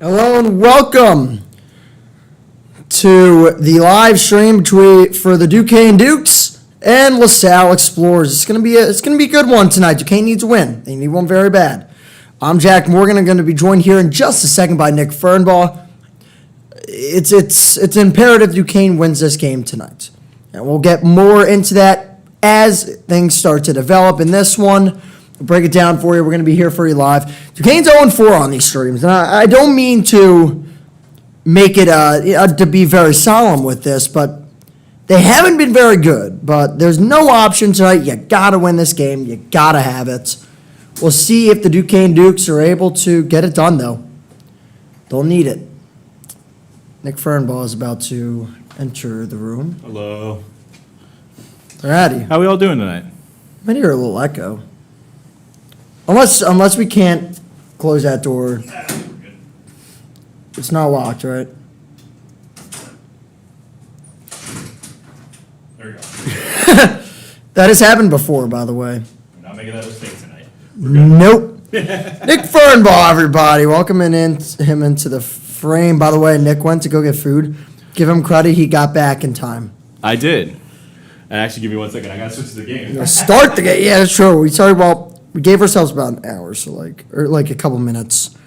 Hello and welcome to the live stream for the Duquesne Dukes and Salle Explorers. It's gonna be a good one tonight. Duquesne needs a win. They need one very bad. I'm Jack Morgan. I'm going to be joined here in just a second by Nick Fernbaugh. It's imperative Duquesne wins this game tonight, and we'll get more into that as things start to develop in this one. We'll break it down for you. We're going to be here for you live. Duquesne's 0-4 on these streams, and I don't mean to make it to be very solemn with this, but they haven't been very good. But there's no option tonight. You got to win this game. You got to have it. We'll see if the Duquesne Dukes are able to get it done, though. They'll need it. Nick Fernbaugh is about to enter the room. Hello. They're ready. How we all doing tonight? I might hear a little echo. Unless we can't close that door. It's not locked, right? There we go. That has happened before, by the way. I'm not making that mistake tonight. Nope. Nick Fernbaugh, everybody. Welcoming him into the frame. By the way, Nick went to go get food. Give him credit. He got back in time. I did. And actually, give me 1 second. I got to switch to the game. Start the game. Yeah, that's true. We gave ourselves about an hour, so like a couple minutes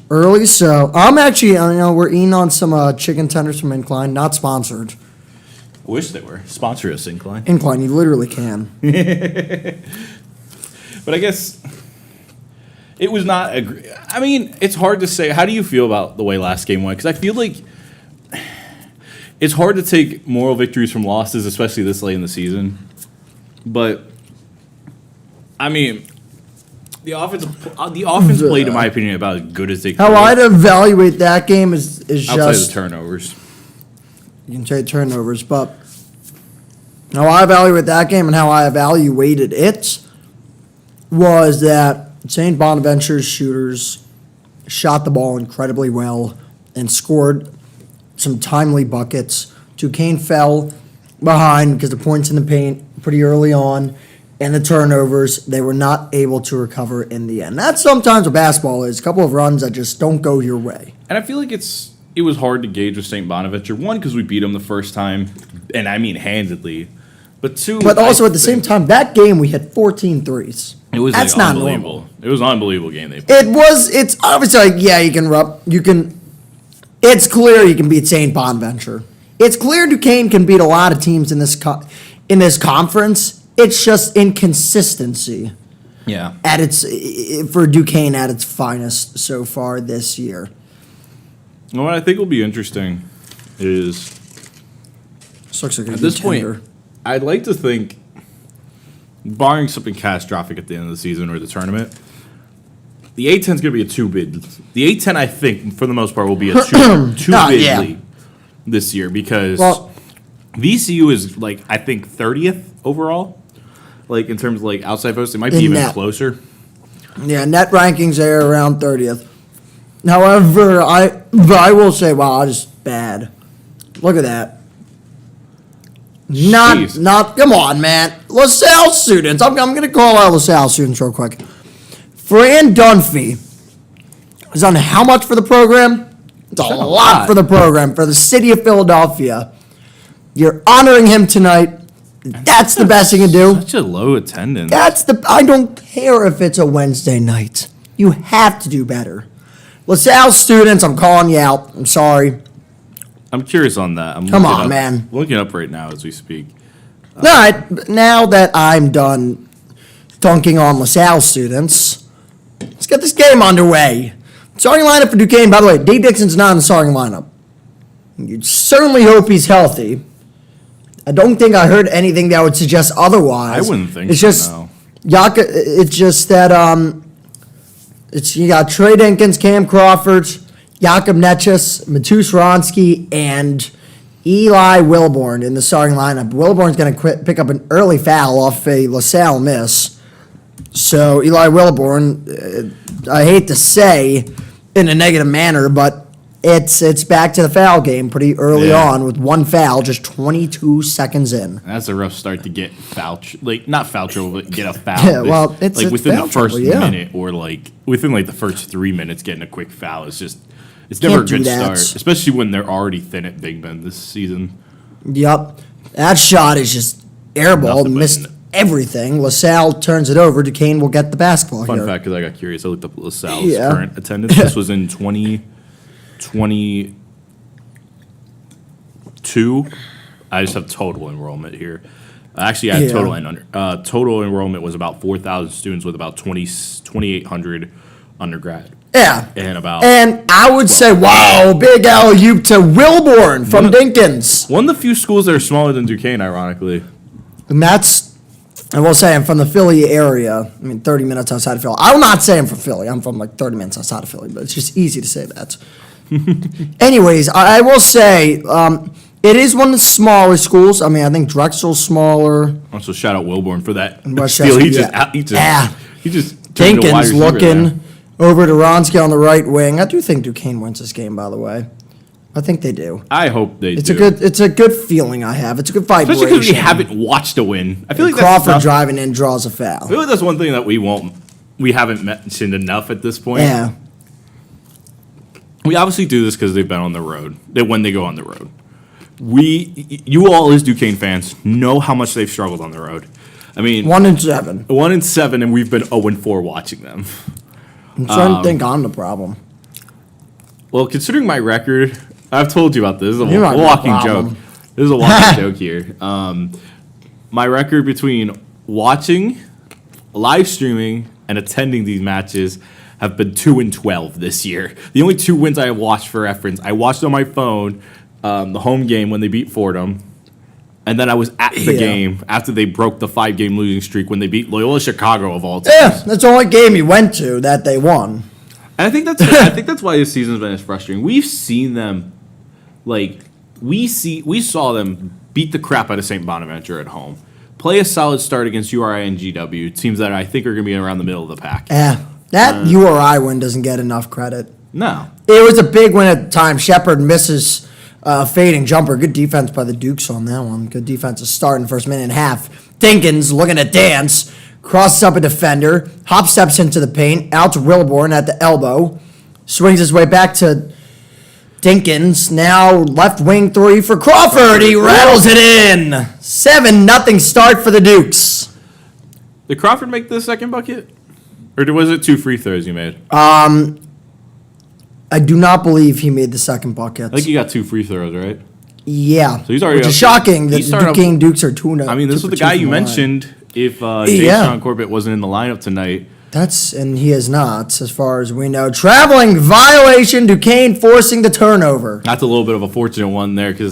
early. So I'm actually, we're eating on some chicken tenders from Incline. Not sponsored. I wish they were. Sponsor us, Incline. Incline, you literally can. But I guess it was not I mean, it's hard to say. How do you feel about the way last game went? Because I feel like it's hard to take moral victories from losses, especially this late in the season. But, I mean, the offense played, in my opinion, about as good as they could. How I'd evaluate that game is outside just of the turnovers. You can say turnovers, but how I evaluate that game and how I evaluated it was that St. Bonaventure's shooters shot the ball incredibly well and scored some timely buckets. Duquesne fell behind because the points in the paint pretty early on and the turnovers, they were not able to recover in the end. That's sometimes what basketball is, a couple of runs that just don't go your way. And I feel like it was hard to gauge with St. Bonaventure. One, because we beat them the first time, and I mean handedly. But two, but also at the same time, that game we had 14 threes. It was That's not unbelievable. normal. It was an unbelievable game they played. It's obviously it's clear you can beat St. Bonaventure. It's clear Duquesne can beat a lot of teams in this conference. It's just inconsistency. Yeah. For Duquesne at its finest so far this year. Well, what I think will be interesting is Looks like at this point, I'd like to think, barring something catastrophic at the end of the season or the tournament, the A-10 is going to be a 2-bid. The A-10, I think, for the most part, will be a 2-bid league this year because VCU is, I think 30th overall. In terms of, outside votes, it might be even closer. Yeah, net rankings there around 30th. However, I will say, wow, just bad. Look at that. Come on, man. LaSalle students. I'm going to call out LaSalle students real quick. Fran Dunphy has done how much for the program? It's a lot for the program, for the city of Philadelphia. You're honoring him tonight. That's the best you can do. Such a low attendance. I don't care if it's a Wednesday night. You have to do better. LaSalle students, I'm calling you out. I'm sorry. I'm curious on that. Come on, man. I'm looking up right now as we speak. All right, now that I'm done dunking on LaSalle students, let's get this game underway. Starting lineup for Duquesne, by the way, D. Dixon's not in the starting lineup. You'd certainly hope he's healthy. I don't think I heard anything that would suggest otherwise. I wouldn't think it's so, just, no. It's just that you got Trey Dinkins, Cam Crawford, Jakob Netchus, Matus Ronsky, and Eli Wilborn in the starting lineup. Wilborn's going to pick up an early foul off a LaSalle miss. So Eli Wilborn, I hate to say in a negative manner, but it's back to the foul game pretty early on with one foul, just 22 seconds in. That's a rough start to get not foul trouble, but get a foul. Yeah, well, it's within the first minute or within the first 3 minutes, getting a quick foul is just It's never a Can't do good that. start, especially when they're already thin at Big Ben this season. Yep. That shot is just airball, Nothing but missed net. everything. LaSalle turns it over. Duquesne will get the basketball Fun here. fact, because I got curious, I looked up LaSalle's Yeah. current attendance. This was in 2022. I just have total enrollment here. Actually, I had Yeah. total and under. Total enrollment was about 4,000 students with about 2,800 undergrad. Yeah. And I would say, wow, big alley-oop to Wilborn from Dinkins. one of the few schools that are smaller than Duquesne, ironically. And that's, I will say, I'm from the Philly area. I mean, 30 minutes outside of Philly. I'm not saying from Philly. I'm from like 30 minutes outside of Philly, but it's just easy to say that. Anyways, I will say, it is one of the smaller schools. I mean, I think Drexel's smaller. Also, shout out Wilborn for that Westchester, steal. yeah. He just turned into a wide Dinkins receiver there. looking over to Ronski on the right wing. I do think Duquesne wins this game, by the way. I think they do. I hope they It's do. a good feeling I have. It's a good vibration. Especially because we haven't watched a win. I feel like Crawford that's driving in draws a I foul. feel like that's one thing that we haven't mentioned enough at this point. Yeah. We obviously do this because they've been on the road. When they go on the road, you all as Duquesne fans know how much they've struggled on the road. I mean, 1-7. 1-7, and we've been 0-4 watching them. I'm trying to think I'm the problem. Well, considering my record, I've told you about this. This is You're a not the walking problem. joke. This is a walking joke here. My record between watching, live streaming, and attending these matches have been 2-12 this year. The only 2 wins I have watched for reference, I watched on my phone the home game when they beat Fordham, and then I was at the Yeah. game after they broke the 5-game losing streak when they beat Loyola Chicago of all teams. Yeah, that's the only game you went to that they won. And I think that's why this season's been as frustrating. We've seen them, we saw them beat the crap out of St. Bonaventure at home, play a solid start against URI and GW, teams that I think are going to be around the middle of the pack. Yeah, that URI win doesn't get enough credit. No, It was a big win at the time. Shepard misses fading jumper. Good defense by the Dukes on that one. Good defensive start in the first minute and a half. Dinkins looking to dance. Crosses up a defender. Hop steps into the paint. Out to Wilborn at the elbow. Swings his way back to Dinkins. Now left wing 3 for Crawford. He rattles it in. 7-0 start for the Dukes. did Crawford make the second bucket, or was it 2 free throws you made? I do not believe he made the second bucket. I think you got 2 free throws, right? Yeah. So he's already which is up- shocking that he's the starting up- Duquesne Dukes are 2-0. I mean, this was the guy you mentioned. If Jason Corbett wasn't in the lineup tonight, And he is not, as far as we know. Traveling violation, Duquesne forcing the turnover. that's a little bit of a fortunate one there because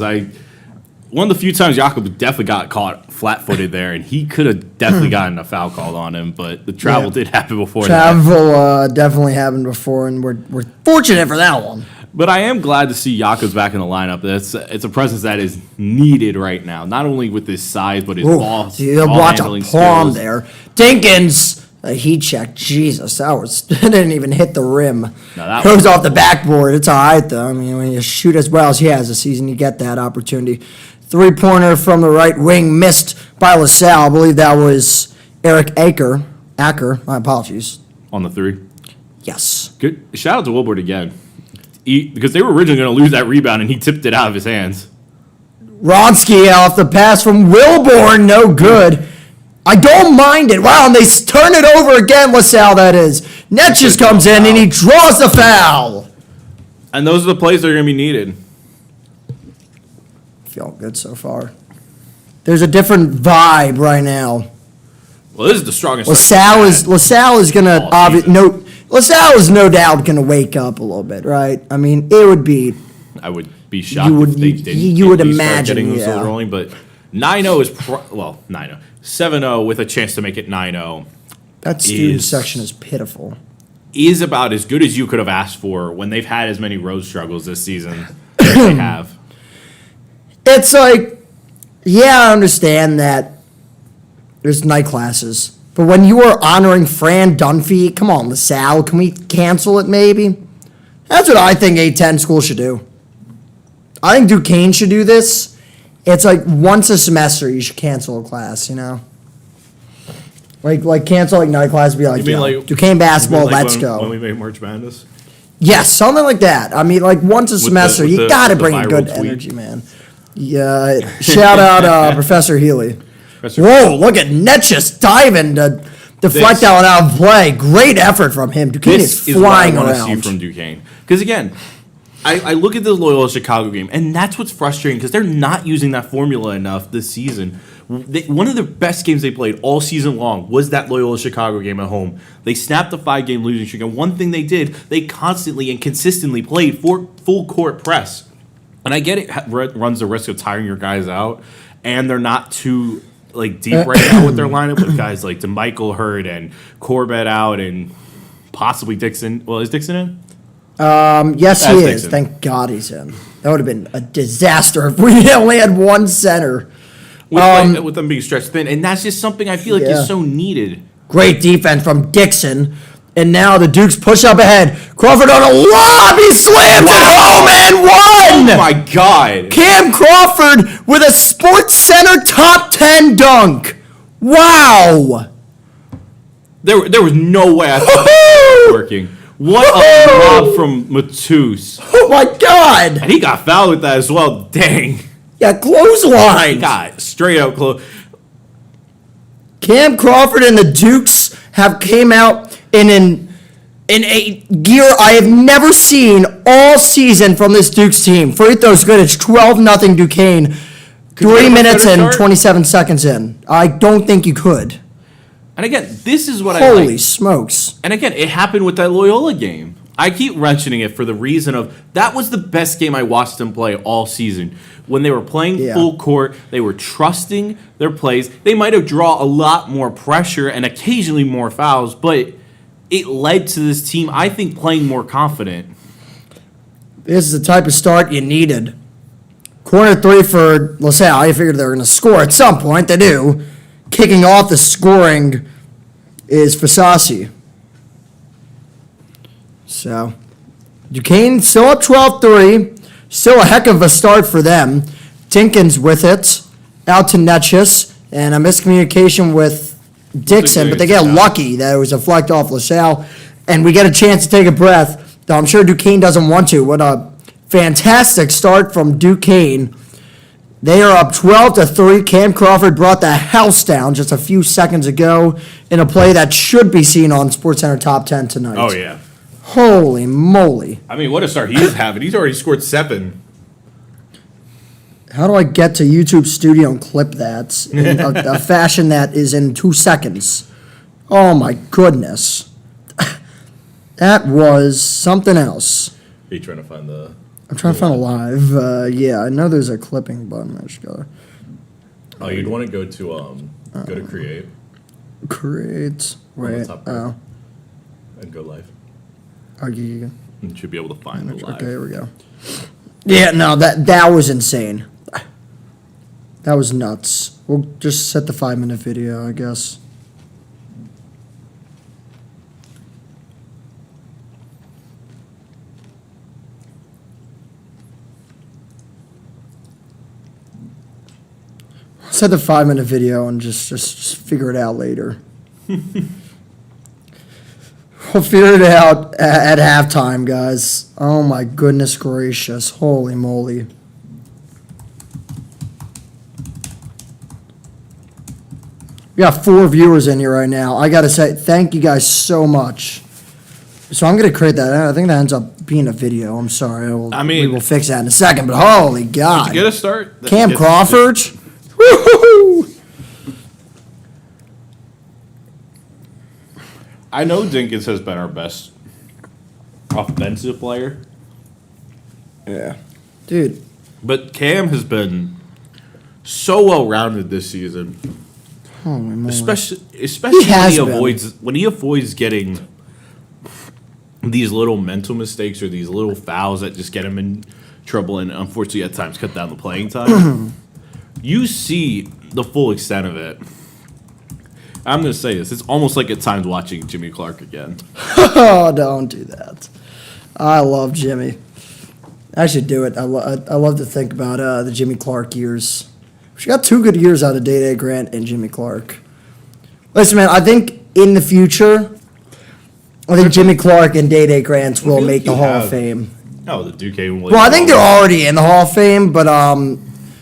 one of the few times Jakob definitely got caught flat-footed there, and he could have definitely gotten a foul called on him, but the travel did happen before that. Travel definitely happened before, and we're fortunate for that one. But I am glad to see Jakob's back in the lineup. It's a presence that is needed right now, not only with his size, but his ball Watch a handling palm skills. there. Dinkins, a heat check. Jesus, that didn't even hit the rim. that Goes was off the backboard. It's all right, though. I mean, when you shoot as well as he has this season, you get that opportunity. 3-pointer from the right wing, missed by LaSalle. I believe that was Eric Acker. My apologies. On the 3. Yes. Good. Shout out to Wilbert again. Because they were originally going to lose that rebound, and he tipped it out of his hands. Ronski off the pass from Wilborn, no good. I don't mind it. Wow, and they turn it over again, LaSalle, that is. Netches comes in, and he draws the foul. And those are the plays that are going to be needed. Feeling good so far. There's a different vibe right now. Well, this is the strongest. LaSalle is gonna All season. LaSalle is no doubt gonna wake up a little bit, right? I mean, it would be. I would be shocked You would- if they didn't. you would at least start imagine, getting themselves yeah. rolling, but 9-0 is 9-0, 7-0 with a chance to make it 9-0 That student Is- section is pitiful. is about as good as you could have asked for when they've had as many road struggles this season as they have. It's like, yeah, I understand that there's night classes, but when you are honoring Fran Dunphy, come on, LaSalle, can we cancel it maybe? That's what I think A10 schools should do. I think Duquesne should do this. It's like once a semester you should cancel a class, you know? Like cancel like night class, be like, You mean yo, like Duquesne basketball, You mean like let's when go. we made March Madness? Yes, something like that. I mean, like once a semester, you got to the bring a viral good tweet. energy, man. Yeah, shout out Professor Healy. Professor Whoa, look at Netchus diving to deflect that one out of play. Great effort from him. Duquesne This is is what I flying want to see around. from Duquesne. Because again, I look at this Loyola Chicago game, and that's what's frustrating because they're not using that formula enough this season. One of the best games they played all season long was that Loyola Chicago game at home. They snapped the 5-game losing streak, and one thing they did, they constantly and consistently played for full court press. And I get it runs the risk of tiring your guys out, and they're not too deep right now with their lineup with guys like DeMichael hurt and Corbett out and possibly Dixon. Well, is Dixon in? Yes, That's he is. Dixon. Thank God he's in. That would have been a disaster if we only had one center. With them being stretched thin, and that's just something I feel like Yeah. is so needed. Great defense from Dixon. And now the Dukes push up ahead. Crawford on a lob. He slams it home and Oh one. my God! Cam Crawford with a Sports Center top 10 dunk. Wow. There was no way I thought that was working. What a lob from Matus, Oh my God. and he got fouled with that as well. Dang, Yeah, clothesline. God, straight out close. Cam Crawford and the Dukes have came out in a gear I have never seen all season from this Dukes team. Free throws good. It's 12-0 Duquesne. Could you 3 have a minutes better and start? 27 seconds in. I don't think you could. And again, this is what I Holy like. smokes. And again, it happened with that Loyola game. I keep mentioning it for the reason of that was the best game I watched them play all season. When they were playing Yeah. full court, they were trusting their plays. They might have drawn a lot more pressure and occasionally more fouls, but it led to this team, I think, playing more confident. This is the type of start you needed. Corner three for LaSalle. I figured they were going to score at some point. They do. Kicking off the scoring is Fasasi. So, Duquesne still up 12-3. Still a heck of a start for them. Tinkins with it. Out to Netchus. And a miscommunication with Dixon. But they get lucky that it was a flecked off LaSalle. And we get a chance to take a breath. Though I'm sure Duquesne doesn't want to. What a fantastic start from Duquesne. They are up 12-3. Cam Crawford brought the house down just a few seconds ago in a play that should be seen on SportsCenter Top 10 tonight. Oh, yeah. Holy moly. I mean, what a start he is having. He's already scored 7. How do I get to YouTube Studio and clip that in a fashion that is in 2 seconds? Oh my goodness. That was something else. Are you trying to find the... I'm trying to find a live. Yeah, I know there's a clipping button. I just gotta Oh, you'd want to go to Create create. Wait. top right. Oh. and go live. Oh, yeah. You should be able to find the live. Okay, here we go. Yeah, no, that was insane. That was nuts. We'll just set the 5-minute video, I guess. Set the 5-minute video and just figure it out later. We'll figure it out at halftime, guys. Oh my goodness gracious. Holy moly. We got 4 viewers in here right now. I gotta say, thank you guys so much. So I'm gonna create that. I think that ends up being a video. I'm sorry. We will fix that in a second. But holy God. Get a start. Cam Crawford. Woo-hoo-hoo. I know Dinkins has been our best offensive player, Yeah. Dude. but Cam has been so well rounded this season. Holy moly. Especially has when he avoids getting these little mental mistakes or these little fouls that just get him in trouble and unfortunately at times cut down the playing time. You see the full extent of it. I'm going to say this. It's almost like at times watching Jimmy Clark again. Oh, don't do that. I love Jimmy. I should do it. I love to think about the Jimmy Clark years. She got 2 good years out of Day-Day Grant and Jimmy Clark. Listen, man, I think in the future, I think Jimmy Clark and Day Grants will feel make like the you Hall of have- Fame. No, the Duquesne. Well, I think they're already in the Hall of Fame, but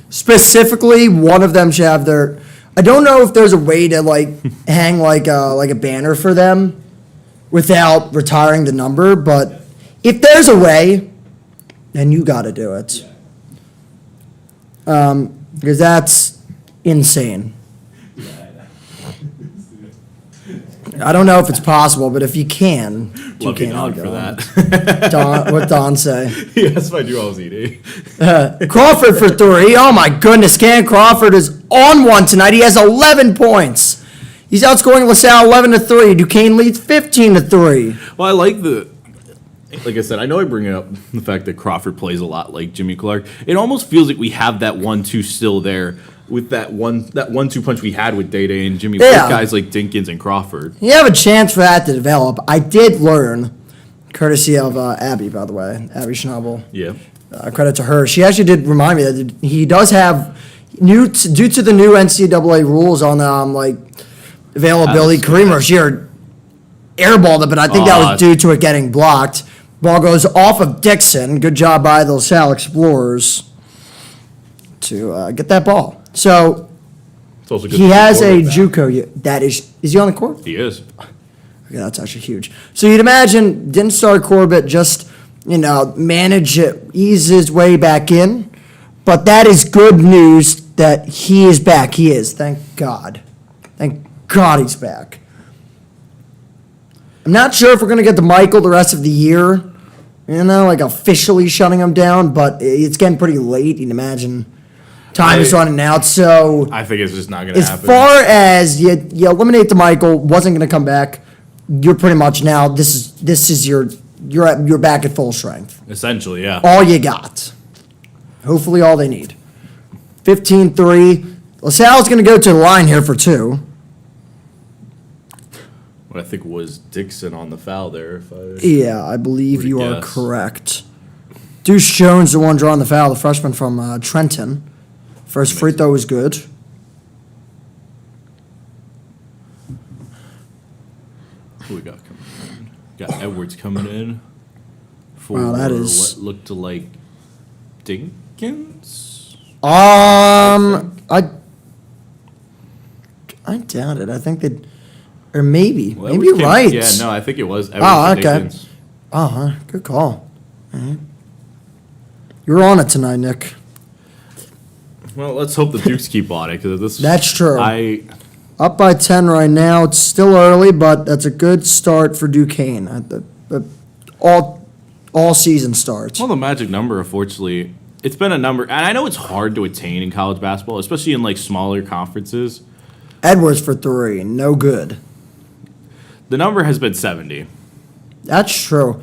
specifically, one of them should have their. I don't know if there's a way to hang like a banner for them without retiring the number, but if there's a way, then you got to do it. Because that's insane. I don't know if it's possible, but if you can, Love you, can, Don, I'll for go. that. What Don say? Yes, I do. I was eating. Crawford for 3. Oh my goodness, Cam Crawford is on one tonight. He has 11 points. He's outscoring LaSalle 11-3. Duquesne leads 15-3. Well, like I said, I know I bring up the fact that Crawford plays a lot like Jimmy Clark. It almost feels like we have that 1-2 still there with that 1-2 punch we had with Day and Jimmy. Yeah. With guys like Dinkins and Crawford. You have a chance for that to develop. I did learn, courtesy of Abby, by the way, Abby Schnabel. Yeah. Credit to her. She actually did remind me that he does have due to the new NCAA rules on availability. Kareem Rozier airballed it, but I think that was due to it getting blocked. Ball goes off of Dixon. Good job by the Salle Explorers to get that ball. So It's also good he to has a support with JUCO. That is he on the court? that. He is. Okay, that's actually huge. So you'd imagine didn't start Corbett, just manage it, ease his way back in. But that is good news that he is back. He is. Thank God. Thank God he's back. I'm not sure if we're gonna get to Michael the rest of the year. Officially shutting him down, but it's getting pretty late. You'd imagine time is running out. So I think it's just not going to as happen. far as you eliminate the Michael, wasn't going to come back, you're pretty much now. This is you're back at full strength. Essentially, yeah. All you got. Hopefully, all they need. 15-3. LaSalle's going to go to the line here for 2. What I think was Dixon on the foul there. Yeah, I believe Were to you are guess. correct. Deuce Jones, the one drawing the foul, the freshman from Trenton. First free throw was good. Who we got coming in? Got Edwards coming in for Wow, that is- what looked like Dinkins. I doubt it. I think that, or maybe Well, you're Edwards came- right. Yeah, no, I think it was Edwards Oh, for okay. Dinkins. Good call. All right. You're on it tonight, Nick. Well, let's hope the Dukes keep on it because this. That's true. Up Up by 10 right now. It's still early, but that's a good start for Duquesne. All season starts. Well, the magic number, unfortunately, it's been a number, and I know it's hard to attain in college basketball, especially in smaller conferences. Edwards for 3, no good. The number has been 70. That's true.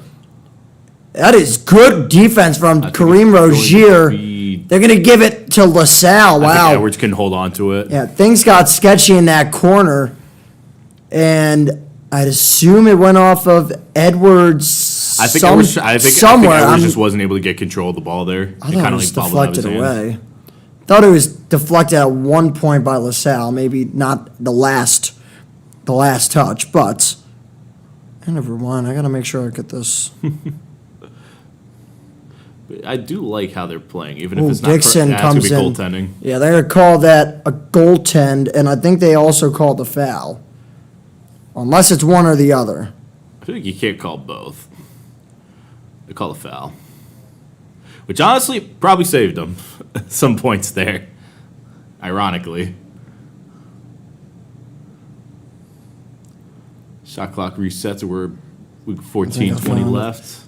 That is good defense from I think Kareem it's going to Rozier. be- They're going to give it to LaSalle. I think Wow. Edwards can hold on to it. Yeah, things got sketchy in that corner, and I'd assume it went off of Edwards. I think somewhere. Edwards just wasn't able to get control of the ball there. I thought it was deflected away. Thought it was deflected at one point by LaSalle. Maybe not the last touch, but number one. I gotta make sure I get this. I do like how they're playing, even Ooh, if it's not. Dixon It's comes gonna in. be goaltending. Yeah, they're gonna call that a goaltend, and I think they also called the foul, unless it's one or the other. I feel like you can't call both. They call a foul, which honestly probably saved them some points there. Ironically, shot clock resets. We're 14:20 found it. left.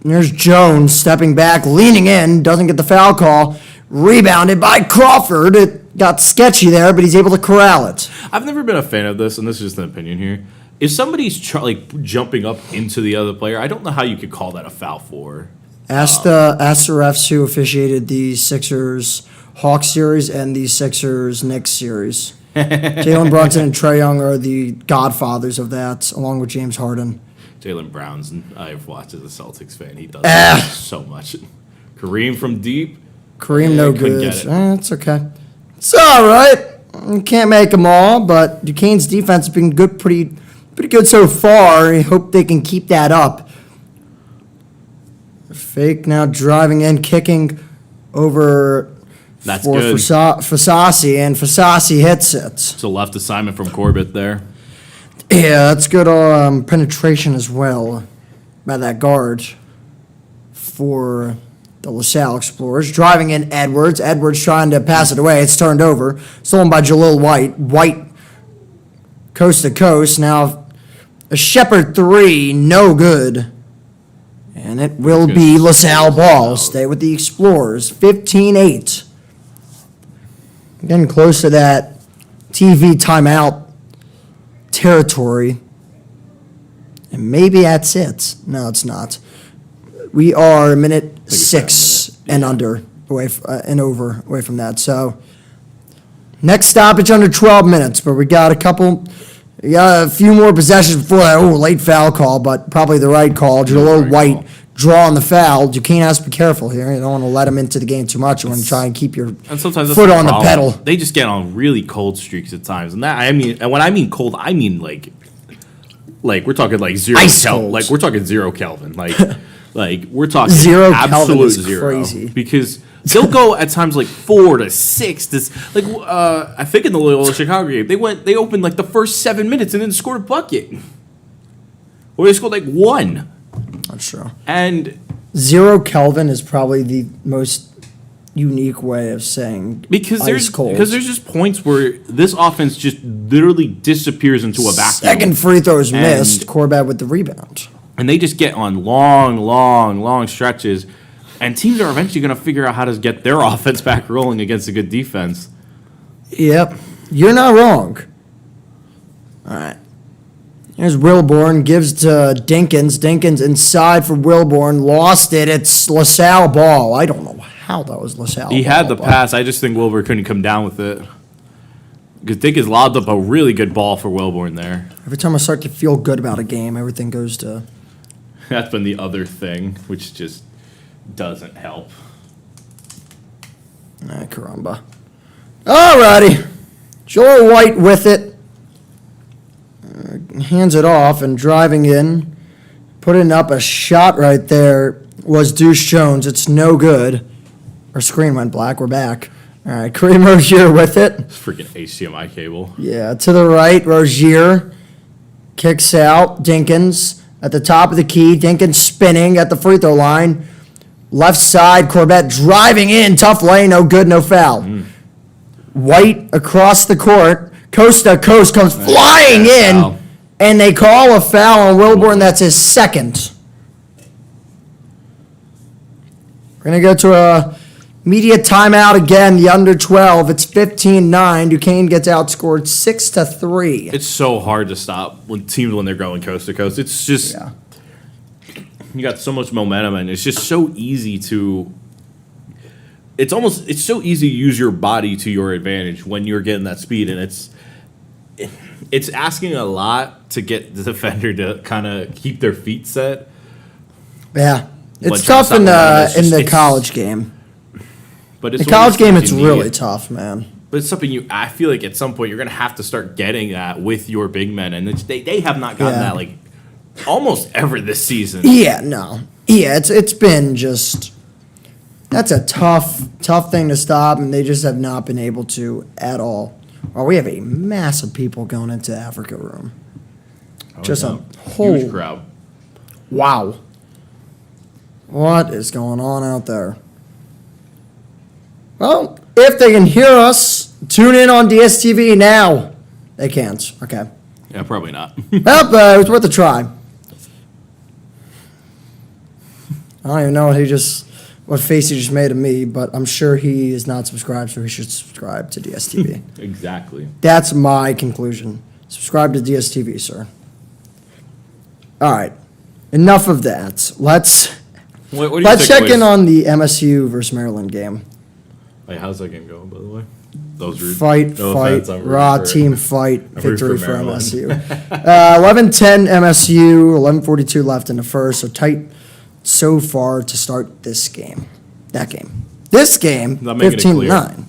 And there's Jones stepping back, leaning in, doesn't get the foul call. Rebounded by Crawford. It got sketchy there, but he's able to corral it. I've never been a fan of this, and this is just an opinion here. If somebody's jumping up into the other player, I don't know how you could call that a foul for. Ask the refs who officiated the Sixers Hawks series and the Sixers Knicks series. Jalen Brunson and Trae Young are the godfathers of that, along with James Harden. Jalen Brown's, and I've watched as a Celtics fan. He does that so much. Kareem from deep. Kareem, no couldn't good. get it. It's okay. It's all right. You can't make them all, but Duquesne's defense has been good, pretty pretty good so far. I hope they can keep that up. Fake now driving in, kicking over That's for good. Fasasi, and Fasasi hits it. It's a left assignment from Corbett there. Yeah, that's good penetration as well by that guard for the LaSalle Explorers. Driving in Edwards. Edwards trying to pass it away. It's turned over. Stolen by Jalil White. White coast to coast. Now a Shepherd 3, no good. And it will Good. be LaSalle ball. Stay with the Explorers. 15-8. Getting close to that TV timeout territory. And maybe that's it. No, it's not. We are a minute it's 6 and under away and over away from that. So next stoppage under 12 minutes, but we got a few more possessions before that. Oh, late foul call, but probably the right call. Jalil right White call. drawing the foul. Duquesne has to be careful here. You don't want to let him into the game too much. You want to try and keep your And sometimes that's foot the on the problem. pedal. They just get on really cold streaks at times, and and when I mean cold, I mean like we're talking like zero Ice Kelvin, cold. like we're talking 0 Kelvin, like we're talking 0 absolute Kelvin is zero, crazy. because they'll go at times like 4 to 6. This I think in the Loyola Chicago game they opened like the first 7 minutes and then scored a bucket, or they scored like 1, That's true. and 0 Kelvin is probably the most unique way of saying because ice cold. there's just points where this offense just literally disappears into a vacuum. Second free throw is And- missed. Corbett with the rebound. And they just get on long stretches, and teams are eventually going to figure out how to get their offense back rolling against a good defense. Yep, you're not wrong. All right. Here's Wilborn, gives to Dinkins. Dinkins inside for Wilborn, lost it. It's LaSalle ball. I don't know how that was LaSalle He ball, had the but- pass. I just think Wilbur couldn't come down with it. Because Dickens lobbed up a really good ball for Wilborn there. Every time I start to feel good about a game, everything goes to... That's been the other thing, which just doesn't help. Caramba. All righty. Joel White with it. Hands it off and driving in. Putting up a shot right there was Deuce Jones. It's no good. Our screen went black. We're back. All right, Kareem Rozier with it. Freaking HDMI cable. Yeah, to the right, Rozier kicks out. Dinkins at the top of the key. Dinkins spinning at the free throw line. Left side, Corbett driving in. Tough lane, no good, no foul. White across the court. Coast to coast comes flying in. Foul. And they call a foul on Wilborn. That's his second. We're going to go to a media timeout again, the under 12. It's 15-9. Duquesne gets outscored 6-3. It's so hard to stop when they're going coast to coast. It's just Yeah. you got so much momentum, and it's just so easy to. It's so easy to use your body to your advantage when you're getting that speed, and it's asking a lot to get the defender to kind of keep their feet set. Yeah. When It's trying tough to in stop the momentum, it's college game. But it's The one of college those game, things it's you really need. tough, man. But it's something I feel like at some point you're going to have to start getting that with your big men, and they have not gotten Yeah. that like almost ever this season. Yeah, no. Yeah, it's been just that's a tough thing to stop, and they just have not been able to at all. Oh, we have a mass of people going into the Africa room. Just a whole huge crowd. wow. What is going on out there? Well, if they can hear us, tune in on DSTV now. They can't. Okay. Yeah, probably not. Well, it was worth a try. I don't even know what face he just made of me, but I'm sure he is not subscribed, so he should subscribe to DSTV. Exactly. That's my conclusion. Subscribe to DSTV, sir. All right. Enough of that. Let's What do you check think, in boys? on the MSU versus Maryland game. Wait, how's that game going, by the way? That was rude. Fight, No fight, offense, I'm rooting raw for- team fight, I'm rooting victory for for Maryland. MSU. 11-10 MSU, 11:42 left in the first, so tight so far to start this game. That game. This game, Not making it 15-9.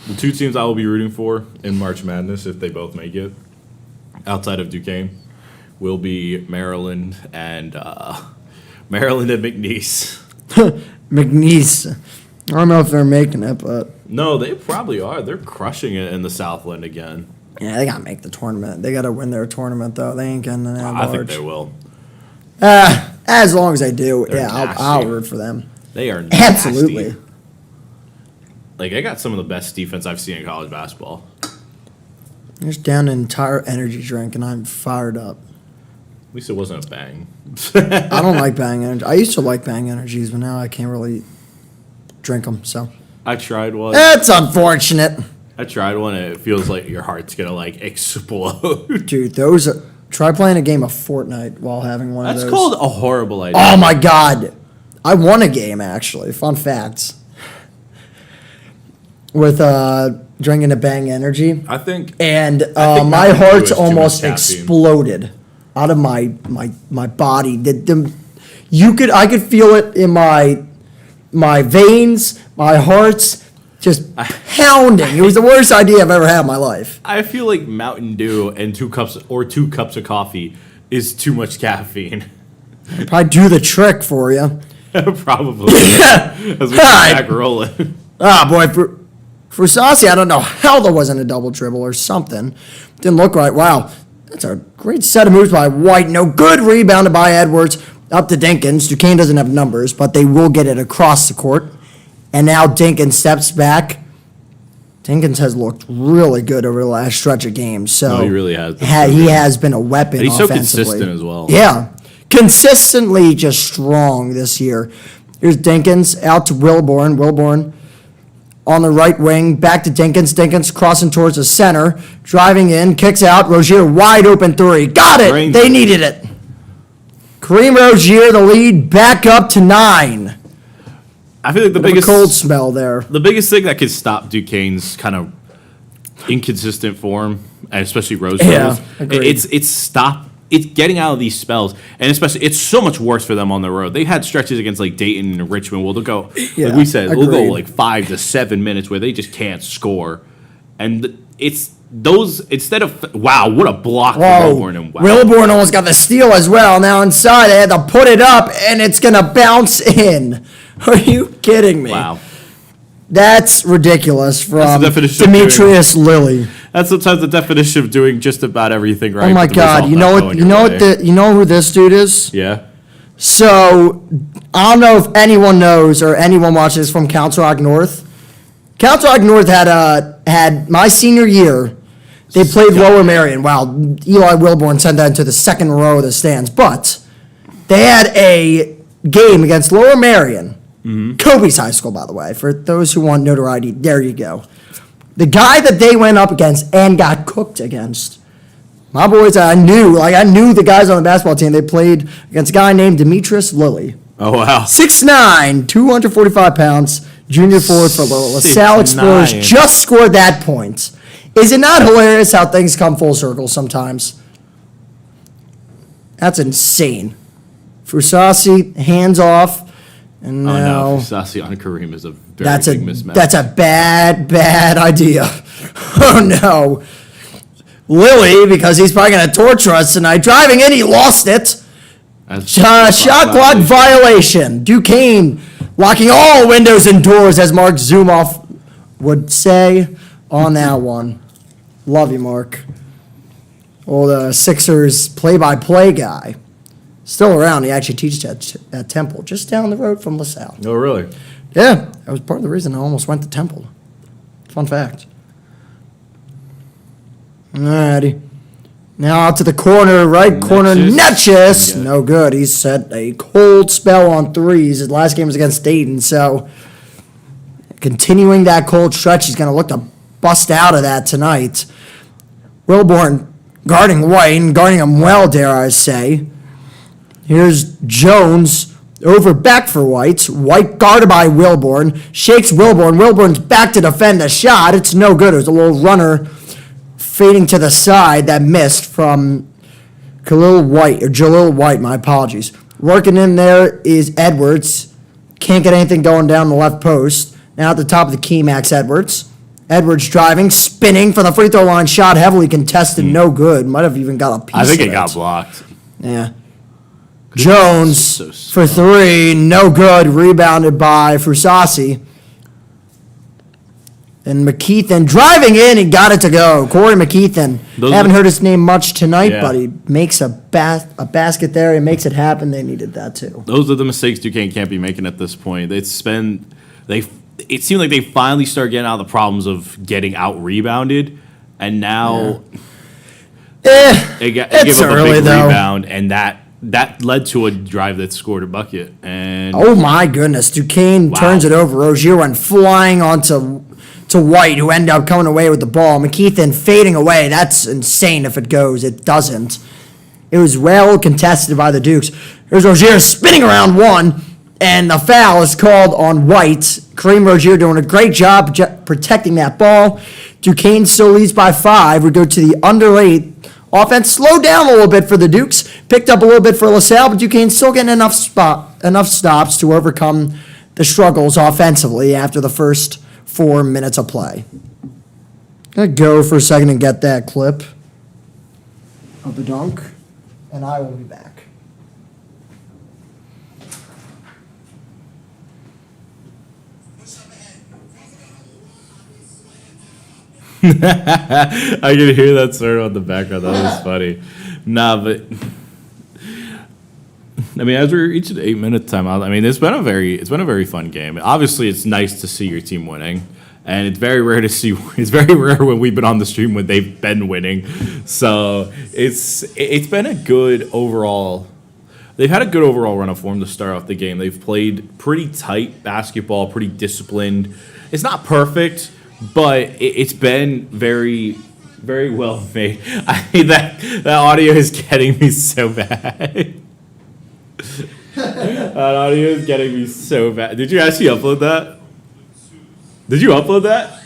The two teams I will be rooting for in March Madness, if they both make it, outside of Duquesne, will be Maryland and McNeese. McNeese. I don't know if they're making it, but No, they probably are. They're crushing it in the Southland again. yeah, they gotta make the tournament. They gotta win their tournament though. They ain't getting an I think at-large. they will. As long as they do, They're yeah, nasty. I'll root for them. They are nasty. Absolutely. Like, I got some of the best defense I've seen in college basketball. I just down an entire energy drink and I'm fired up. At least it wasn't a bang. I don't like Bang Energy. I used to like Bang Energies, but now I can't really drink them. So I tried one. that's unfortunate, I tried one, and it feels like your heart's gonna like explode. dude. Those are, try playing a game of Fortnite while having one That's of those. called a horrible idea. Oh my god, I won a game actually. Fun facts. With drinking a Bang Energy, I think and think my Mountain Dew heart is too almost much caffeine. exploded out of my body. I could feel it in my veins, my heart's just pounding. It was the worst idea I've ever had in my life. I feel like Mountain Dew and 2 cups of coffee is too much caffeine. Probably do the trick for you. Probably. As we get back rolling. Ah, boy, for Saucy, I don't know how there wasn't a double dribble or something. Didn't look right. Wow, that's a great set of moves by White. No good, rebounded by Edwards. Up to Dinkins. Duquesne doesn't have numbers, but they will get it across the court. And now Dinkins steps back. Dinkins has looked really good over the last stretch of games. So No, he really has. He has been a weapon And he's so offensively. consistent as well. Yeah, consistently just strong this year. Here's Dinkins out to Wilborn. Wilborn on the right wing, back to Dinkins. Dinkins crossing towards the center, driving in, kicks out. Rozier wide open three. Got it. Range They it. needed it. Kareem Rozier, the lead, back up to 9. I feel like the Bit of a biggest cold smell there. the biggest thing that could stop Duquesne's kind of inconsistent form, and especially Rozier, Yeah, agreed. it's getting out of these spells, and especially it's so much worse for them on the road. They had stretches against like Dayton and Richmond where they'll go, Yeah, like we said, they'll go agreed. like 5 to 7 minutes where they just can't score, and it's those instead of wow, what a block for Whoa. Wilborn, and wow. Wilborn almost got the steal as well. Now inside, they had to put it up, and it's going to bounce in. Are you kidding me? Wow. That's ridiculous from the definition of Demetrius Lilly. That's sometimes the definition of doing just about everything right. Oh my but the result God! You not know what? going You your know way. what? You know who this dude is? Yeah. So I don't know if anyone knows or anyone watches from Council Rock North. Council Rock North had my senior year. They played Lower Marion. Wow, Eli Wilborn sent that into the second row of the stands. But they had a game against Lower Marion, Kobe's high school, by the way. For those who want notoriety, there you go. The guy that they went up against and got cooked against. My boys, I knew the guys on the basketball team. They played against a guy named Demetrius Lilly. Oh wow. 6'9", 245 pounds, junior forward for Salle Explorers. 6'9". Just scored that point. Is it not hilarious how things come full circle sometimes? That's insane. Fusasi, hands off, and Oh now no, Sassi on Kareem is a very that's big mismatch. that's a bad idea. Oh no. Lilly, because he's probably going to torture us tonight. Driving in, he lost it. Shot clock violation. Duquesne locking all windows and doors, as Mark Zumoff would say on that one. Love you, Mark. Old Sixers play-by-play guy. Still around. He actually teaches at Temple, just down the road from LaSalle. Oh really? Yeah, that was part of the reason I almost went to Temple. Fun fact. Alrighty. Now out to the corner, right corner, Netchis. Netchis. No good. He's set a cold spell on threes. His last game was against Dayton, so continuing that cold stretch, he's going to look to bust out of that tonight. Wilborn guarding White, and guarding him well, dare I say. Here's Jones over back for White. White guarded by Wilborn. Shakes Wilborn. Wilborn's back to defend the shot. It's no good. It was a little runner fading to the side that missed from Jalil White, my apologies. Working in there is Edwards. Can't get anything going down the left post. Now at the top of the key, Max Edwards. Edwards driving, spinning from the free throw line. Shot heavily contested, no good. Might have even got a piece I think of it got blocked. Yeah. Jones So for three, no good. Rebounded by Fusasi. And McKeithen driving in, he got it to go. Corey McKeithen. Haven't heard his name much tonight, but he makes a basket there. He makes it happen. They needed that too. Those are the mistakes Duquesne can't be making at this point. It seemed like they finally started getting out of the problems of getting out rebounded, and now they gave up a big rebound, and that led to a drive that scored a bucket. And oh my goodness, Duquesne turns it over. Rozier went flying onto White, who ended up coming away with the ball. McKeithen fading away. That's insane if it goes. It doesn't. It was well contested by the Dukes. Here's Rozier spinning around one, and the foul is called on White. Kareem Rozier doing a great job protecting that ball. Duquesne still leads by 5. We go to the under 8. Offense slowed down a little bit for the Dukes. Picked up a little bit for LaSalle, but Duquesne still getting enough stops to overcome the struggles offensively after the first 4 minutes of play. Gonna go for a second and get that clip of the dunk, and I will be back. I could hear that sort of on the background. That was funny. Nah, but I mean, as we're reaching the 8-minute timeout, I mean, it's been a very fun game. Obviously, it's nice to see your team winning, and it's very rare to see. It's very rare when we've been on the stream when they've been winning. So it's been a good overall. They've had a good overall run of form to start off the game. They've played pretty tight basketball, pretty disciplined. It's not perfect, but it's been very, very well made. I mean, that audio is getting me so bad. That audio is getting me so bad. Did you actually upload that? Did you upload that?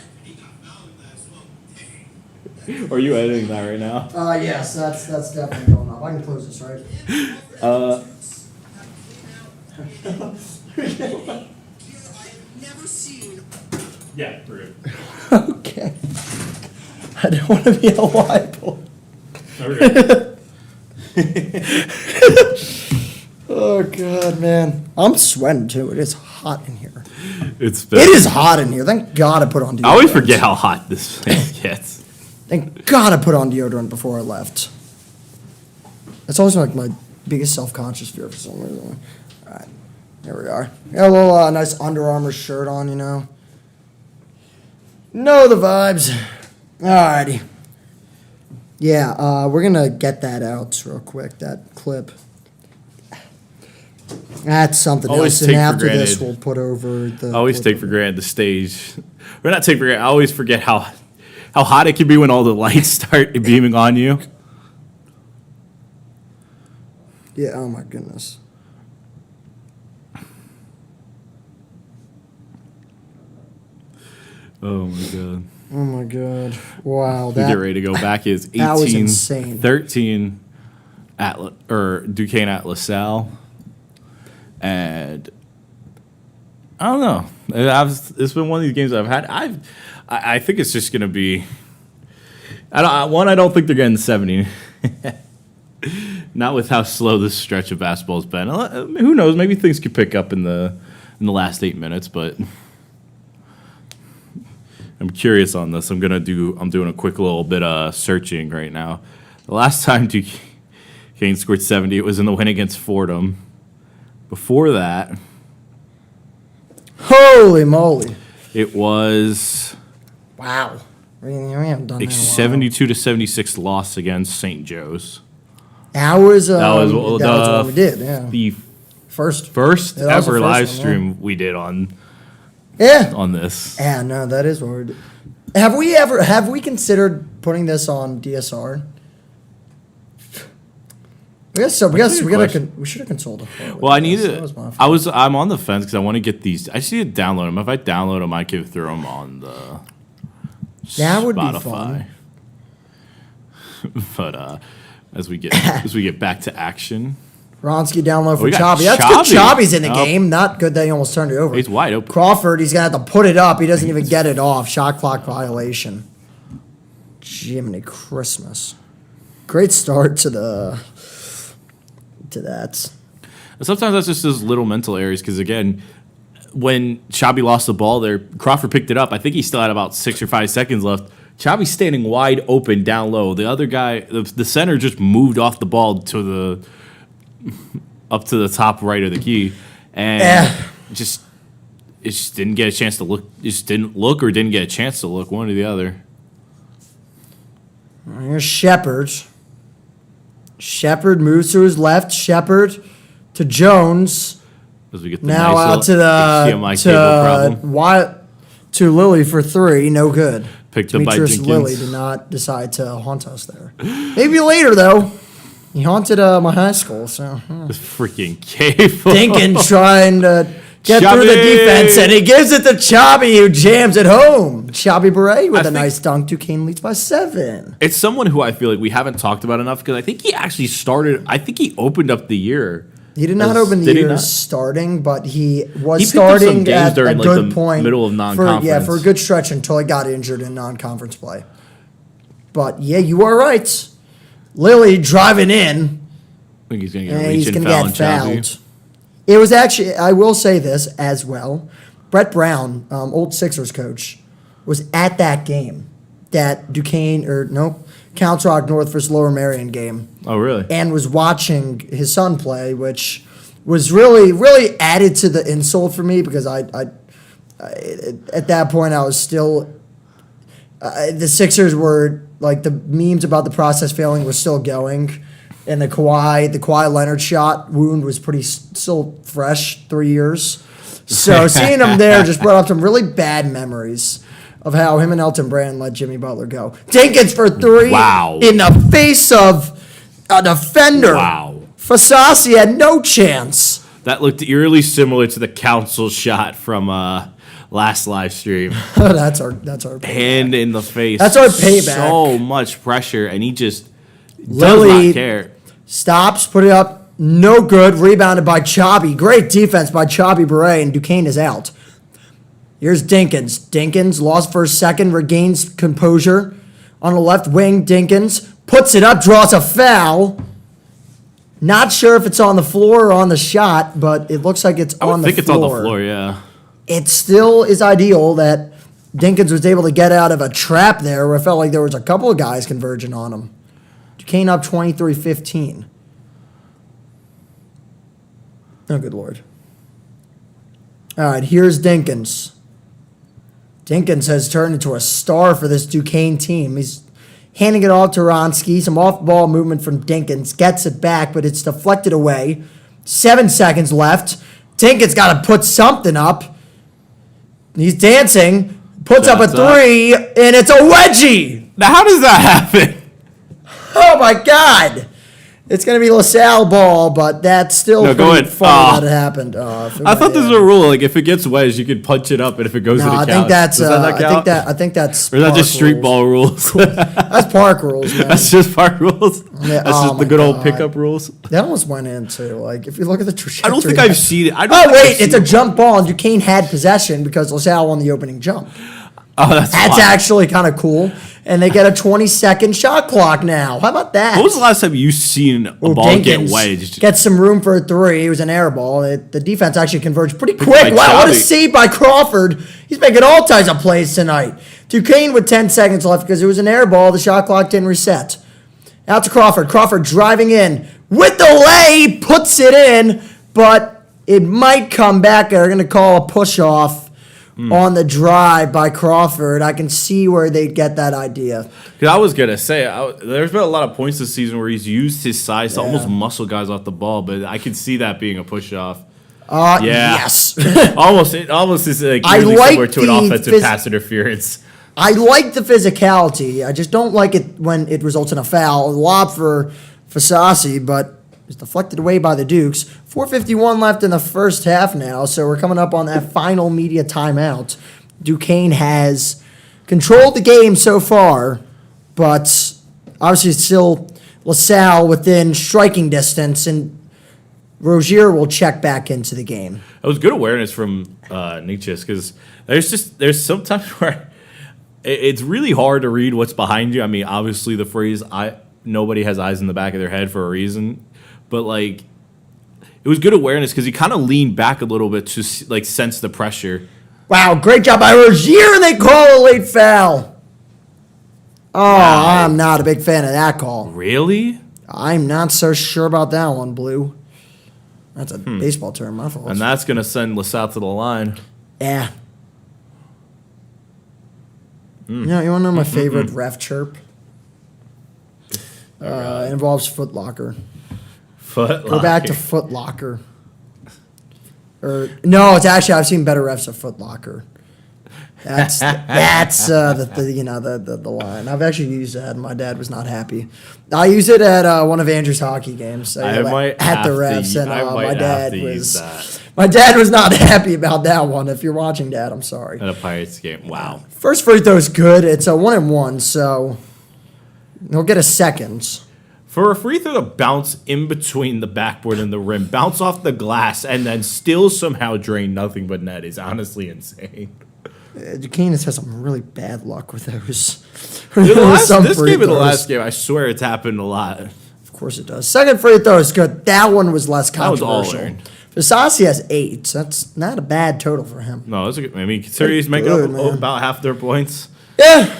Or are you editing that right now? Yes, that's definitely going up. I can close this, right? Yeah, rude. Okay. I don't want to be a libel. Oh, God, man. I'm sweating, too. It is hot in here. It is hot in here. Thank God I put on deodorant. I always forget how hot this place gets. Thank God I put on deodorant before I left. That's always like my biggest self-conscious fear for some reason. All right. Here we are. Got a little nice Under Armour shirt on, you know. Know the vibes. Alrighty. Yeah, we're going to get that out real quick, that clip. That's something Always else. And after granted. this, we'll put over the... I always take for granted the stage. Or not take for granted. I always forget how hot it can be when all the lights start beaming on you. Yeah, oh my goodness. Oh my god. Oh my god. Wow. We get ready to go back. Is 18, that was insane. 13 Duquesne at LaSalle. And I don't know. It's been one of these games I've had. I think it's just gonna be. I don't think they're getting 70. Not with how slow this stretch of basketball has been. Who knows? Maybe things could pick up in the last 8 minutes, but I'm curious on this. I'm doing a quick little bit of searching right now. The last time Duquesne scored 70, it was in the win against Fordham. Before that, holy moly! It was wow. We haven't done a that in a while. 72 to 76 loss against St. Joe's. That was what we did. Yeah, The first ever live stream we did on this. Yeah, no, that is what we're doing. Have we considered putting this on DSR? We should have consulted. Well, I'm on the fence because I want to get these. I just need to download them. If I download them, I could throw them on the that would Spotify. Be fun. But as we get back to action, Ronsky download for Choppy. That's good. Choppy's in the game. Not good that he almost turned it over. He's wide open. Crawford, he's gonna have to put it up. He doesn't even get it off. Shot clock violation. Jiminy Christmas. Great start to the to that. Sometimes that's just those little mental errors because, again, when Chabi lost the ball there, Crawford picked it up. I think he still had about 6 or 5 seconds left. Chabi's standing wide open down low. The other guy, the center, just moved off the ball up to the top right of the key, and it just didn't get a chance to look. Just didn't look or didn't get a chance to look. One or the other. Here's Shepard. Shepard moves to his left. Shepard to Jones. As we get the Now nice out to HDMI cable problem. To Lilly for 3. No good. Picked up by Demetrius Jenkins. Lilly did not decide to haunt us there. Maybe later, though. He haunted my high school, so. This freaking cave. Dinkins trying to get through the Chabi! defense, and he gives it to Chabi, who jams it home. Chabi Beret with a nice dunk. Duquesne leads by 7. It's someone who I feel like we haven't talked about enough because I think he actually started. I think he opened up the year. He did not open the Did he year not? starting, but he was He picked up some starting games at a during, like, good the point. middle of non-conference. For a good stretch until he got injured in non-conference play. But, yeah, you are right. Lilly driving in, I think he's going to get and a he's reach going and to foul get on fouled. Chabi. It was actually, I will say this as well, Brett Brown, old Sixers coach, was at that game, that Counts Rock North versus Lower Merion game, Oh, really? and was watching his son play, which was really, really added to the insult for me because I at that point I was still, the Sixers were, like, the memes about the process failing was still going. And the Kawhi Leonard shot wound was still fresh, 3 years. So seeing him there just brought up some really bad memories of how him and Elton Brand let Jimmy Butler go. Dinkins for 3 Wow. in the face of a defender. Wow. Fasasi had no chance. That looked eerily similar to the council shot from last live stream. That's our payback. Hand in the face. That's our payback. So much pressure, and he just does Lilly not care. stops, put it up, no good. Rebounded by Chabi. Great defense by Chabi Beret, and Duquesne is out. Here's Dinkins. Dinkins lost for a second, regains composure. On the left wing, Dinkins puts it up, draws a foul. Not sure if it's on the floor or on the shot, but it looks like it's I would on the think floor. it's on the floor, yeah. It still is ideal that Dinkins was able to get out of a trap there where it felt like there was a couple of guys converging on him. Duquesne up 23-15. Oh, good Lord. All right, here's Dinkins. Dinkins has turned into a star for this Duquesne team. He's handing it off to Ronsky. Some off-ball movement from Dinkins. Gets it back, but it's deflected away. 7 seconds left. Dinkins got to put something up. He's dancing. Puts up a Shots up. 3, and it's a wedgie. Now, how does that happen? Oh, my God. It's going to be LaSalle ball, but that's still No, go pretty ahead. funny that it happened. If it I thought went there was in. a rule, like, if it gets wedged, you could punch it up, and if it goes No, to the I couch. think that's. Does that not count? I think that's. Or is that park just street rules. ball rules? That's park rules, man. That's just park rules? Yeah, That's oh just the my good old God. pickup rules? That almost went in too. Like if you look at the I trajectory. don't think I've seen it. I don't Oh think I've wait, it's a seen- jump ball, and Duquesne had possession because LaSalle won the opening jump. Oh, that's That's fine. actually kind of cool, and they get a 20-second shot clock now. How about that? When was the last time you seen a Ooh, ball get Dinkins wedged? gets some room for a 3. It was an air ball. The defense actually converged pretty by quick. Wow, what a Chabi. save by Crawford. He's making all types of plays tonight. Duquesne with 10 seconds left because it was an air ball. The shot clock didn't reset. Out to Crawford. Crawford driving in with the lay, puts it in, but it might come back. They're going to call a push-off on the drive by Crawford. I can see where they'd get that idea. 'Cause I was going to say, there's been a lot of points this season where he's used his size to almost muscle guys off the ball, but I could see that being a push-off. Yeah. Yes. It almost is like I really like similar to an the offensive pass interference. I like the physicality. I just don't like it when it results in a foul. A lob for Fasasi, but it's deflected away by the Dukes. 4:51 left in the first half now, so we're coming up on that final media timeout. Duquesne has controlled the game so far, but obviously it's still LaSalle within striking distance, and Rozier will check back into the game. That was good awareness from Nichis because there's sometimes where it's really hard to read what's behind you. I mean, obviously the phrase nobody has eyes in the back of their head for a reason, but like it was good awareness because he kind of leaned back a little bit to like sense the pressure. Wow, great job by Rozier, and they call a late foul. Oh, wow. I'm not a big fan of that call. Really? I'm not so sure about that one, Blue. That's a baseball term, my fault. And that's going to send LaSalle to the line. Yeah. You want to know my favorite ref chirp? It involves Foot Locker. Go back to Foot Locker. No, it's actually, I've seen better refs at Foot Locker. That's the line. I've actually used that, and my dad was not happy. I use it at one of Andrew's hockey games. I might at the have refs, to, and I might my have dad to was use that. my dad was not happy about that one. If you're watching, Dad, I'm sorry. At a Pirates game, wow. First free throw is good. It's a 1-and-1, so he'll get a second. For a free throw to bounce in between the backboard and the rim, bounce off the glass, and then still somehow drain nothing but net is honestly insane. Duquesne has had some really bad luck with those. This game and the last game, I swear it's happened a lot. Of course it does. Second free throw is good. That one was less controversial. That was all earned. Visasi has 8. So that's not a bad total for him. No, that's a good. I mean, consider he's making up about half their points. Yeah,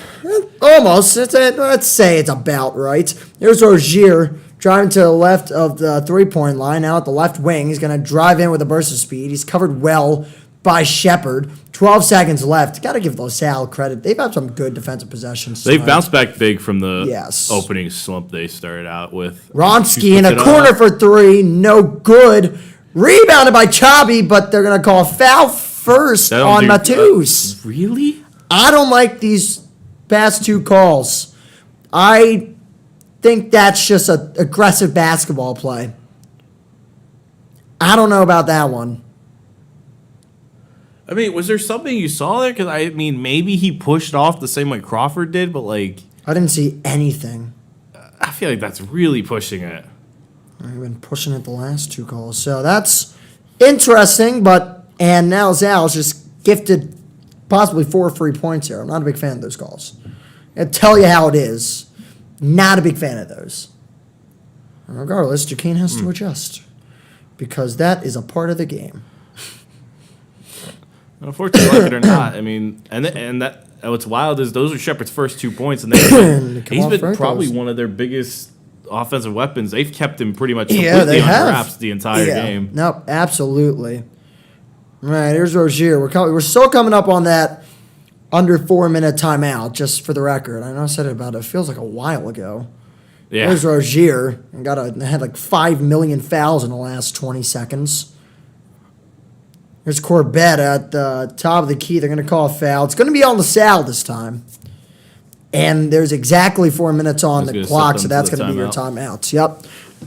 almost. Let's say it's about right. Here's Rozier driving to the left of the three-point line. Now at the left wing, he's going to drive in with a burst of speed. He's covered well by Shepard. 12 seconds left. Got to give LaSalle credit. They've had some good defensive possessions. They've bounced back big from the Yes. opening slump they started out with. Ronsky in a corner for 3. No good. Rebounded by Chabi, but they're going to call a foul first on Matus. Really? I don't like these past 2 calls. I think that's just an aggressive basketball play. I don't know about that one. I mean, was there something you saw there? Because, I mean, maybe he pushed off the same way Crawford did, but, like... I didn't see anything. I feel like that's really pushing it. I've been pushing it the last 2 calls. So that's interesting, and now Zal's just gifted possibly 4 free points here. I'm not a big fan of those calls. I'll tell you how it is. Not a big fan of those. Regardless, Duquesne has to adjust because that is a part of the game. Unfortunately, like it or not, I mean, and what's wild is those are Shepard's first 2 points, and he's been probably one of their biggest offensive weapons. They've kept him pretty much completely on wraps the entire game. Nope, absolutely. All right, here's Rozier. We're still coming up on that under 4-minute timeout, just for the record. I know I said it about it feels like a while ago. Yeah. There's Rozier and had like 5 million fouls in the last 20 seconds. There's Corbett at the top of the key. They're going to call a foul. It's going to be on LaSalle this time. And there's exactly 4 minutes on the clock, so that's going to be your timeouts. Yep.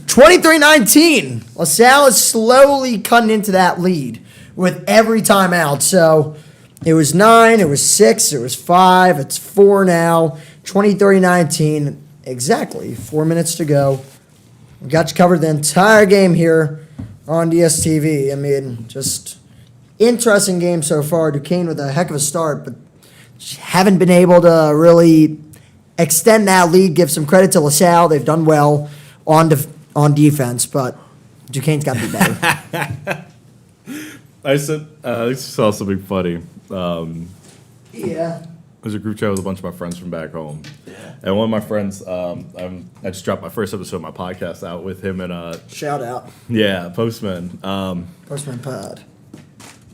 23-19. LaSalle is slowly cutting into that lead with every timeout. So it was 9, it was 6, it was 5, it's 4 now. 23-19. Exactly 4 minutes to go. We got you covered the entire game here on DSTV. I mean, just interesting game so far. Duquesne with a heck of a start, but haven't been able to really extend that lead. Give some credit to LaSalle. They've done well on defense, but Duquesne's got to be better. I saw something funny. Yeah. There's a group chat with a bunch of my friends from back home. Yeah. And one of my friends, I just dropped my first episode of my podcast out with him and shout out. Yeah, Postman. Postman Pod.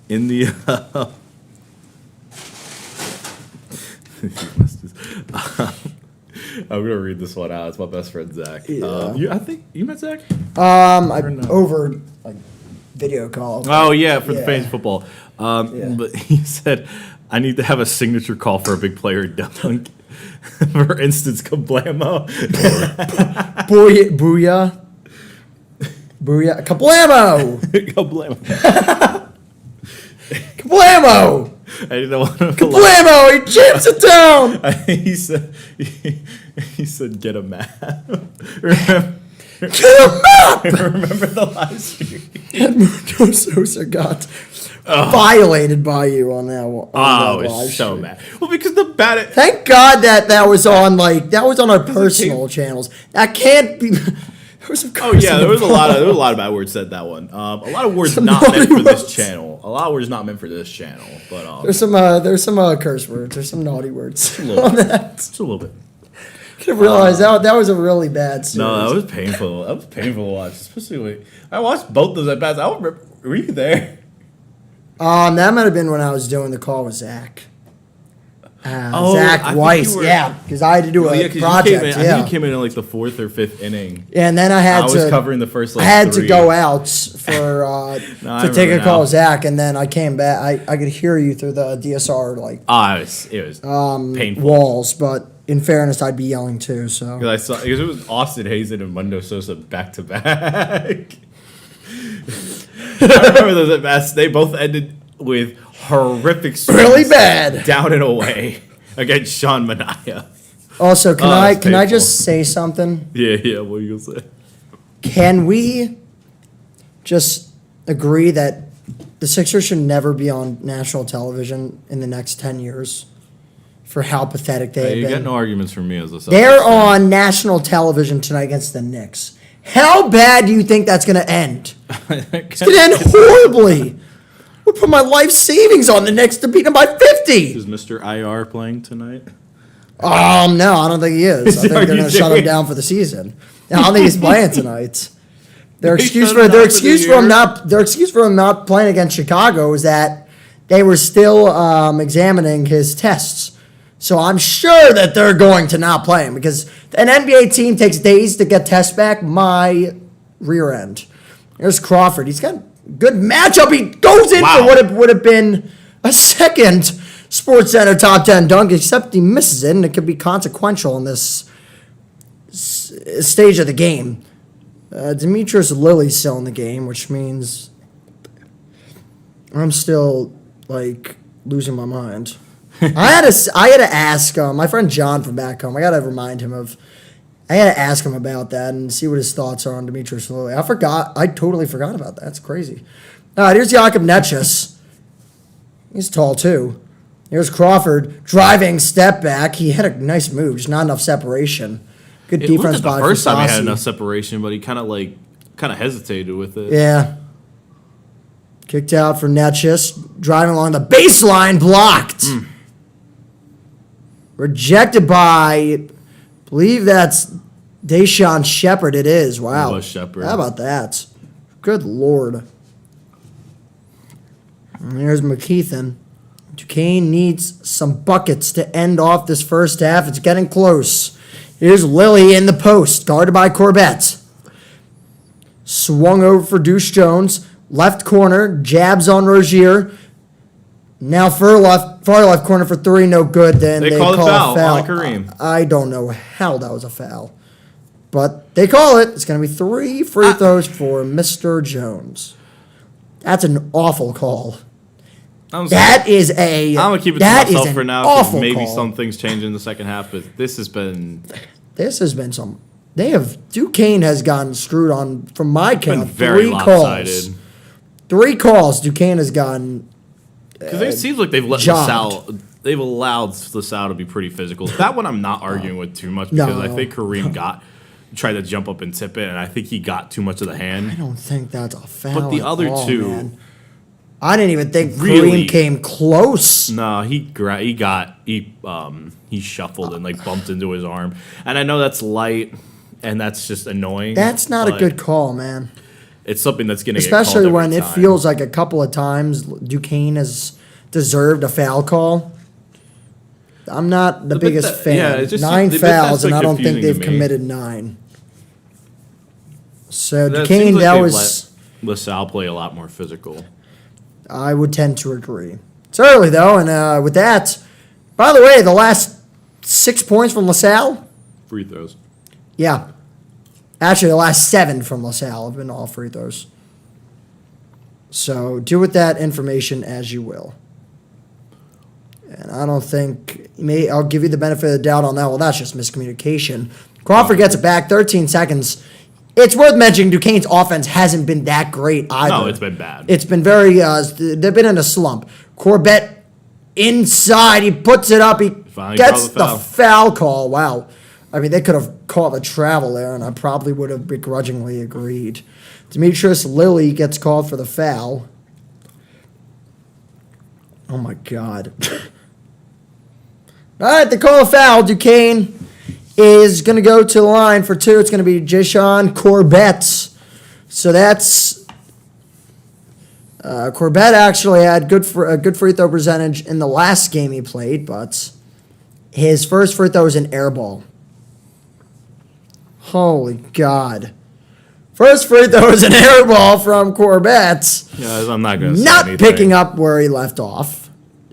In the I'm gonna read this one out. It's my best friend Zach. Yeah. I think you met Zach. Over like video call. Oh yeah, for the fantasy football. But he said, I need to have a signature call for a big player dunk. For instance, Kablamo. Booyah. Kablamo. Kablamo. Kablamo. I didn't want to. Kablamo. He jams it down. He said, get a map. Get a map. Remember the live stream? Edmundo Sosa got violated by you on that one. I was so mad. Well, because the bat. Thank God that was on our personal channels. That can't be. There was some Oh cursing yeah, there was a involved. lot of bad words said that one. A lot of words Some not meant naughty for this words. channel. A lot of words not meant for this channel. But There's some curse words. There's some naughty words little on bit. that. just a little bit. Could have realized that was a really bad series. No, that was painful. That was painful to watch, especially when I watched both those at bats. I don't remember. Were you there? That might have been when I was doing the call with Zach. I Zach think Weiss, you were- yeah, because I had to do a Yeah, because project. I think you came in like the 4th or 5th inning. And then I had I was covering the first. Like, I had 3. to go out for I to take a remember call now. with Zach, and then I came back. I could hear you through the DSR like It was painful. walls, but in fairness, I'd be yelling too. So Because it was Austin Hazen and Mundo Sosa back to back. I remember those at bats. They both ended with horrific swings really bad. down and away against Sean Manaea. Also, can that's I painful. just say something? Yeah. What are you gonna say? Can we just agree that the Sixers should never be on national television in the next 10 years for how pathetic they Hey, have you been? got no arguments from me as a. They're on national television tonight against the Knicks. How bad do you think that's going to end? It's going to end horribly. I put my life savings on the Knicks to beat them by 50. Is Mr. IR playing tonight? No, I don't think he is. I think Are they're you going to shut him serious? down for the season. No, I don't think he's playing tonight. Their They excuse shut for him their down for excuse the for him year? not playing against Chicago is that they were still examining his tests. So I'm sure that they're going to not play him because an NBA team takes days to get tests back. My rear end. There's Crawford. He's got a good matchup. He goes in Wow. for what it would have been a second SportsCenter top 10 dunk, except he misses it, and it could be consequential in this stage of the game. Demetrius Lilly's still in the game, which means I'm still like losing my mind. I had to ask my friend John from back home. I had to ask him about that and see what his thoughts are on Demetrius Lilly. I totally forgot about that. That's crazy. All right, here's Jakob Netchus. He's tall too. Here's Crawford driving step back. He had a nice move, just not enough separation. Good It defense looked like by the first time he had Fasasi. enough separation, but he kind of hesitated with it. Yeah. Kicked out for Netchus. Driving along the baseline, blocked. Rejected by, I believe that's Deshaun Shepard. It is. Wow. It was Shepard. How about that? Good Lord. And here's McKeithen. Duquesne needs some buckets to end off this first half. It's getting close. Here's Lilly in the post, guarded by Corbett. Swung over for Deuce Jones. Left corner, jabs on Rozier. Now far left corner for three, no good. Then They call a foul on Kareem. I don't know how that was a foul. But they call it. It's going to be 3 free throws for Mr. Jones. That's an awful call. I'm That is a. going to keep it to that is myself an for now. 'Cause Awful maybe call. some things change in the second half, but this has been Some. Duquesne has gotten screwed on from my count. very 3 lopsided. calls. 3 calls. Duquesne has gotten. Because it seems like they've let jobbed. LaSalle, they've allowed LaSalle to be pretty physical. That one I'm not arguing with too much because I No. think Kareem tried to jump up and tip it, and I think he got too much of the I hand. don't think that's a foul. But the at other all, two- man. I didn't even think Really? Kareem came close. No, he shuffled and like bumped into his arm, and I know that's light, and that's just annoying. That's not a but good call, man. It's something that's going to Especially get called when every it time. feels like a couple of times Duquesne has deserved a foul call. I'm not the bit biggest that- fan. yeah, it's just 9 the bit that's, fouls, and like, I don't think confusing to they've me. committed 9. So That Duquesne, seems like that they've was. let LaSalle play a lot more physical. I would tend to agree. It's early though, and with that, by the way, the last 6 points from LaSalle. Free throws. Yeah. Actually, the last 7 from LaSalle have been all free throws. So do with that information as you will. And I don't think, I'll give you the benefit of the doubt on that. Well, that's just miscommunication. Crawford gets it back, 13 seconds. It's worth mentioning Duquesne's offense hasn't been that great either. No, it's been bad. It's been very, they've been in a slump. Corbett inside, he puts it up, he Finally gets called the the foul. foul call. Wow. I mean, they could have called a travel there, and I probably would have begrudgingly agreed. Demetrius Lilly gets called for the foul. Oh, my God. All right, they call a foul. Duquesne is going to go to the line for two. It's going to be Jashawn Corbett. So that's Corbett actually had a good free throw percentage in the last game he played, but his first free throw was an air ball. Holy God. First free throw was an air ball from Corbett. Yeah, I'm not going to say Not anything. picking up where he left off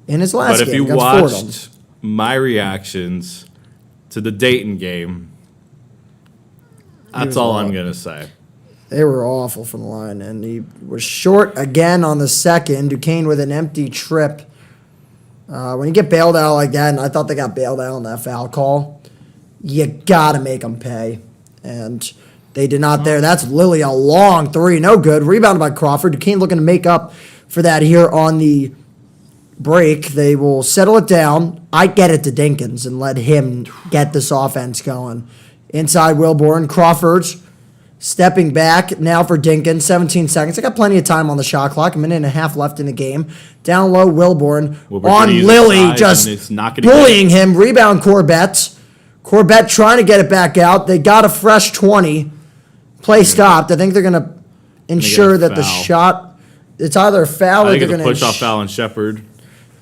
in his last But game. if you against Fordham. watched my reactions to the Dayton game, that's all I'm going to say. They were awful from the line, and he was short again on the second. Duquesne with an empty trip. When you get bailed out like that, and I thought they got bailed out on that foul call, you got to make them pay. And they did not there. That's Lilly, a long three. No good. Rebounded by Crawford. Duquesne looking to make up for that here on the break. They will settle it down. I get it to Dinkins and let him get this offense going. Inside Wilborn. Crawford stepping back now for Dinkins. 17 seconds. I got plenty of time on the shot clock. A minute and a half left in the game. Down low, Wilborn. On Lilly, just bullying him. Rebound Corbett. Corbett trying to get it back out. They got a fresh 20. Play stopped. I think they're going to ensure that the shot, it's either a foul or they're going to push-off foul on Shepard.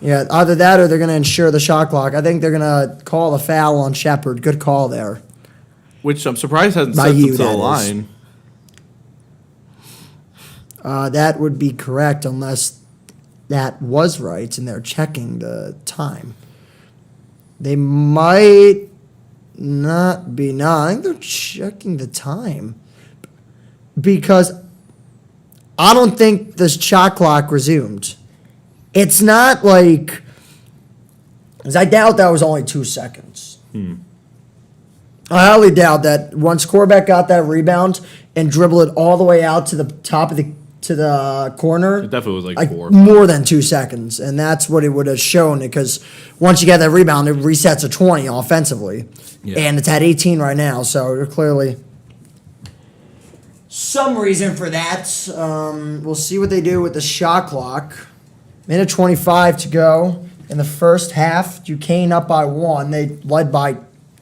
Yeah, either that or they're going to ensure the shot clock. I think they're going to call the foul on Shepard. Good call there. Which I'm surprised hasn't sent them to the line. That would be correct unless that was right and they're checking the time. They might not be. No, I think they're checking the time. Because I don't think the shot clock resumed. It's not like, because I doubt that was only 2 seconds. I highly doubt that once Corbett got that rebound and dribbled it all the way out to the top of the corner. It definitely was like 4. More than 2 seconds, and that's what it would have shown. Because once you get that rebound, it resets to 20 offensively, and it's at 18 right now. So they're clearly some reason for that. We'll see what they do with the shot clock. Minute 25 to go in the first half. Duquesne up by 1. They led by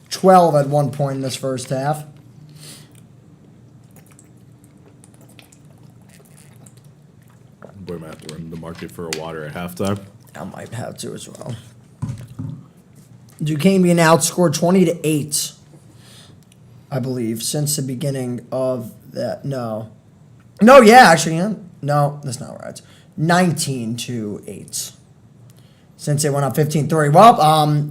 12 at one point in this first half. Boy, might have to run the market for a water at halftime. I might have to as well. Duquesne being outscored 20-8, I believe, since the beginning of that. No, actually, yeah. No, that's not right. 19-8. Since they went up 15-3. Well,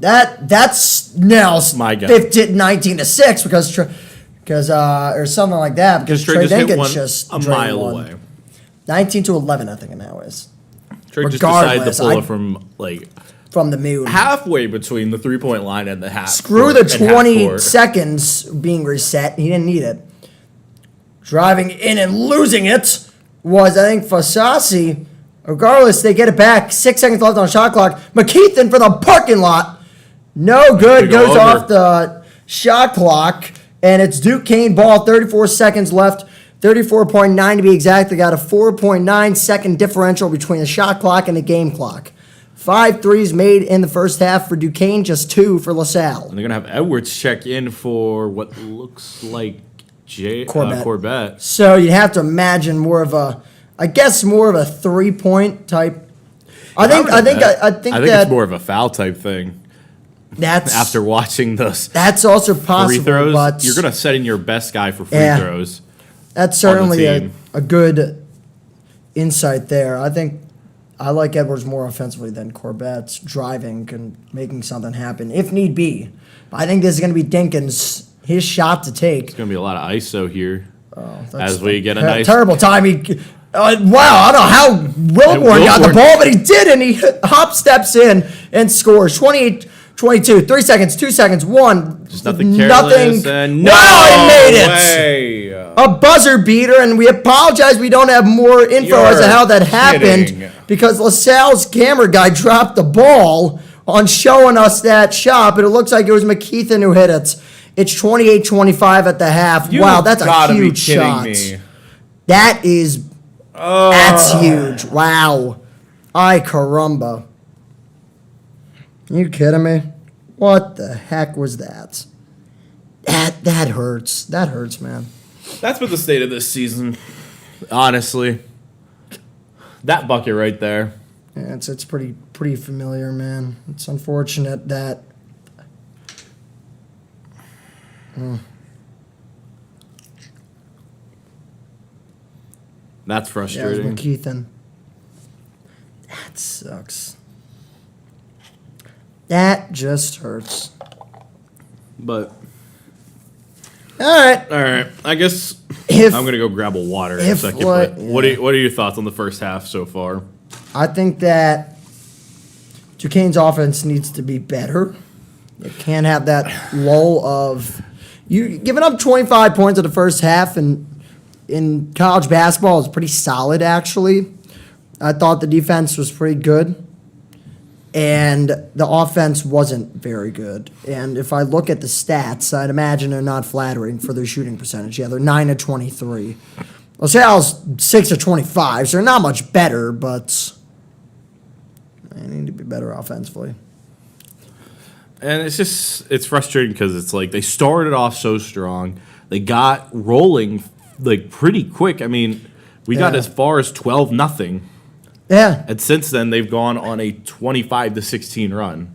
that's now my guess. 19-6 because or something like that because Trey Dinkins just a mile away. 19-11, I think it now is. Trey just decided to pull it from the moon. Halfway between the 3-point line and the half. Screw the 20 seconds being reset. He didn't need it. Driving in and losing it was, I think, Fasasi. Regardless, they get it back. 6 seconds left on the shot clock. McKeithen for the parking lot. No good. Goes off the shot clock. And it's Duquesne ball. 34 seconds left. 34.9 to be exact. They got a 4.9 second differential between the shot clock and the game clock. 5 threes made in the first half for Duquesne, just 2 for LaSalle. And they're going to have Edwards check in for what looks like Corbett. So you'd have to imagine more of a 3-point type. I think it's more of a foul type thing. That's after watching those. That's also possible. Free throws, but you're going to set in your best guy for free throws. That's certainly a good insight there. I think I like Edwards more offensively than Corbett's driving and making something happen if need be. But I think this is going to be Dinkins, his shot to take. It's going to be a lot of ISO here as we get a nice terrible time. Wow, I don't know how Wilborn got the ball, but he did, and he hop steps in and scores 28-22. 3 seconds, 2 seconds, 1. Just nothing careless. And wow, he made it. Way. A buzzer beater, and we apologize we don't have more info as to how that happened because LaSalle's camera guy dropped the ball on showing us that shot, but it looks like it was McKeithen who hit it. It's 28-25 at the half. You Wow, that's a gotta be huge kidding shot. me. That's huge. Wow. Ay caramba. You kidding me? What the heck was that? That hurts. That hurts, man. That's been the state of this season, honestly. That bucket right there. Yeah, it's pretty familiar, man. It's unfortunate that. That's Yeah, frustrating. McKeithen. That sucks. That just hurts. But All right. all right, I guess If I'm gonna go grab a water in a if second. what- But what are your thoughts on the first half so far? I think that Duquesne's offense needs to be better. It can't have that lull of you giving up 25 points in the first half, and in college basketball is pretty solid actually. I thought the defense was pretty good, and the offense wasn't very good. And if I look at the stats, I'd imagine they're not flattering for their shooting percentage. Yeah, they're 9 of 23. LaSalle's 6 of 25, so they're not much better, but they need to be better offensively. And it's frustrating because it's like they started off so strong, they got rolling like pretty quick. I mean, we got Yeah. as far as 12-0. Yeah. And since then, they've gone on a 25-16 run,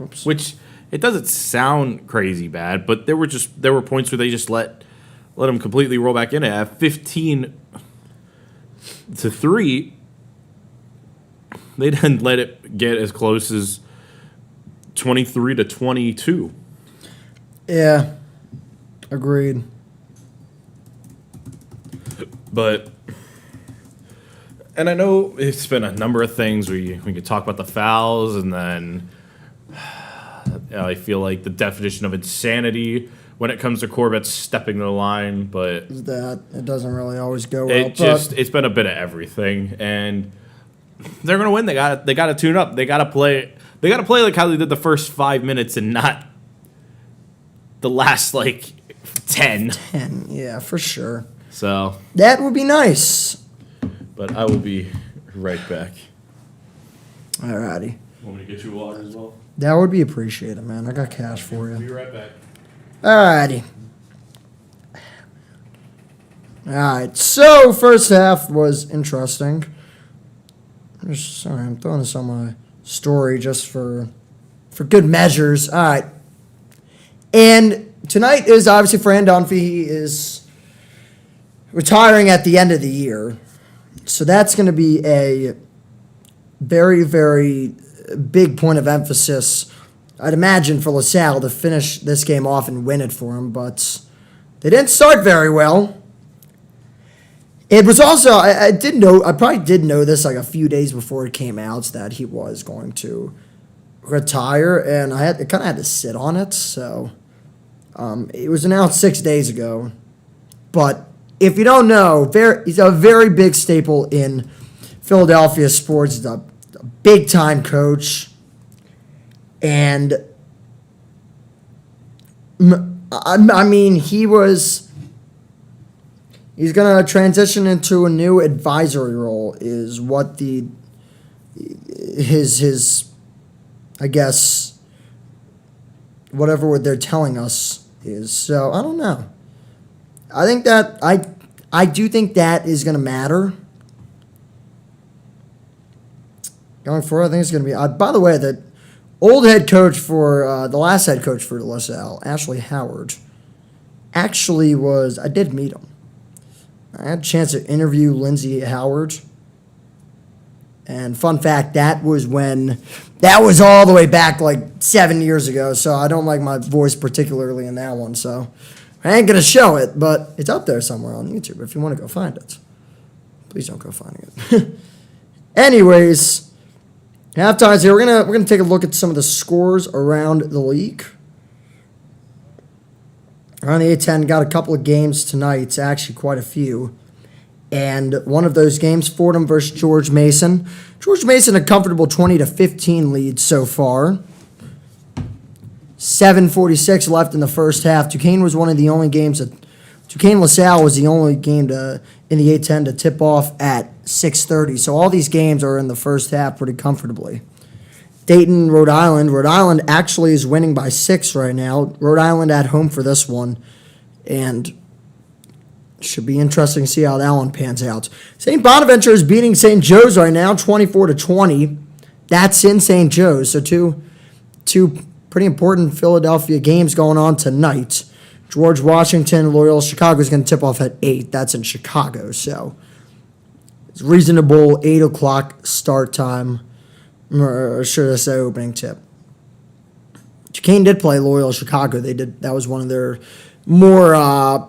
Oops. which it doesn't sound crazy bad, but there were points where they just let them completely roll back in it at 15-3. They didn't let it get as close as 23-22. Yeah. Agreed. But, and I know it's been a number of things where we could talk about the fouls, and then I feel like the definition of insanity when it comes to Corbett stepping the line, but Is that it doesn't really always go well. it's been a bit of everything, and they're gonna win. They got to tune up. They got to play like how they did the first 5 minutes and not the last like 10. And yeah, for sure. So, That would be nice. but I will be right back. Alrighty. Want me to get you water as well? That would be appreciated, man. I got cash for you. Be right back. Alrighty. Alright, so first half was interesting. I'm throwing this on my story just for good measures. Alright. And tonight is obviously Fran Dunphy. He is retiring at the end of the year. So that's going to be a very, very big point of emphasis, I'd imagine, for LaSalle to finish this game off and win it for him. But they didn't start very well. It was also, I probably did know this like a few days before it came out that he was going to retire, and I kind of had to sit on it. So it was announced 6 days ago. But if you don't know, he's a very big staple in Philadelphia sports. He's a big-time coach. And, I mean, he's going to transition into a new advisory role is what his I guess, whatever they're telling us is. So, I don't know. I think that I do think that is going to matter. Going forward, I think it's going to be. By the way, the old head coach for the last head coach for LaSalle, Ashley Howard, actually was. I did meet him. I had a chance to interview Lindsay Howard. And fun fact, that was all the way back like 7 years ago. So I don't like my voice particularly in that one. So I ain't gonna show it, but it's up there somewhere on YouTube if you want to go find it. Please don't go finding it. Anyways, halftime's here. We're gonna take a look at some of the scores around the league. Around the A10, got a couple of games tonight. Actually, quite a few. And one of those games, Fordham versus George Mason. George Mason a comfortable 20-15 lead so far. 7:46 left in the first half. Duquesne was one of the only games that Duquesne-LaSalle was the only game in the A10 to tip off at 6:30. So all these games are in the first half pretty comfortably. Dayton, Rhode Island. Rhode Island actually is winning by 6 right now. Rhode Island at home for this one. And should be interesting to see how that one pans out. St. Bonaventure is beating St. Joe's right now, 24-20. That's in St. Joe's. So two pretty important Philadelphia games going on tonight. George Washington, Loyola Chicago is going to tip off at 8. That's in Chicago. So it's reasonable 8 o'clock start time. Or should I say opening tip? Duquesne did play Loyola Chicago. That was one of their more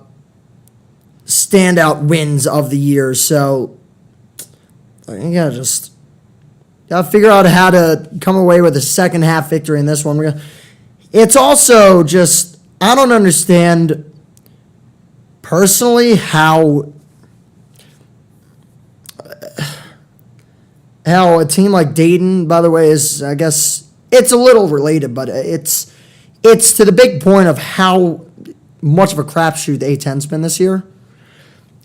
standout wins of the year. So you gotta figure out how to come away with a second half victory in this one. It's also just I don't understand personally how a team like Dayton, by the way, is, I guess, it's a little related, but it's to the big point of how much of a crapshoot the A10's been this year.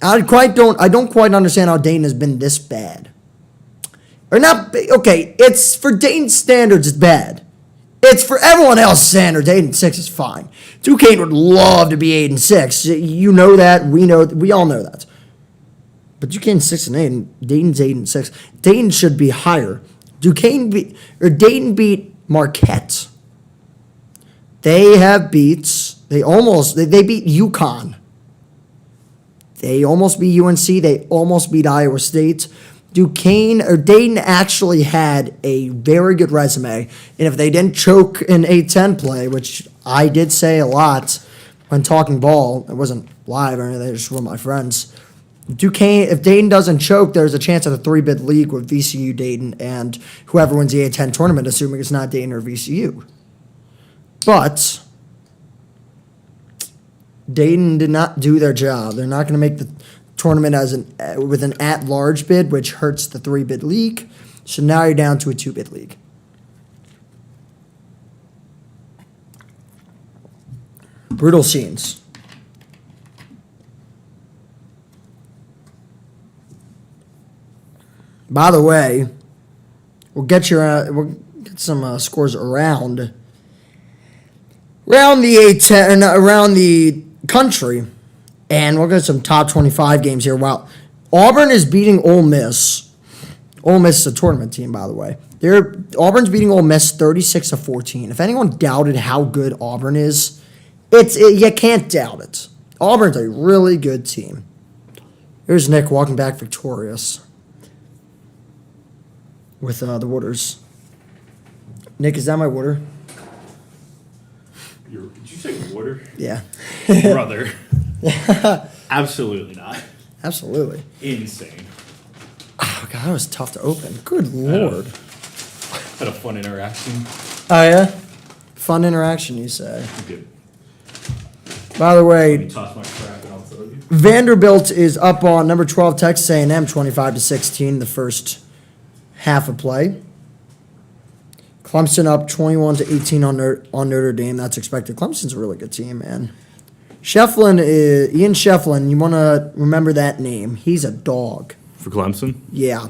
I don't quite understand how Dayton has been this bad. Or not, okay, it's for Dayton standards, it's bad. It's for everyone else's standards, 8-6 is fine. Duquesne would love to be 8-6. You know that, we all know that. But Duquesne's 6-8, and Dayton's 8-6. Dayton should be higher. Dayton beat Marquette. They beat UConn. They almost beat UNC. They almost beat Iowa State. Dayton actually had a very good resume. And if they didn't choke in A10 play, which I did say a lot when talking ball, it wasn't live or anything, they just were my friends. If Dayton doesn't choke, there's a chance at a 3-bid league with VCU, Dayton, and whoever wins the A10 tournament, assuming it's not Dayton or VCU. But Dayton did not do their job. They're not going to make the tournament with an at-large bid, which hurts the 3-bid league. So now you're down to a 2-bid league. Brutal scenes. By the way, we'll get some scores around the A10, around the country, and we'll get some top 25 games here. Wow, Auburn is beating Ole Miss. Ole Miss is a tournament team, by the way. Auburn's beating Ole Miss 36-14. If anyone doubted how good Auburn is, you can't doubt it. Auburn's a really good team. Here's Nick walking back victorious with the waters. Nick, is that my water? Did you say water? Yeah. Brother. Absolutely not. Absolutely. Insane. Oh, God, that was tough to open. Good Lord. Had a fun interaction. Oh, yeah? Fun interaction, you say. Good. By the Let me way, toss my crap and I'll throw you. Vanderbilt is up on number 12 Texas A&M 25-16 the first half of play. Clemson up 21-18 on Notre Dame. That's expected. Clemson's a really good team, man. Ian Shefflin, you want to remember that name. He's a dog. For Clemson? Yeah.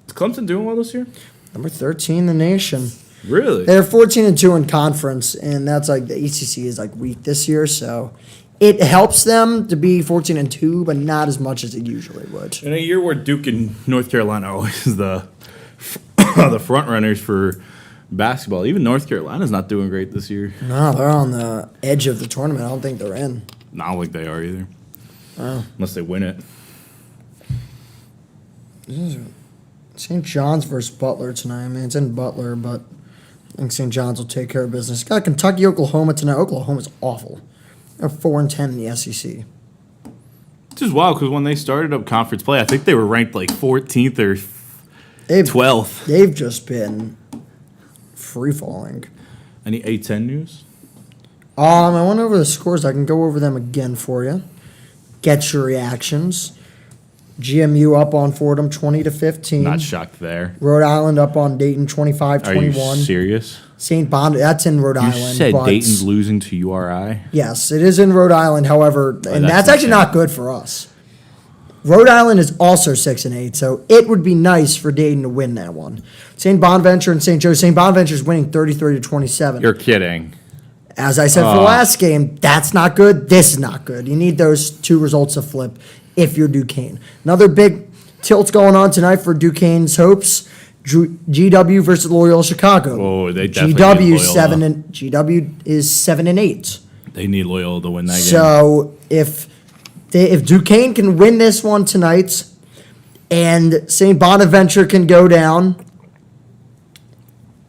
Is Clemson doing well this year? Number 13 in the nation. Really? They're 14-2 in conference, and that's like the ACC is like weak this year, so it helps them to be 14-2, but not as much as it usually would. In a year where Duke and North Carolina are always the front runners for basketball, even North Carolina's not doing great this year. No, they're on the edge of the tournament. I don't think they're in. Not like they are either. Oh. Unless they win it. St. John's versus Butler tonight. I mean, it's in Butler, but I think St. John's will take care of business. Got Kentucky, Oklahoma tonight. Oklahoma's awful. They're 4-10 in the SEC. Which is wild because when they started up conference play, I think they were ranked like 14th or 12th. They've just been free falling. Any A10 news? I went over the scores. I can go over them again for you. Get your reactions. GMU up on Fordham 20-15. Not shocked there. Rhode Island up on Dayton 25-21. Are you serious? St. Bond, that's in Rhode You Island. said but Dayton's losing to URI? yes, it is in Rhode Island. However, and that's that's actually insane. not good for us. Rhode Island is also 6-8, so it would be nice for Dayton to win that one. St. Bonaventure and St. Joe. St. Bonaventure's winning 33-27. You're kidding. As I said for the last game, that's not good. This is not good. You need those two results to flip if you're Duquesne. Another big tilt going on tonight for Duquesne's hopes. GW versus Loyola Chicago. Oh, they definitely GW need Loyola. GW is 7-8. They need Loyola to win that game. So if Duquesne can win this one tonight, and St. Bonaventure can go down,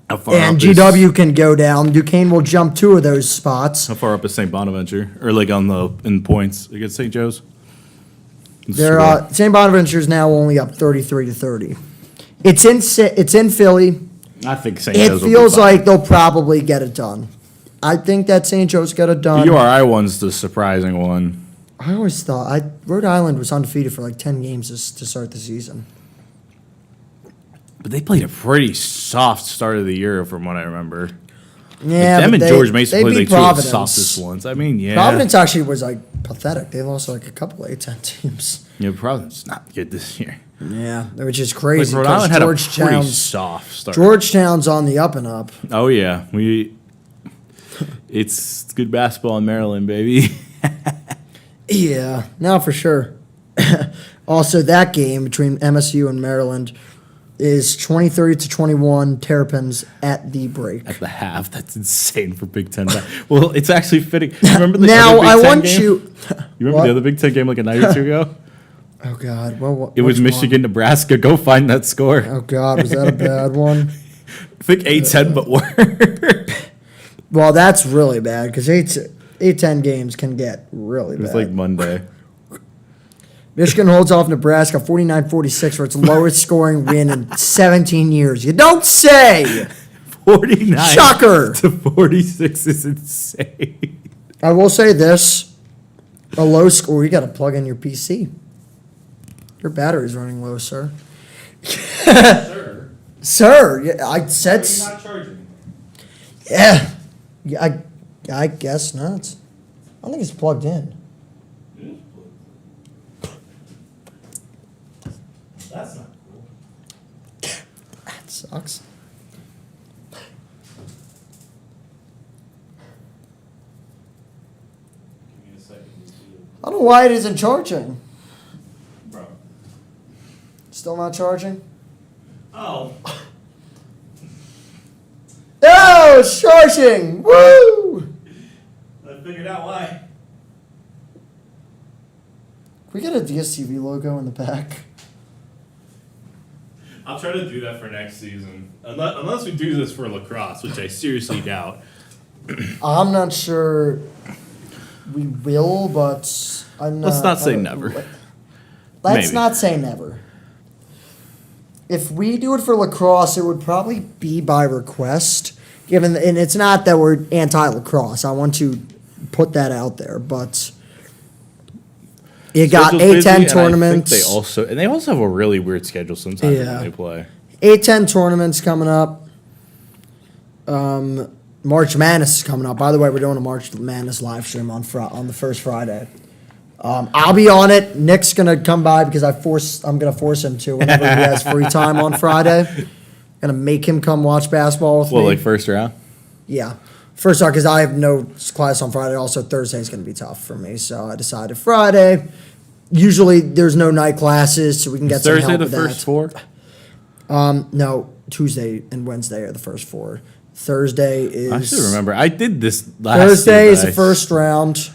How far and up is- GW can go down, Duquesne will jump 2 of those spots. How far up is St. Bonaventure? Or like in points against St. Joe's? St. Bonaventure is now only up 33-30. It's in Philly. I think St. It Joe's will be feels fine. like they'll probably get it done. I think that St. Joe's got it The done. URI one's the surprising one. I always thought Rhode Island was undefeated for like 10 games to start the season. But they played a pretty soft start of the year from what I remember. Yeah, Them but and George Mason they played beat like two of the Providence. softest ones. I mean, yeah. Providence actually was like pathetic. They lost like a couple of A-10 teams. Yeah, Providence is not good this year. Yeah, which is Like crazy. Rhode 'cause Island had a pretty soft start. Georgetown's on the up and up. Oh yeah, it's good basketball in Maryland, baby. Yeah, now for sure. Also, that game between MSU and Maryland is 23-21 Terrapins at the break. At the half, that's insane for Big Ten. Well, it's actually fitting. Remember the Now other Big I Ten want game? you. You remember What? the other Big Ten game like a night or two ago? Oh God, well, It was which one? Michigan, Nebraska. Go find that score. Oh God, was that a bad one? I think 8-10, but worse. Well, that's really bad because 8-10 games can get really It was bad. like Monday. Michigan holds off Nebraska 49-46 for its lowest scoring win in 17 years. You don't say. 49 Shocker. to 46 is insane. I will say this: a low score. You got to plug in your PC. Your battery's running low, sir. Sir, Sir, yeah, I said. not charging. Yeah, I guess not. I don't think it's plugged in. That's not cool. That sucks. Give me a second. I don't know why it isn't charging. Bro. Still not charging? Oh. Oh, it's charging! Woo! I figured out why. Can we get a DSTV logo in the back? I'll try to do that for next season. Unless we do this for lacrosse, which I seriously doubt. I'm not sure we will, but I'm not. Let's not say I don't- never. Let's Maybe. not say never. If we do it for lacrosse, it would probably be by request. And it's not that we're anti-lacrosse. I want to put that out there, but you got Schedule's busy, A10 and I think tournaments. they also have a really weird schedule sometimes Yeah. when they play. A10 tournaments coming up. March Madness is coming up. By the way, we're doing a March Madness live stream on the first Friday. I'll be on it. Nick's gonna come by because I'm gonna force him to whenever he has free time on Friday. Gonna make him come watch basketball with Well, me. like first round? Yeah. First off, because I have no class on Friday. Also, Thursday's going to be tough for me. So I decided Friday. Usually, there's no night classes, so we can get some Thursday help the with first that. four? No, Tuesday and Wednesday are the first 4. Thursday is... I should remember. I did this last Thursday year, is but the first round.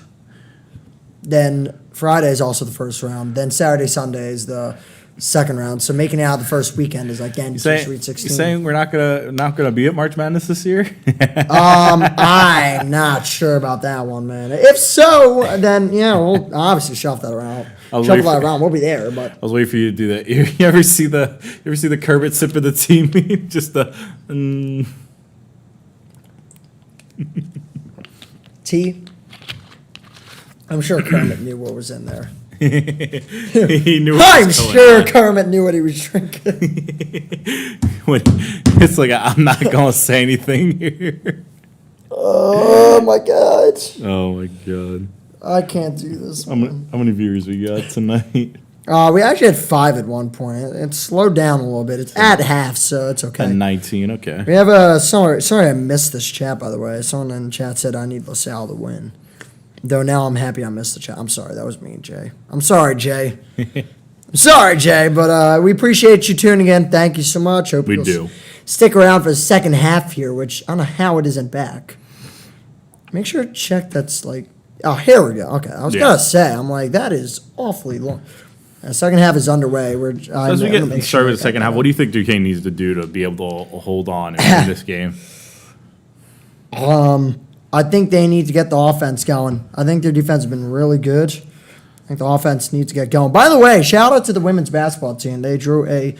Then Friday is also the first round. Then Saturday, Sunday is the second round. So making it out the first weekend is like again Sweet 16. You saying we're not gonna be at March Madness this year? I'm not sure about that one, man. If so, then yeah, we'll obviously shuffle that around. I'll Shuffle wait that for- around. We'll be there, but I was waiting for you to do that. You ever see the Kermit sip of the team meme? Just the T. I'm sure Kermit knew what was in there. He knew. I'm What was going sure on. Kermit knew what he was drinking. It's like I'm not gonna say anything here. Oh my god. Oh my god. I can't do this. How many viewers we got tonight? We actually had 5 at one point. It slowed down a little bit. It's at half, so it's okay. At 19. Okay. We have a sorry I missed this chat, by the way. Someone in the chat said I need LaSalle to win. Though now I'm happy I missed the chat. I'm sorry, that was me and Jay. I'm sorry, Jay. I'm sorry, Jay, but we appreciate you tuning in. Thank you so much. Hope We you'll do. stick around for the second half here, which I don't know how it isn't back. Make sure to check that's like. Oh, here we go. Okay, I was gonna say, I'm like, that is awfully long. The second half is underway. As we get started with the second half, what do you think Duquesne needs to do to be able to hold on and win this game? I think they need to get the offense going. I think their defense has been really good. I think the offense needs to get going. By the way, shout out to the women's basketball team. They drew a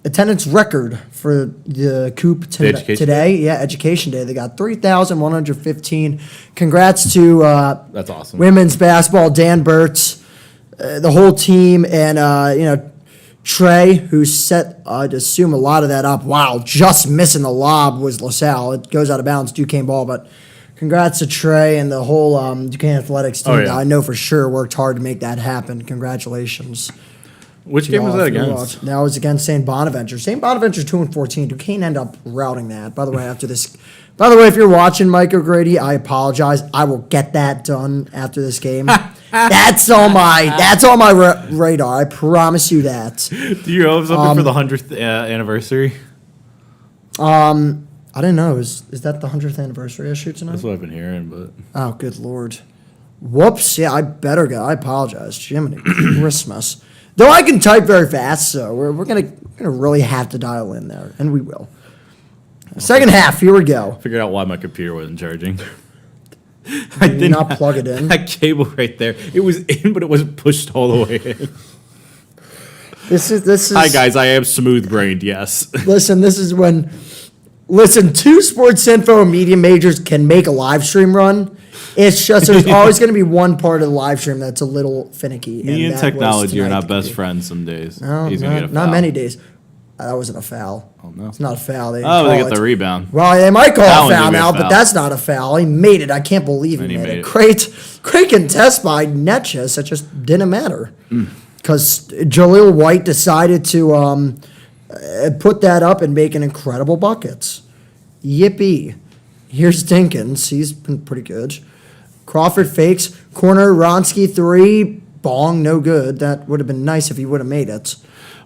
attendance record for the Coop today. Yeah, Education Day. They got 3,115. Congrats to That's awesome. women's basketball, Dan Burtz, the whole team, and Trey, who set, I'd assume, a lot of that up. Wow, just missing the lob was LaSalle. It goes out of bounds, Duquesne ball, but congrats to Trey and the whole Duquesne Athletics team. Oh, yeah. That I know for sure worked hard to make that happen. Congratulations. Which game was that against? That was against St. Bonaventure. St. Bonaventure 2-14. Duquesne ended up routing that. By the way, after this, by the way, if you're watching Mike O'Grady, I apologize. I will get that done after this game. That's on my radar. I promise you that. Do you have something for the 100th anniversary? I didn't know. Is that the 100th anniversary I shoot tonight? That's what I've been hearing, but Oh, good lord. Whoops. Yeah, I better go. I apologize. Jiminy Christmas. Though I can type very fast, so we're gonna really have to dial in there, and we will. Second half, here we go. figured out why my computer wasn't charging. I did not plug it in. That cable right there. It was in, but it wasn't pushed all the way in. This is. Hi guys, I am smooth brained. Yes. Listen, this is when. Listen, 2 sports info and media majors can make a live stream run. It's just there's always going to be one part of the live stream that's a little finicky. Me and that was technology are tonight not best computer. friends some days. No, He's gonna get a not foul. many days. That wasn't a foul. Oh no. It's not a foul. They Oh, didn't they call get the it. rebound. Well, they might call That a one's foul gonna be a now, but foul. that's not a foul. He made it. I can't believe he And he made made it. it. Great contest by Netchus. It just didn't matter Mm. because Jaleel White decided to put that up and make an incredible buckets. Yippee! Here's Dinkins. He's been pretty good. Crawford fakes corner. Ronsky 3. Bong, no good. That would have been nice if he would have made it.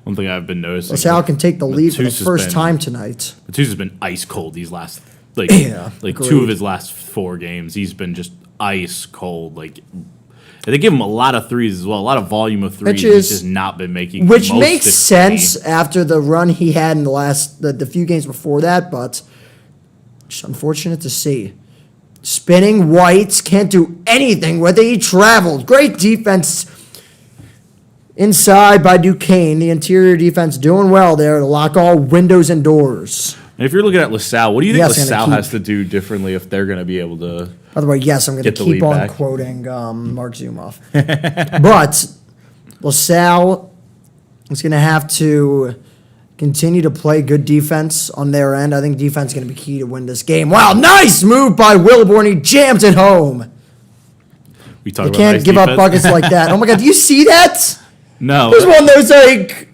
One thing I've been noticing. LaSalle can take the lead for the Matus has first been- time tonight. Matus has been ice cold these last Yeah, like agreed. 2 of his last 4 games. He's been just ice cold. Like, and they give him a lot of threes as well, a lot of volume of threes. Which He's is- just not been making. Which most makes of sense any. after the run he had in the few games before that, but just unfortunate to see. Spinning Whites can't do anything with it. He traveled. Great defense inside by Duquesne. The interior defense doing well there to lock all windows and doors. And if you're looking at LaSalle, what do you think Yes, and LaSalle keep- has to do differently if they're going to be able to? By the way, yes, I'm going to Get the keep lead on back. quoting Mark Zumoff. But LaSalle is going to have to continue to play good defense on their end. I think defense is going to be key to win this game. Wow, nice move by Wilborn. He jams it home. We talk You about can't nice give up defense. buckets like that. Oh my God, do you see that? No. There's one of those like,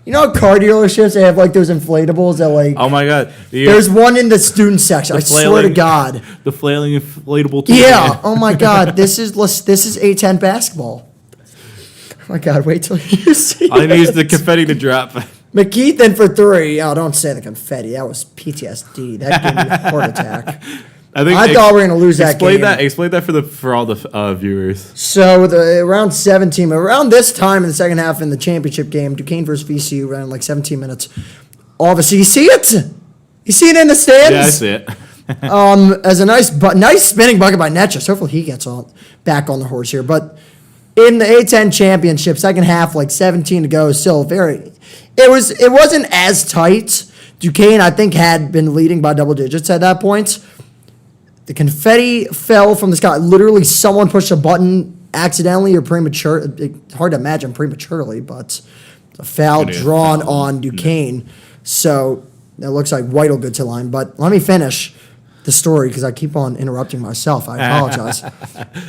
you know, car dealerships. They have like those inflatables that like. Oh my God. There's one in the student section. I swear to God. The flailing inflatable. toy. Yeah. Oh my God. This is A10 basketball. Oh my God. Wait till you see. All I need is the it. confetti to drop. McKeithen for 3. Oh, don't say the confetti. That was PTSD. That gave me a heart attack. I thought we were going to lose that Explain game. Explain that for all the viewers. So around 17, around this time in the second half in the championship game, Duquesne versus VCU ran like 17 minutes. Obviously, you see it? You see it in the stands? Yeah, I see it. As a nice spinning bucket by Netchus. Hopefully he gets back on the horse here. But in the A10 championship, second half, like 17 to go, still very. It wasn't as tight. Duquesne, I think, had been leading by double digits at that point. The confetti fell from the sky. Literally, someone pushed a button accidentally or premature. It's hard to imagine prematurely, but a foul drawn on Duquesne. So it looks like White will go to the line. But let me finish the story because I keep on interrupting myself. I apologize.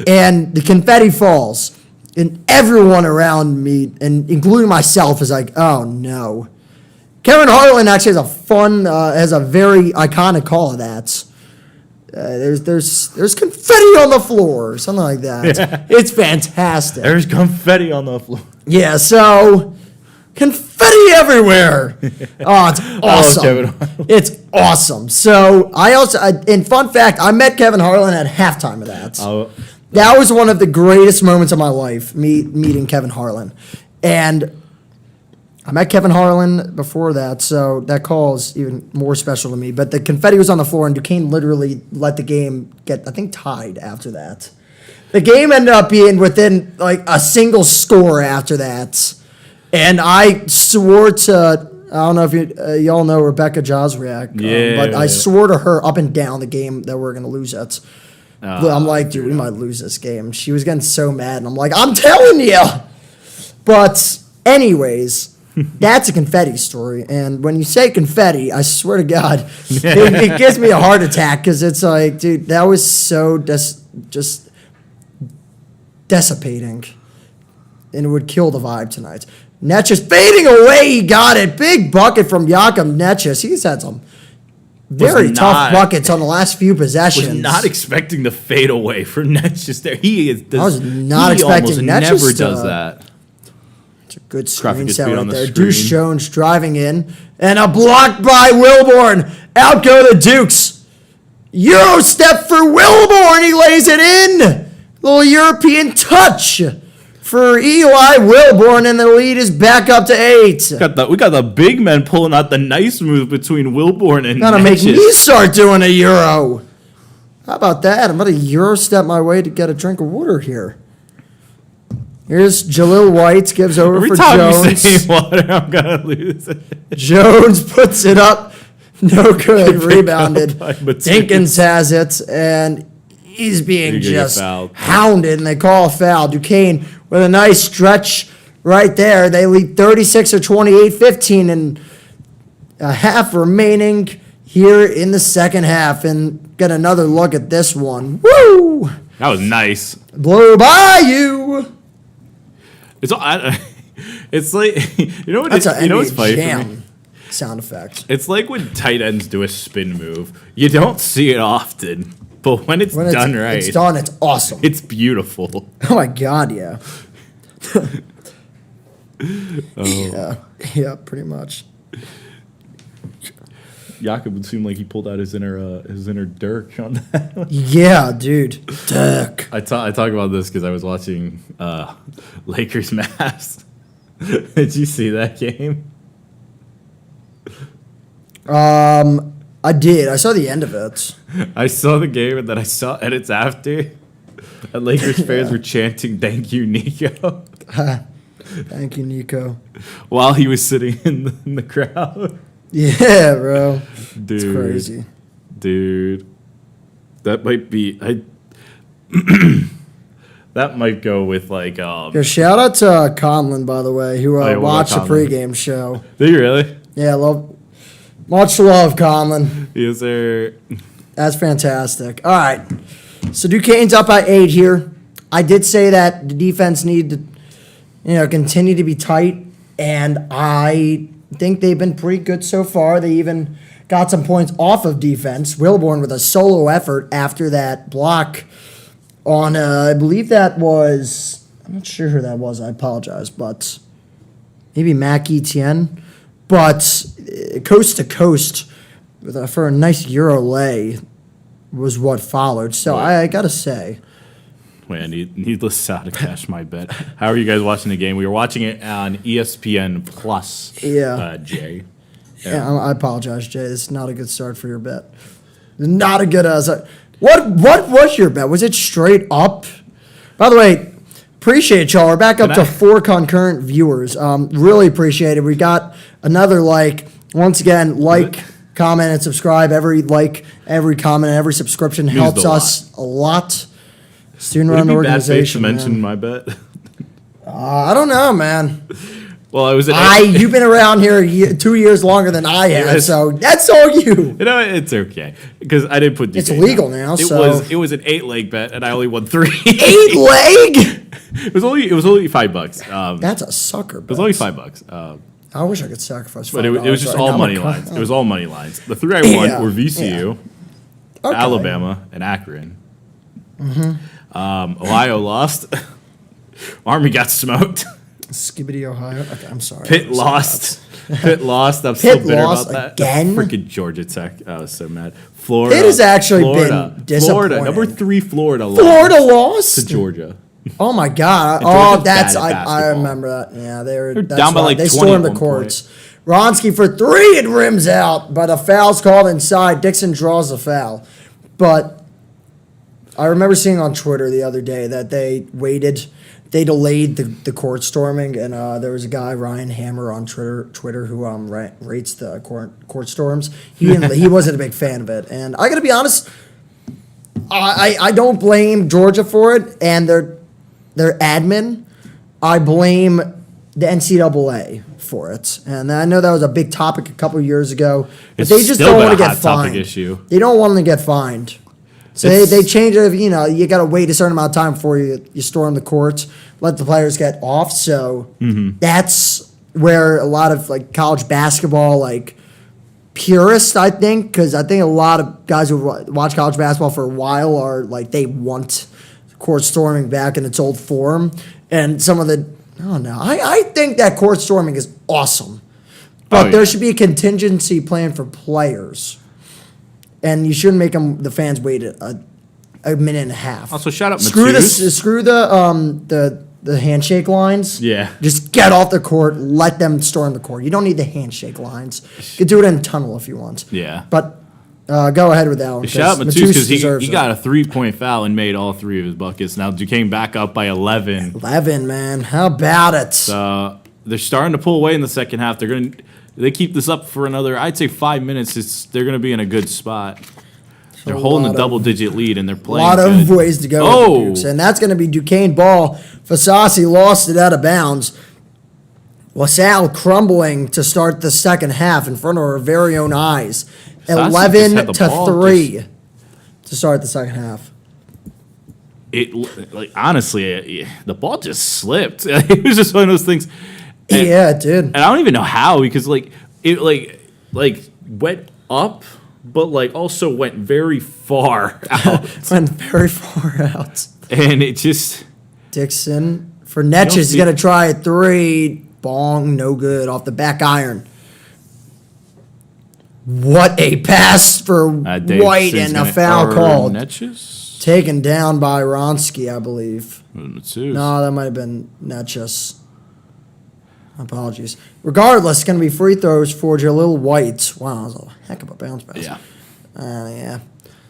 And the confetti falls. And everyone around me, and including myself, is like, oh no. Kevin Harlan actually has a very iconic call of that. There's confetti on the floor, or something like that. Yeah. It's fantastic. There's confetti on the floor. Yeah, so confetti everywhere. Oh, it's awesome. It's awesome. So in fun fact, I met Kevin Harlan at halftime of that. That was one of the greatest moments of my life, meeting Kevin Harlan. And I met Kevin Harlan before that, so that call is even more special to me. But the confetti was on the floor, and Duquesne literally let the game get, I think, tied after that. The game ended up being within, like, a single score after that. And I swore to, I don't know if y'all know Rebecca Josriak, but I swore to her up and down the game that we're going to lose it. I'm like, dude, we might lose this game. She was getting so mad, and I'm like, I'm telling you. But anyways, that's a confetti story. And when you say confetti, I swear to God, it gives me a heart attack because it's like, dude, that was so just dissipating. And it would kill the vibe tonight. Netchus fading away. He got it. Big bucket from Jakob Netchus. He's had some very tough buckets on the last few possessions. Was not expecting the fade away for Netchus there. I was not expecting Netchus. Never does that. It's a good screen set right there. Deuce Jones driving in. And a block by Wilborn. Out go the Dukes. Euro step for Wilborn. He lays it in. Little European touch for Eli Wilborn, and the lead is back up to 8. We got the big men pulling out the nice move between Wilborn and Gotta make me start doing a Euro. How about that? I'm going to Euro step my way to get a drink of water here. Here's Jalil White, gives over for Jones. Every time you say water, I'm going to lose it. Jones puts it up. No good. Rebounded. Dinkins has it, and he's being just hounded, and they call a foul. Duquesne with a nice stretch right there. They lead 36 or 28, 15 and a half remaining here in the second half. And get another look at this one. Woo! That was nice. Blow by you. It's like, you know what? That's what's funny jam for me? Sound effect. It's like when tight ends do a spin move. You don't see it often. But when it's done right. It's done, it's awesome. It's beautiful. Oh my God, yeah. Yeah, pretty much. Jakob would seem like he pulled out his inner Dirk on that. Yeah, dude. Dirk. I talk about this because I was watching Lakers Mavs. Did you see that game? I did. I saw the end of it. I saw the game, and then I saw edits after. And Lakers fans were chanting, "Thank you, Nico." Thank you, Nico. While he was sitting in the crowd. Yeah, bro. Dude. It's crazy. Dude. That might be... that might go with, like... Yeah, shout out to Conlon, by the way, who watched the pregame show. Did you really? Yeah, much love, Conlon. Yes, sir. That's fantastic. All right. So Duquesne's up by 8 here. I did say that the defense needed to, continue to be tight, and I think they've been pretty good so far. They even got some points off of defense. Wilborn with a solo effort after that block on, I believe that was, I'm not sure who that was. I apologize, but maybe Mac Etienne. But coast to coast for a nice Euro lay was what followed. So I got to say. Wait, needless to cash my bet. How are you guys watching the game? We were watching it on ESPN Plus. Yeah. Jay. Yeah, I apologize, Jay. This is not a good start for your bet. Not a good... What was your bet? Was it straight up? By the way, appreciate y'all. We're back up to 4 concurrent viewers. Really appreciate it. We got another once again, comment, and subscribe. Every comment, every subscription helps us a lot. Student-run Would it be bad faith to organization. mention Man. my bet? I don't know, man. Well, I was You've been around here 2 years longer than I have, Yes. so that's all you. You know, it's okay because I didn't put. It's Duquesne legal down. now, It so- was it was an 8-leg bet, and I only won 3. 8-leg? It was only $5. That's a sucker. It was only $5. I wish I could sacrifice $5. But it was just right all now. money lines. It was all money lines. The 3 I won Yeah, were VCU, Okay. Alabama, and Akron. Ohio lost. Army got smoked. Skibbity, Ohio. Okay, I'm sorry. Pitt lost. Pitt lost. I'm still bitter lost about that. again? Freaking Georgia Tech. I was so mad. Florida. Pitt has actually Florida, been disappointing. Florida. Number 3, Florida. Florida lost to lost? Georgia. Oh my God! And Oh, Georgia's that's bad at I basketball. remember that. Yeah, they're that's down by right. like They 20 stormed at the one courts. Ronsky for 3, it rims out, but a foul's called inside. Dixon draws the foul, but I remember seeing on Twitter the other day that they delayed the court storming, and there was a guy, Ryan Hammer, on Twitter who rates the court storms. He wasn't a big fan of it, and I got to be honest. I don't blame Georgia for it and their admin. I blame the NCAA for it, and I know that was a big topic a couple years ago. But It's they just still don't been want a to get hot topic fined. issue. They don't want them to get fined, so they change it. You got to wait a certain amount of time before you storm the courts, let the players get off. So that's where a lot of like college basketball purists, I think, because I think a lot of guys who watch college basketball for a while are like they want court storming back in its old form, and some of the I don't know. I think that court storming is awesome, but there should be a contingency plan for players, and you shouldn't make the fans wait a minute and a half. Also, shout out Screw Matus. Screw the handshake lines. Yeah. Just get off the court. Let them storm the court. You don't need the handshake lines. You can do it in a tunnel if you want. Yeah. But go ahead with that one. Shout out Matus because deserves he it. got a 3-point foul and made all 3 of his buckets. Now Duquesne back up by 11. 11, man. How about it? They're starting to pull away in the second half. They keep this up for another, I'd say 5 minutes. They're gonna be in a good spot. They're holding a double-digit lead and they're A playing. lot of good. ways to go Oh. with the Dukes, and that's going to be Duquesne ball. Fasasi lost it out of bounds. LaSalle crumbling to start the second half in front of our very own eyes. Fasasi just had 11 the to ball 3 to start the second half. Honestly, the ball just slipped. It was just one of those things. And, Yeah, it did. and I don't even know how because it went up, but also went very far out, Went very far out. and it just. Dixon for Netches is see- going to try a 3. Bong, no good off the back iron. What a pass for Dave White Sin's and a gonna- foul or called. Netches? Taken down by Ronsky, I believe. Matus. No, that might have been Netches. Apologies. Regardless, it's going to be free throws for Jalil White. Wow, that was a heck of a bounce pass. Yeah. Yeah.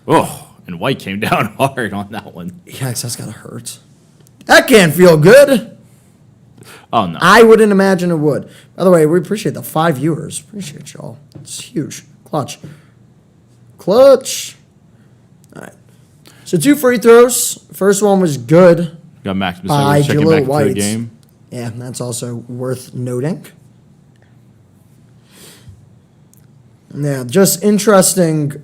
Oh, and White came down hard on that one. Yikes, that's got to hurt. That can't feel good. Oh no. I wouldn't imagine it would. By the way, we appreciate the 5 viewers. Appreciate y'all. It's huge. Clutch. All right. So 2 free throws. First one was good. Got Max By Bisaglia checking Jalil back into White. the game. Yeah, that's also worth noting. Yeah, just interesting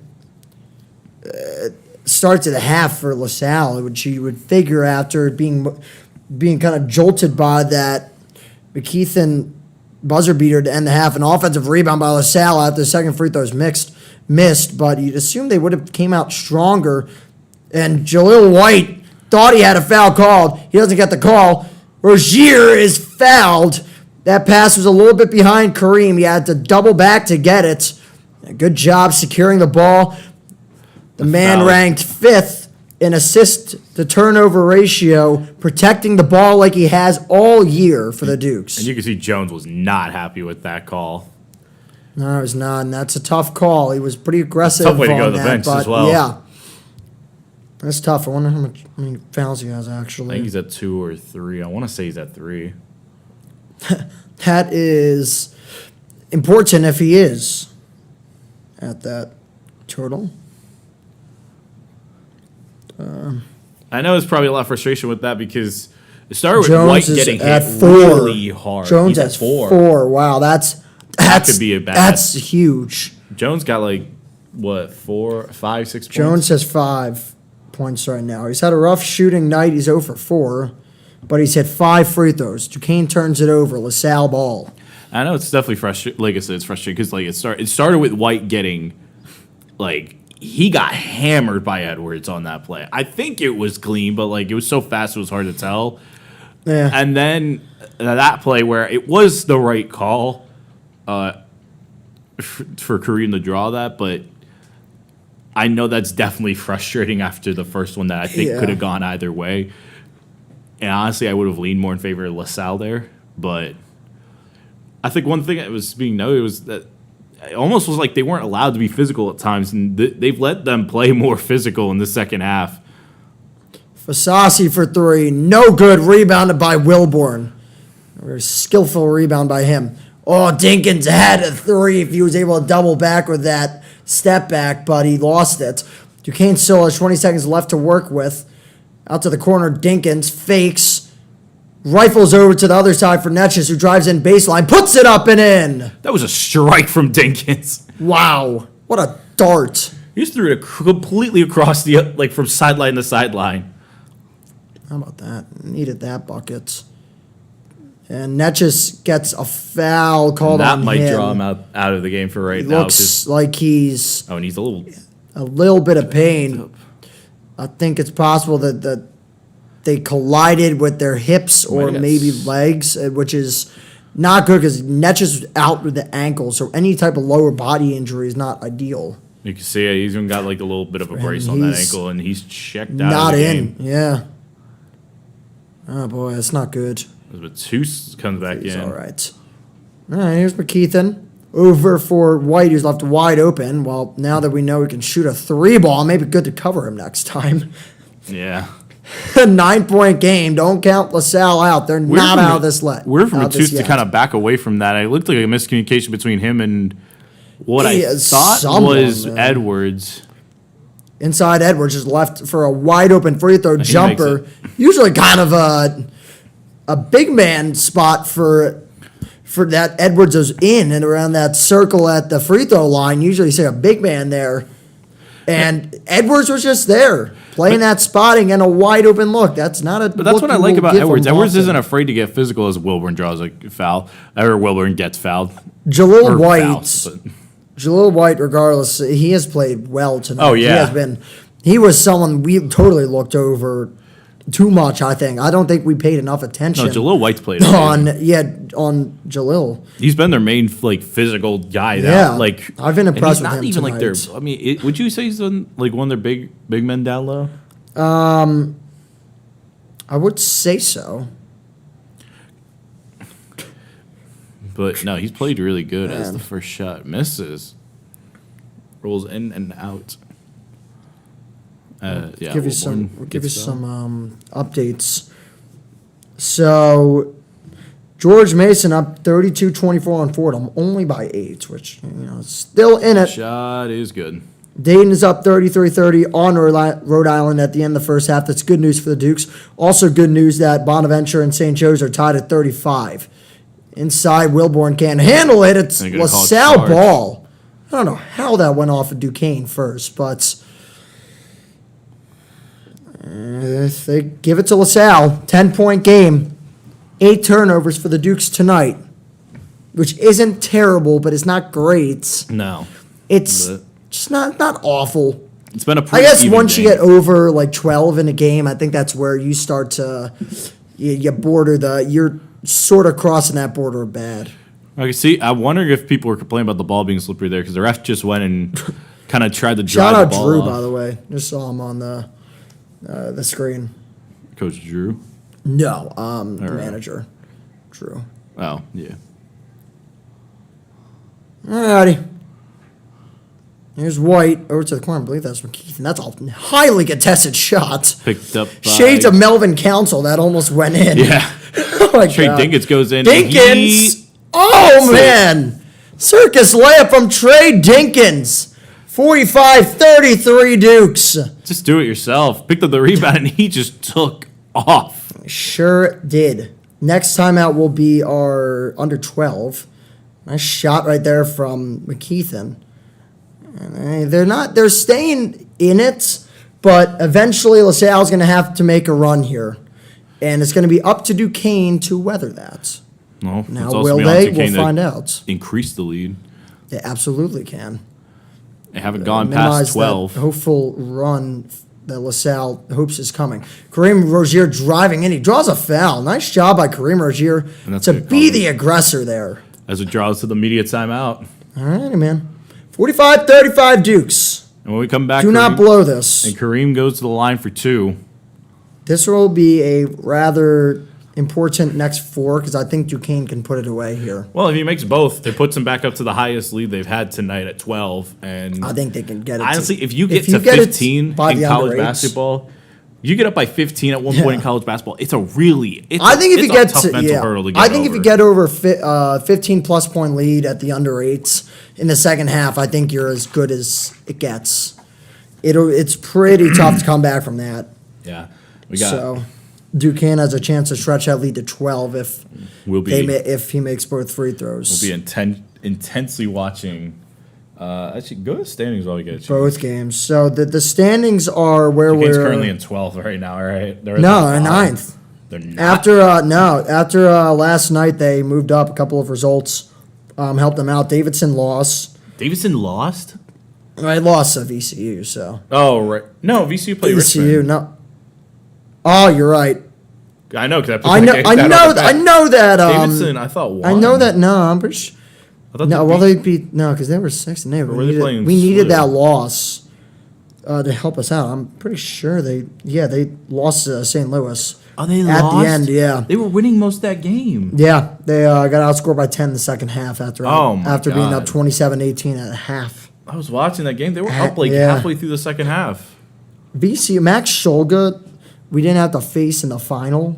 start to the half for LaSalle, which you would figure after being kind of jolted by that McKeithen buzzer beater to end the half, an offensive rebound by LaSalle after the second free throws missed, but you'd assume they would have came out stronger. And Jalil White thought he had a foul called. He doesn't get the call. Rozier is fouled. That pass was a little bit behind Kareem. He had to double back to get it. Good job securing the ball. The man foul. ranked 5th in assist to turnover ratio, protecting the ball like he has all year for the Dukes. And you can see Jones was not happy with that call. No, it was not, and that's a tough call. He was pretty aggressive Tough way to on go to the that, bench but as well. yeah. That's tough. I wonder how many fouls he has, I actually. think he's at 2 or 3. I want to say he's at 3. That is important if he is at that total. I I know it's probably a lot of frustration with that because it started with Jones White is getting at hit 4. really hard. Jones He's at has 4. Wow, that could be a bad. That's huge. Jones got like what 4, 5, 6 points. Jones has 5 points right now. He's had a rough shooting night. He's 0 for 4, but he's hit 5 free throws. Duquesne turns it over. LaSalle ball. I know it's definitely frustrating. Like I said, it's frustrating because like it started with White getting like he got hammered by Edwards on that play. I think it was clean, but like it was so fast it was hard to tell. Yeah. And then that play where it was the right call for Kareem to draw that, but I know that's definitely frustrating after the first one that I think could have gone either way. And honestly, I would have leaned more in favor of LaSalle there, but I think one thing that was being noted was that it almost was like they weren't allowed to be physical at times, and they've let them play more physical in the second half. Fasasi for 3. No good. Rebounded by Wilborn. Very skillful rebound by him. Oh, Dinkins had a 3 if he was able to double back with that step back, but he lost it. Duquesne still has 20 seconds left to work with. Out to the corner, Dinkins fakes. Rifles over to the other side for Netches, who drives in baseline, puts it up and in. That was a strike from Dinkins. Wow. What a dart. He just threw it completely across the like from sideline to sideline. How about that? Needed that bucket. And Netches gets a foul called on him. That might draw him out of the game for right now. Looks like he's and he's a little bit of pain. I think it's possible that they collided with their hips or maybe legs, which is not good because Netches is out with the ankle, so any type of lower body injury is not ideal. You can see it. He's even got like a little bit of a brace on that ankle, and he's checked out. Not of the in, game. yeah. Oh boy, that's not good. But Toos comes back He's in. all right. All right, here's McKeithen. Over for White, who's left wide open. Well, now that we know he can shoot a 3 ball, maybe good to cover him next time. Yeah. 9-point game. Don't count LaSalle out. They're not out of this let. We're from Toos to kind of back away from that. It looked like a miscommunication between him and what I thought was Edwards. Inside Edwards is left for a wide open free throw jumper. Usually kind of a big man spot for that. Edwards is in and around that circle at the free throw line. Usually you see a big man there. And Edwards was just there, playing that spotting and a wide open look. That's not a. But that's what I like about Edwards. Edwards isn't afraid to get physical as Wilburn draws a foul, or Wilburn gets fouled. Jalil White, regardless, he has played well tonight. Oh yeah, He was someone we totally looked over too much. I don't think we paid enough attention. No, Jalil White's played on Jalil. He's been their main physical guy. Yeah, like I've been impressed with him. He's not even tonight. like their. I mean, would you say he's one of their big men down low? I would say so. But no, he's played really good as the first shot misses, rolls in and out. Give you some updates. So George Mason up 32-24 on Fordham, only by 8, which is still in it. Shot is good. Dayton is up 33-30 on Rhode Island at the end of the first half. That's good news for the Dukes. Also good news that Bonaventure and St. Joe's are tied at 35. Inside, Wilborn can't handle it. It's LaSalle ball. I don't know how that went off of Duquesne first, but they give it to LaSalle. 10-point game. 8 turnovers for the Dukes tonight, which isn't terrible, but it's not great. No. It's just not awful. It's been a I guess once you get over like 12 in a game, I think that's where you start to you border you're sort of crossing that border of bad. I see. I'm wondering if people were complaining about the ball being slippery there because the ref just went and kind of tried to drive the ball Drew, off. by the way. Just saw him on the screen. Coach Drew? No, the manager, Drew. Oh, yeah. Alrighty. Here's White over to the corner. I believe that's McKeithen. That's a highly contested shot. Picked up by... Shades of Melvin Council. That almost went in. Yeah. Oh, my God. Dinkins goes in. Dinkins! Oh, man. Circus layup from Trey Dinkins. 45-33 Dukes. Just do it yourself. Picked up the rebound, and he just took off. Sure did. Next timeout will be our under 12. Nice shot right there from McKeithen. And they're staying in it, but eventually LaSalle's going to have to make a run here. And it's going to be up to Duquesne to weather that. No, Now, it's also will be on they? Duquesne We'll to find out. Increase the lead. They absolutely can. They haven't gone Minimize past 12. that hopeful run that LaSalle hopes is coming. Kareem Rozier driving in. He draws a foul. Nice job by Kareem Rozier that's to good be coverage. the aggressor there. As it draws to the media timeout. All righty, man. 45-35 Dukes. And when we come back, Do not blow this. And Kareem goes to the line for 2. This will be a rather important next 4 because I think Duquesne can put it away here. Well, if he makes both, it puts him back up to the highest lead they've had tonight at 12. And I think they can get it. honestly, if you get it to 15 by in the college under 8s. basketball, you get up by 15 at one Yeah. point in college basketball. It's a really, I think if it's you a get tough to mental hurdle to get I think if over. you get over 15 plus point lead at the under 8s in the second half, I think you're as good as it gets. It's pretty tough to come back from that. Yeah, we got. So Duquesne has a chance to stretch that lead to 12 if if he makes both free throws. We'll be intensely watching. Actually, go to the standings while we get a chance. Both games. So the standings are where Duquesne's we're currently in 12th right now, right? They're they're ninth. They're not. After last night they moved up. A couple of results helped them out. Davidson lost. Davidson lost? I lost to VCU. So Oh, right. No, VCU played VCU. Richmond. No. Oh, you're right. I know, because I know that. Davidson, I thought won. I know that. No, I'm pretty sure. I thought No, they well beat- they beat because they were 6 and 8. were they playing We needed SLU? that loss to help us out. I'm pretty sure they lost to St. Louis. Oh, they at lost? the end. Yeah, They were winning most of that game. yeah. They got outscored by 10 in the second half after Oh, my being up God. 27-18 at half. I was watching that game. They were up like Yeah. halfway through the second half. VCU Max Shulga, we didn't have to face in the final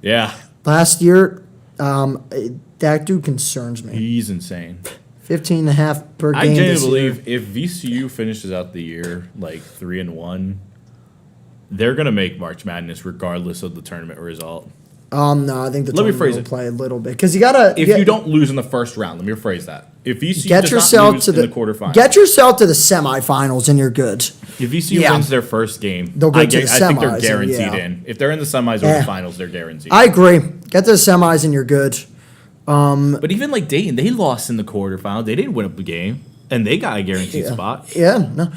Yeah. last year. That dude concerns me. He's insane. 15 and a half per game. I genuinely this year. believe if VCU finishes out the year like 3-1, they're gonna make March Madness regardless of the tournament result. No, I think the Let me tournament phrase will it. play a little bit because you gotta. If you don't lose in the first round, let me rephrase that. If VCU get does yourself not lose to in the quarterfinals, get yourself to the semifinals and you're good. if VCU Yeah. wins their first game, They'll go I, to the I think they're semis, guaranteed yeah. in. If they're in the semis or Yeah. the finals, they're guaranteed. I agree. Get to the semis and you're good. But even like Dayton, they lost in the quarterfinal. They didn't win up the game, and they got a guaranteed Yeah. spot. Yeah, no.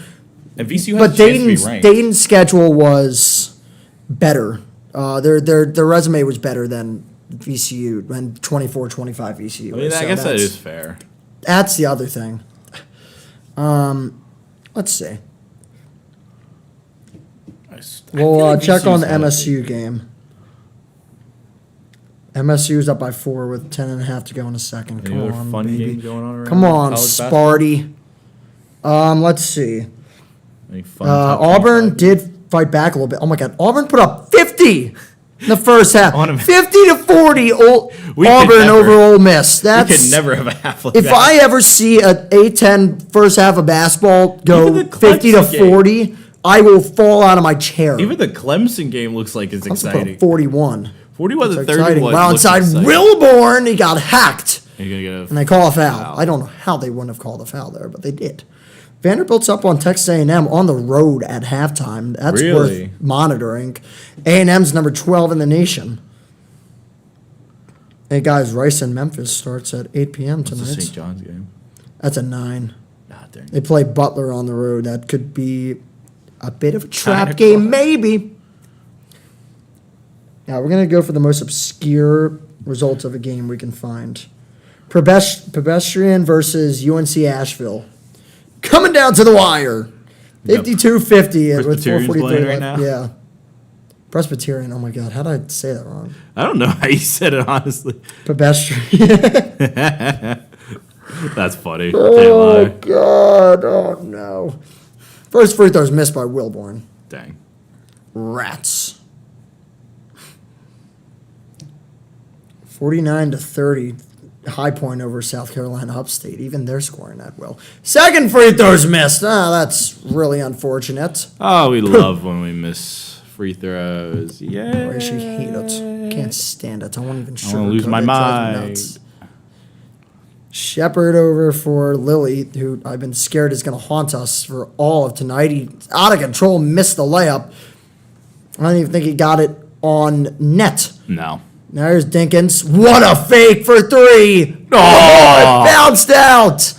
And VCU has But a chance to be Dayton's ranked. schedule was better. Their resume was better than VCU when 24-25 VCU. I mean, I guess that is fair. That's the other thing. Let's see. I We'll feel like check on VCU's the gotta MSU game. MSU's up by 4 with 10.5 to go in the second. Any Come other on, fun baby. game going on around Come on, college basketball? Sparty. Let's see. Any fun top Auburn 25? did fight back a little bit. Oh my God, Auburn put up 50 in the first half. On a- 50-40. We could Auburn never- over Ole Miss. We That's could never have a half like if that. I ever see a A10 first half of basketball go Even the 50-40, I will fall out of my chair. Even the Clemson game looks like it's Clemson put up exciting. 41. 41 to It's 31. exciting. Well, looks inside exciting. Wilborn, he got hacked. You're gonna get a And they call a foul. Foul. I don't know how they wouldn't have called a foul there, but they did. Vanderbilt's up on Texas A&M on the road at halftime. That's Really? worth monitoring. A&M's number 12 in the nation. Hey guys, Rice and Memphis starts at 8 p.m. It's a St. tonight. John's game. That's a 9. Ah, dang. They play Butler on the road. That could be a bit of a trap 9 game, o'clock. maybe. Now we're gonna go for the most obscure results of a game we can find. Pedestrian versus UNC Asheville. Coming down to the wire. Yep. 52-50 with Presbyterian's 4:43 playing right left. now? Yeah. Presbyterian. Oh my God, how did I say that wrong? I don't know how you said it, honestly. Pedestrian. That's funny. Oh Can't lie. God. Oh no. First free throw is missed by Wilborn. Dang. Rats. 49-30. High Point over South Carolina Upstate. Even they're scoring at will. Second free throw's missed. That's really unfortunate. Oh, we love when we miss free throws. Yeah. I actually hate it. Can't stand it. I won't even sugarcoat it. I'm gonna lose my It drives me mind. nuts. Shepard over for Lilly, who I've been scared is going to haunt us for all of tonight. He's out of control, missed the layup. I don't even think he got it on net. No. Now here's Dinkins. What a fake for three. Oh! It bounced out.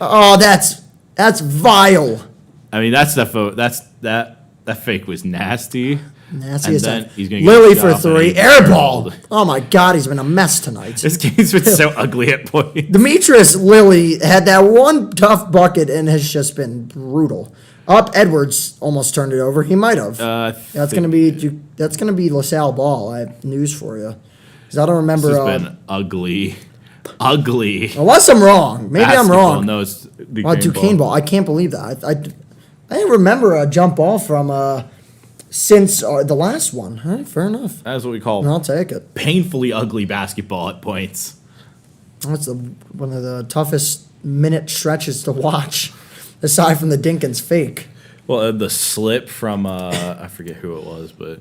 Oh, that's vile. I mean, that fake was nasty. Nasty And as then that. he's gonna get Lilly shot for and three. he's Air barreled. ball. Oh my God, he's been a mess tonight. This game's been so ugly at points. Demetrius Lilly had that one tough bucket and has just been brutal. Up, Edwards almost turned it over. He might have. That's gonna be LaSalle ball. I have news for you, because I don't remember. This has been ugly. Ugly. Unless I'm wrong. Maybe I'm Basketball. wrong. No, it's Duquesne ball. I can't believe that. I didn't remember a jump ball from since the last one. All right, fair enough. That's what we call I'll take it. painfully ugly basketball at points. That's one of the toughest minute stretches to watch, aside from the Dinkins fake. Well, the slip from I forget who it was, but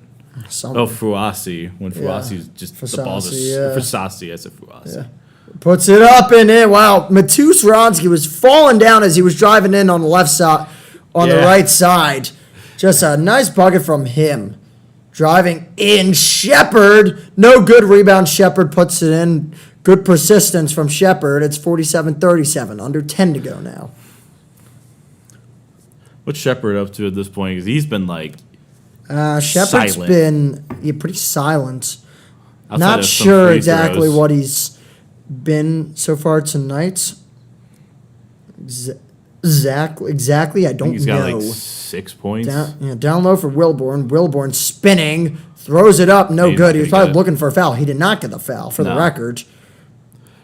Something. Fuasi, when Fuasi's just the ball's Fasasi, yeah. Fasasi, I said Fuasi. Yeah. Puts it up and in. Wow, Matus Ronsky was falling down as he was driving in on the left side, on the Yeah. right side. Just a nice bucket from him. Driving in, Shepard. No good rebound. Shepard puts it in. Good persistence from Shepard. It's 47-37. Under 10 to go now. What's Shepard up to at this point? Because he's been like Shepard's silent. been pretty silent. outside Not of some sure free exactly throws. what he's been so far tonight. Exactly. I I don't think he's got know. like 6 points. Down low for Wilborn. Wilborn spinning, throws it up, no He's good. He was pretty probably good. looking for a foul. He did not get the foul, for the No. record.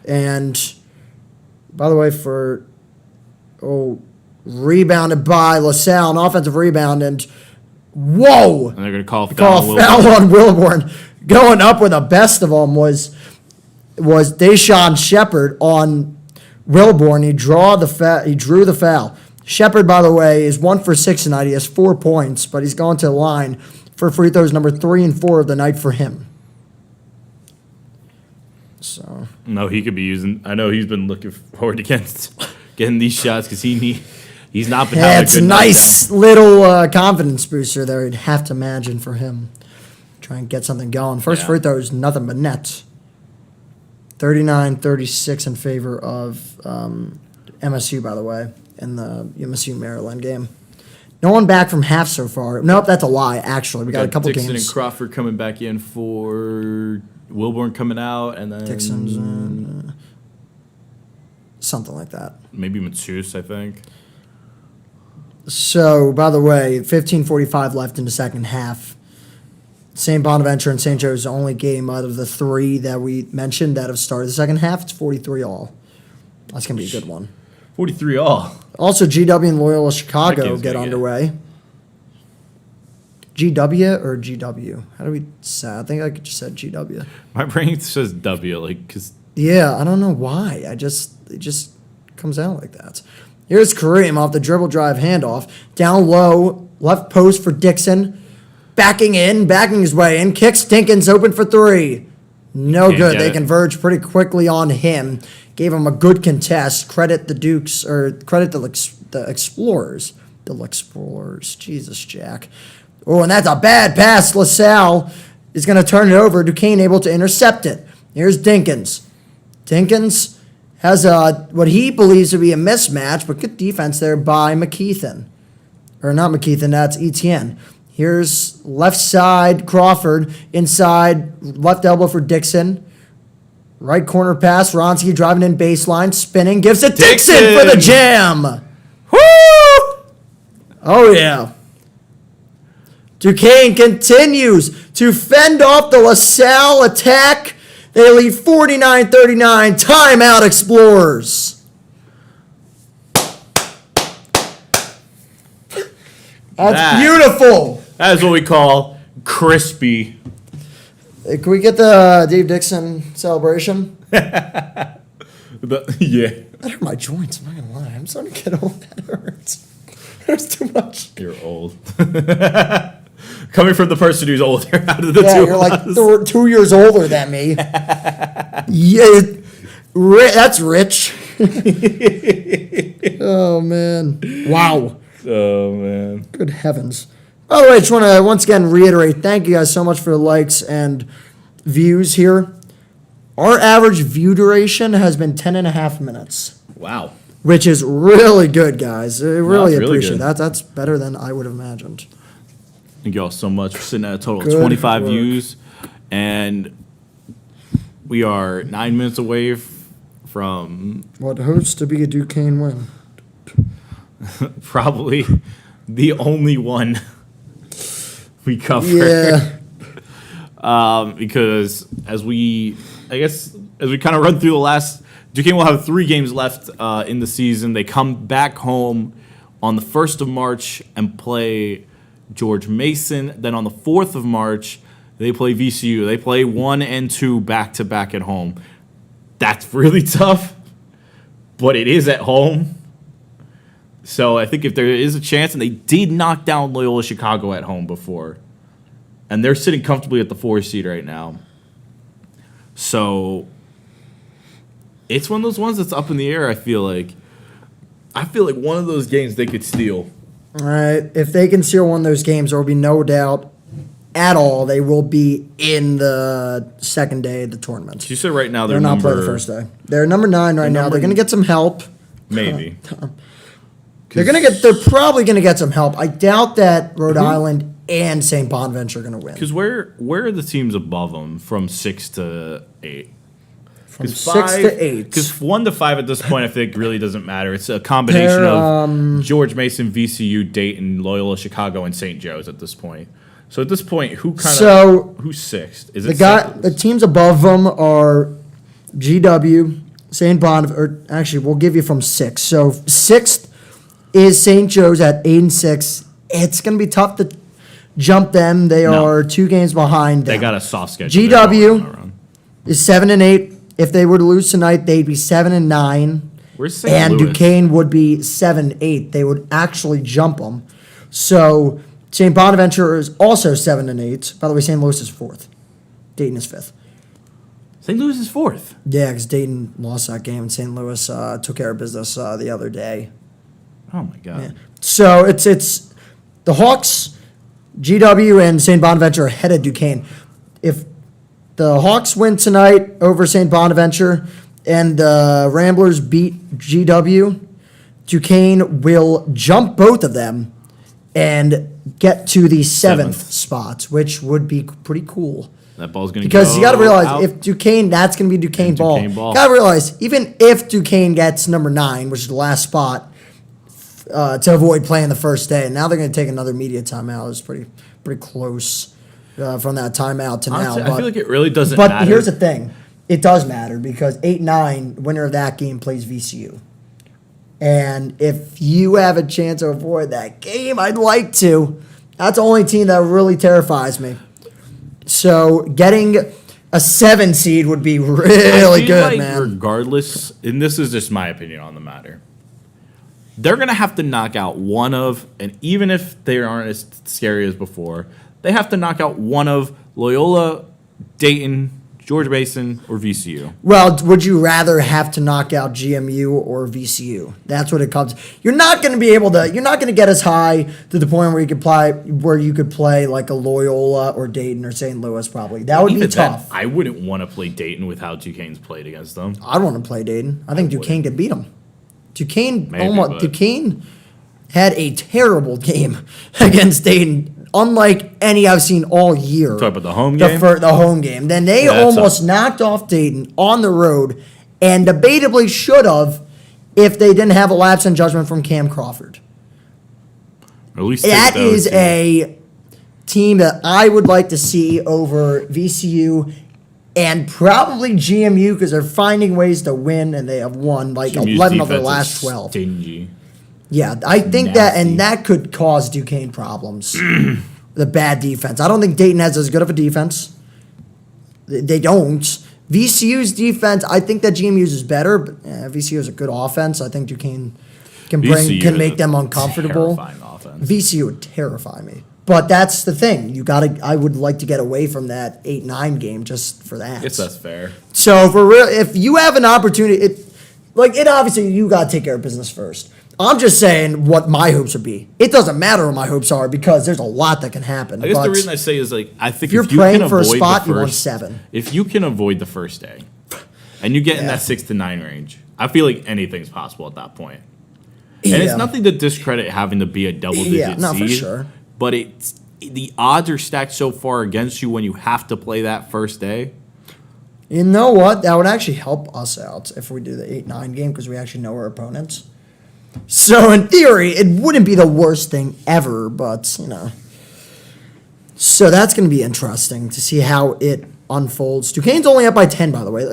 And by the way, rebounded by LaSalle, an offensive rebound, and whoa! And they're going to call Call foul on Wilborn. Going up with the best of them was Deshaun Shepard on Wilborn. He drew the foul. Shepard, by the way, is 1 for 6 tonight. He has 4 points, but he's going to the line for free throws number 3 and 4 of the night for him. So No, he could be using. I know he's been looking forward to getting these shots because he's not been having it's a a good nice little confidence booster there. You'd have to imagine for him. Try and get something going. First Yeah. free throw is nothing but net. 39-36 in favor of MSU, by the way, in the MSU Maryland game. No one back from half so far. Nope, that's a lie. Actually, we got a couple Dixon games. and Crawford coming back in for Wilborn coming out, and then Dixon's something like that. maybe Matus, I think. So, by the way, 15:45 left in the second half. St. Bonaventure and St. Joe's only game out of the 3 that we mentioned that have started the second half. It's 43 all. That's going to be a good one. 43 all. Also, GW and Loyola That Chicago game's get gonna get- underway. GW or GW? How do we say? I think I just said GW. My brain says W, like, because Yeah, I don't know why. It just comes out like that. Here's Kareem off the dribble drive handoff. Down low, left post for Dixon. Backing his way in. Kicks Dinkins open for 3. No Can't good. get They it. converge pretty quickly on him. Gave him a good contest. Credit the Dukes, or credit the Explorers. The Explorers. Jesus, Jack. Oh, and that's a bad pass. LaSalle is going to turn it over. Duquesne able to intercept it. Here's Dinkins. Dinkins has what he believes to be a mismatch, but good defense there by McKeithen. Or not McKeithen, that's Etienne. Here's left side, Crawford. Inside, left elbow for Dixon. Right corner pass, Ronsky driving in baseline, spinning, gives it Dixon for the jam. Woo! Oh, yeah. Duquesne continues to fend off the LaSalle attack. They lead 49-39. Timeout, Explorers. That's beautiful. that is what we call crispy. Can we get the Dave Dixon celebration? Yeah. That hurt my joints. I'm not gonna lie. I'm starting to get old. That hurts. Hurts too much. You're old. Coming from the person who's older out of the Yeah, two you're of like us. 2 years older than me. Yeah, that's rich. Oh man! Wow. Oh, man. Good heavens. By the way, I just want to once again reiterate, thank you guys so much for the likes and views here. Our average view duration has been 10.5 minutes, Wow. which is really good, guys. I really it's really appreciate good. that. That's better than I would have imagined. Thank you all so much for sitting at a total Good of 25 work. views. And we are 9 minutes away from What hopes to be a Duquesne win. probably the only one we cover. Yeah. Because as we kind of run through the last, Duquesne will have 3 games left in the season. They come back home on the 1st of March and play George Mason. Then on the 4th of March, they play VCU. They play 1 and 2 back-to-back at home. That's really tough, but it is at home. So I think if there is a chance, and they did knock down Loyola Chicago at home before, and they're sitting comfortably at the 4 seed right now. So it's one of those ones that's up in the air, I feel like. One of those games they could steal. All right. If they can steal one of those games, there will be no doubt at all they will be in the second day of the tournament. You said right now They're not playing the first day. They're number 9 right now. They're going to get some help. Maybe. They're probably going to get some help. I doubt that Rhode Island and St. Bonaventure are going to win. Because where are the teams above them from 6 to 8? From 6 to 8. Because 1 to 5 at this point, I think really doesn't matter. It's a combination of George Mason, VCU, Dayton, Loyola, Chicago, and St. Joe's at this point. So at this point, who's 6th? Is it the teams above them are GW, St. Bonaventure. Actually, we'll give you from 6. So 6th is St. Joe's at 8 and 6. It's going to be tough to jump them. They are 2 games behind them. They got a soft schedule. GW is 7 and 8. If they were to lose tonight, they'd be 7 and 9. Where's St. And Louis? Duquesne would be 7-8. They would actually jump them. So St. Bonaventure is also 7 and 8. By the way, St. Louis is 4th. Dayton is 5th. St. Louis is 4th. Yeah, because Dayton lost that game, and St. Louis took care of business the other day. Oh my God. Yeah. So it's the Hawks, GW, and St. Bonaventure ahead of Duquesne. If the Hawks win tonight over St. Bonaventure and the Ramblers beat GW, Duquesne will jump both of them and get to the 7th spot, which would be pretty cool. That ball's going to Because you got to realize, out. if Duquesne, that's going to be Duquesne ball. Duquesne ball. You got to realize, even if Duquesne gets number 9, which is the last spot, to avoid playing the first day, and now they're going to take another media timeout. It's pretty close from that timeout to Honestly, now. I feel like it really doesn't but matter. here's the thing. It does matter because 8-9, winner of that game plays VCU. And if you have a chance to avoid that game, I'd like to. That's the only team that really terrifies me. So getting a 7 seed would be really good, man. Regardless, and this is just my opinion on the matter, they're going to have to knock out one of, and even if they aren't as scary as before, they have to knock out one of Loyola, Dayton, George Mason, or VCU. Well, would you rather have to knock out GMU or VCU? That's what it comes. You're not going to be able to. You're not going to get as high to the point where you could play like a Loyola or Dayton or St. Louis. Probably that would be tough. I wouldn't want to play Dayton with how Duquesne's played against them. I'd want to play Dayton. I think Duquesne could beat them. Duquesne Maybe, Duquesne had a terrible game against Dayton. Unlike any I've seen all year. Talk about the home game? The home game. Then they almost knocked off Dayton on the road and debatably should have if they didn't have a lapse in judgment from Cam Crawford. Or at least That is a team that I would like to see over VCU and probably GMU because they're finding ways to win and they have won like GMU's 11 of their defense last is 12. Stingy. Yeah, I think that could cause Duquesne problems. The bad defense. I don't think Dayton has as good of a defense. They don't. VCU's defense, I think that GMU's is better, but VCU is a good offense. I think Duquesne can make them uncomfortable. Terrifying offense. VCU would terrify me. But that's the thing. I would like to get away from that 8-9 game just for that. I guess that's fair. So if you have an opportunity, obviously you got to take care of business first. I'm just saying what my hopes would be. It doesn't matter what my hopes are because there's a lot that can happen. I guess the reason I say is I think if you're if you praying can for a avoid spot, the you want first, 7. If you can avoid the first day, and you get in that 6 to 9 range, I feel like anything's possible at that point. And it's nothing to discredit having to be a double-digit seed. For sure. But the odds are stacked so far against you when you have to play that first day. You know what? That would actually help us out if we do the 8-9 game because we actually know our opponents. So in theory, it wouldn't be the worst thing ever, but So that's going to be interesting to see how it unfolds. Duquesne's only up by 10, by the way.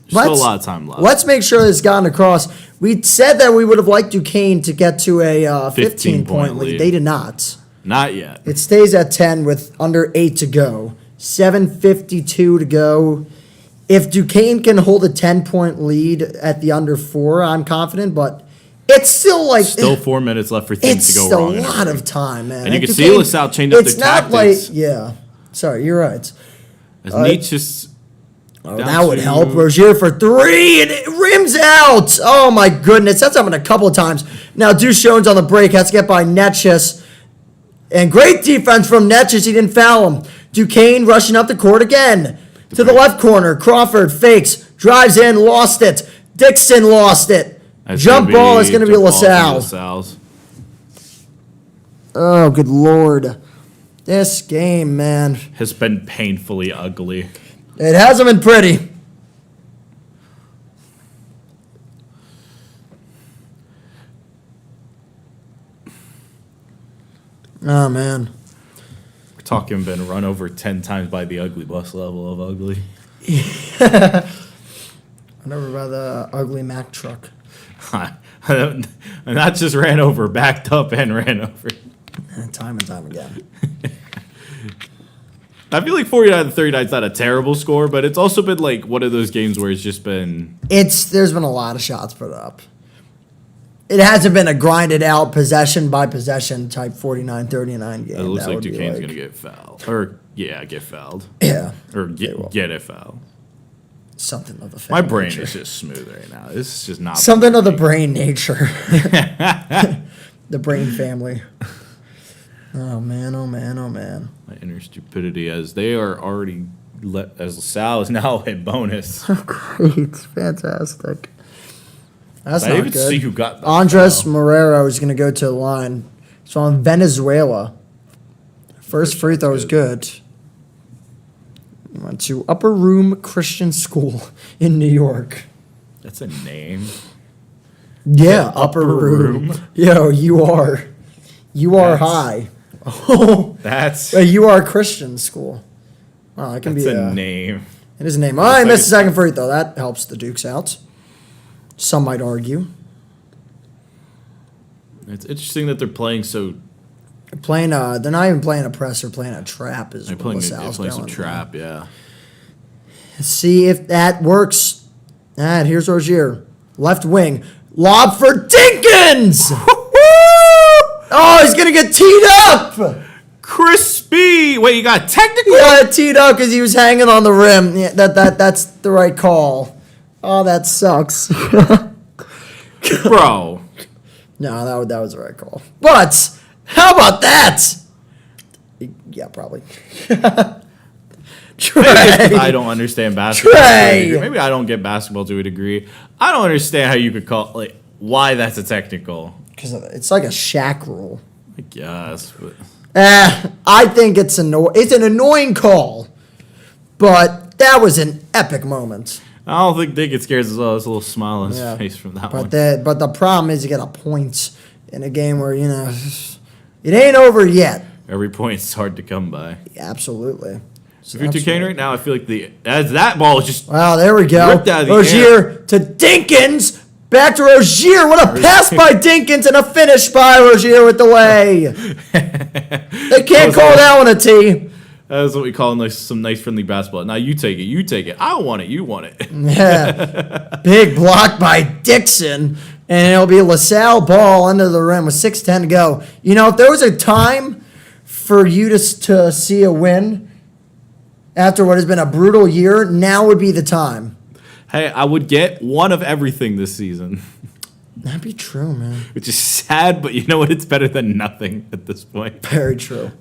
Still a lot of time left. Let's make sure it's gotten across. We said that we would have liked Duquesne to get to a 15-point lead. They did not. Not yet. It stays at 10 with under 8 to go. 7:52 to go. If Duquesne can hold a 10-point lead at the under 4, I'm confident, but it's still 4 minutes left for things to go wrong. It's a lot of time, man. And you can see LaSalle change up their tactics. Sorry, you're right. As Nietzsche's that would help. Rozier for 3, and it rims out. Oh, my goodness. That's happened a couple of times. Now, Deuce Jones on the break has to get by Netchus. And great defense from Netchus. He didn't foul him. Duquesne rushing up the court again. To the left corner. Crawford fakes. Drives in. Lost it. Dixon lost it. Jump ball is going to be LaSalle's. Oh, good Lord. This game, man. Has been painfully ugly. It hasn't been pretty. Oh, man. We're talking been run over 10 times by the ugly bus level of ugly. Run over by the ugly Mack truck. And not just ran over, backed up and ran over. Time and time again. I feel like 49-39 is not a terrible score, but it's also been one of those games where it's just been... There's been a lot of shots put up. It hasn't been a grinded out possession by possession type 49-39 game. It looks like Duquesne's going to get fouled. Get fouled. Yeah. Or get a foul. Something of the My brain is just smooth right now. This is just not... Something of the brain nature. The brain family. Oh, man, oh, man, oh, man. My inner stupidity as they are already... as LaSalle is now a bonus. Great. Fantastic. That's I not didn't good. even see who got that. Andres Marrero is going to go to the line. It's on Venezuela. First free throw is good. He went to Upper Room Christian School in New York. That's a name. Yeah, Upper Room. Yo, you are high. Oh, That's you are Christian school. Wow, that can be a name. It is a name. All right, missed the second free throw. That helps the Dukes out. Some might argue. It's interesting that they're playing so. They're not even playing a press. They're playing a trap. They're playing some trap, yeah. Let's see if that works. And here's Rozier, left wing, lob for Dinkins. Oh, he's gonna get teed up. Crispy. Wait, you got technical? He got teed up because he was hanging on the rim. Yeah, that's the right call. Oh, that sucks. Bro. No, that was the right call. But how about that? Yeah, probably. Trey. I don't understand basketball. Trey. Maybe I don't get basketball to a degree. I don't understand how you could call why that's a technical. Because it's like a Shaq rule. I guess, but I think it's an annoying call, but that was an epic moment. I don't think Dick gets scared as well. There's a little smile on his face from that one. But the problem is you get a point in a game where, it ain't over yet. Every point's hard to come by. Yeah, absolutely. So if you're Duquesne right now, I feel like that ball is just wow, there we go. Ripped out of the Rozier air. to Dinkins. Back to Rozier. What a pass by Dinkins and a finish by Rozier with the lay. They can't call that one a tee. That's what we call some nice friendly basketball. Now you take it. You take it. I don't want it. You want it. Yeah. Big block by Dixon. And it'll be LaSalle ball under the rim with 6:10 to go. You know, if there was a time for you to see a win after what has been a brutal year, now would be the time. Hey, I would get one of everything this season. That'd be true, man. Which is sad, but you know what? It's better than nothing at this point. Very true.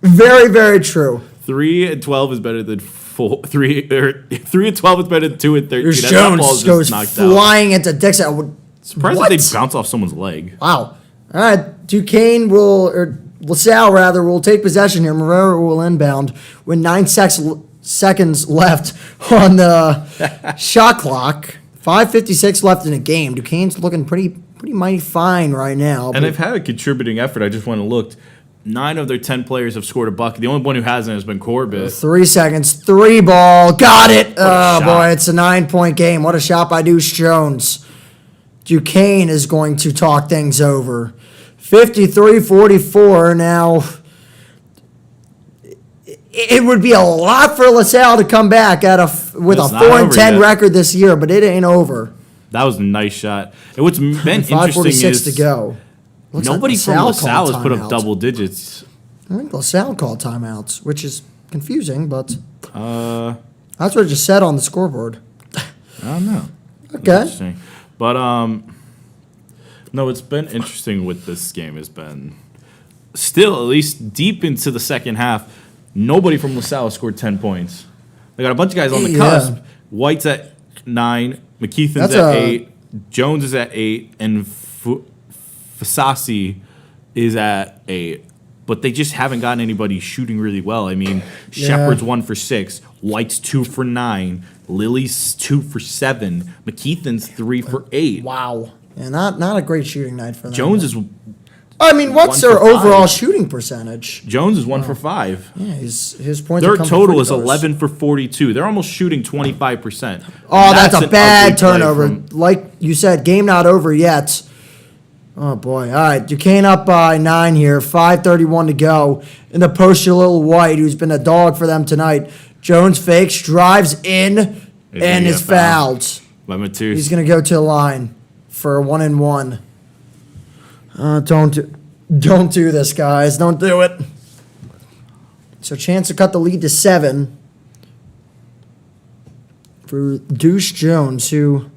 Very, very true. 3-12 is better than 3-12 is better than 2-13. There's That Jones ball is just goes knocked flying into Dixon. I would, Surprised what? that they bounce off someone's leg. Wow. All right. Duquesne or LaSalle rather, will take possession here. Marrero will inbound with 9 seconds left on the shot clock. 5:56 left in the game. Duquesne's looking pretty mighty fine right now. And they've had a contributing effort. I just went and looked. 9 of their 10 players have scored a bucket. The only one who hasn't has been Corbett. 3 seconds. 3 ball. Got it. Oh, shot. boy. It's a 9-point game. What a shot by Deuce Jones. Duquesne is going to talk things over. 53-44 now. It would be a lot for LaSalle to come back with It's a not 4-10 over yet. record this year, but it ain't over. That was a nice shot. And what's been interesting 5:46 is to go. Looks like nobody from LaSalle called has put up timeout. double digits. I think LaSalle called timeouts, which is confusing, but I that's what it just said on the scoreboard. don't know. Okay. Interesting. But no, what's been interesting with this game has been still at least deep into the second half. Nobody from LaSalle scored 10 points. They got a bunch of guys on the Yeah. cusp. White's at 9, McKeithen's That's at a- 8, Jones is at 8, and Fasasi is at 8. But they just haven't gotten anybody shooting really well. I mean, Shepard's 1 for 6, White's 2 for 9, Lily's 2 for 7, McKeithen's 3 for 8. Wow. Yeah, not a great shooting night for them. Jones is I mean, what's 1 their for 5. overall shooting percentage? 1 for 5. Yeah, his points. Their are coming from total free is throws. 11 for 42. They're almost shooting 25%. Oh, that's a an bad ugly play turnover. from- Like you said, game not over yet. Oh boy! All right, Duquesne up by 9 here. 5:31 to go in the post. Your little White, who's been a dog for them tonight. Jones fakes, drives in, gonna and get is fouled. fouled. Lemon 2. He's gonna go to the line for a 1-and-1. Don't do this, guys. Don't do it. So chance to cut the lead to 7 for Deuce Jones, who,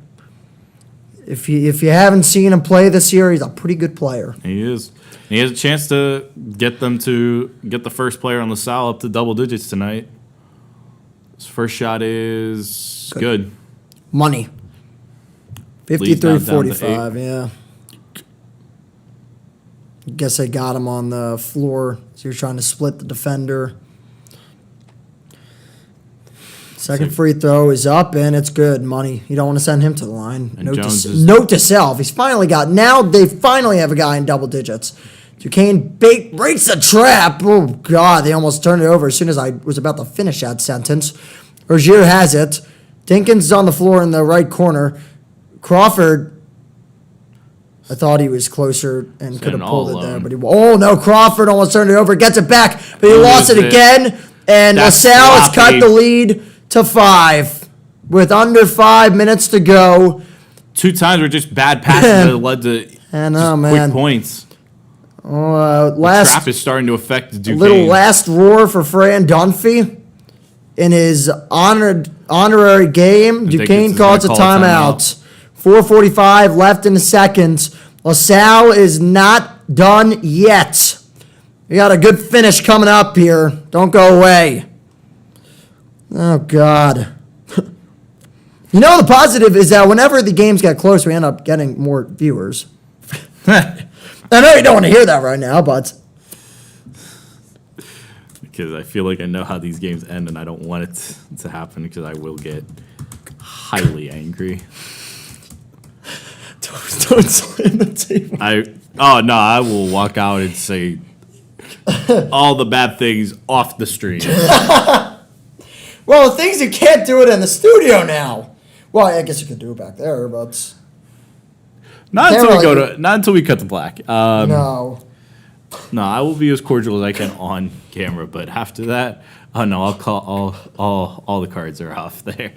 if you haven't seen him play this year, he's a pretty good player. He is. He has a chance to get the first player on LaSalle up to double digits tonight. His first shot is good. Money. Leads now down to 53-45, yeah. Guess they got him on the floor. So you're trying to split the defender. Second free throw is up, and it's good. Money. You don't want to send him to the line. And Jones is- Note to self. He's finally got. Now they finally have a guy in double digits. Duquesne breaks the trap. Oh, God. They almost turned it over as soon as I was about to finish that sentence. Rozier has it. Dinkins is on the floor in the right corner. Crawford, I thought he was closer and could have all pulled it there, alone. but oh no, Crawford almost turned it over, gets it back, but he lost it Loses it. again, and That's LaSalle has sloppy. cut the lead to 5 with under 5 minutes to go. 2 times were just bad passes that led to I know, just man. quick points. Trap Last is starting to affect Duquesne. little last roar for Fran Dunphy in his honorary game. think Duquesne it's calls a gonna call a timeout. 4:45 left in the second. LaSalle is not done yet. We got a good finish coming up here. Don't go away. Oh, God. You know, the positive is that whenever the games get close, we end up getting more viewers. I know you don't want to hear that right now, but Because I feel like I know how these games end, and I don't want it to happen because I will get highly angry. don't slam the table. I will walk out and say all the bad things off the stream. Well, the things you can't do it in the studio now. Well, I guess you could do it back there, but Not Can't until we really- not until we cut the black. no. No, I will be as cordial as I can on camera, but after that, oh no, I'll call all the cards are off there.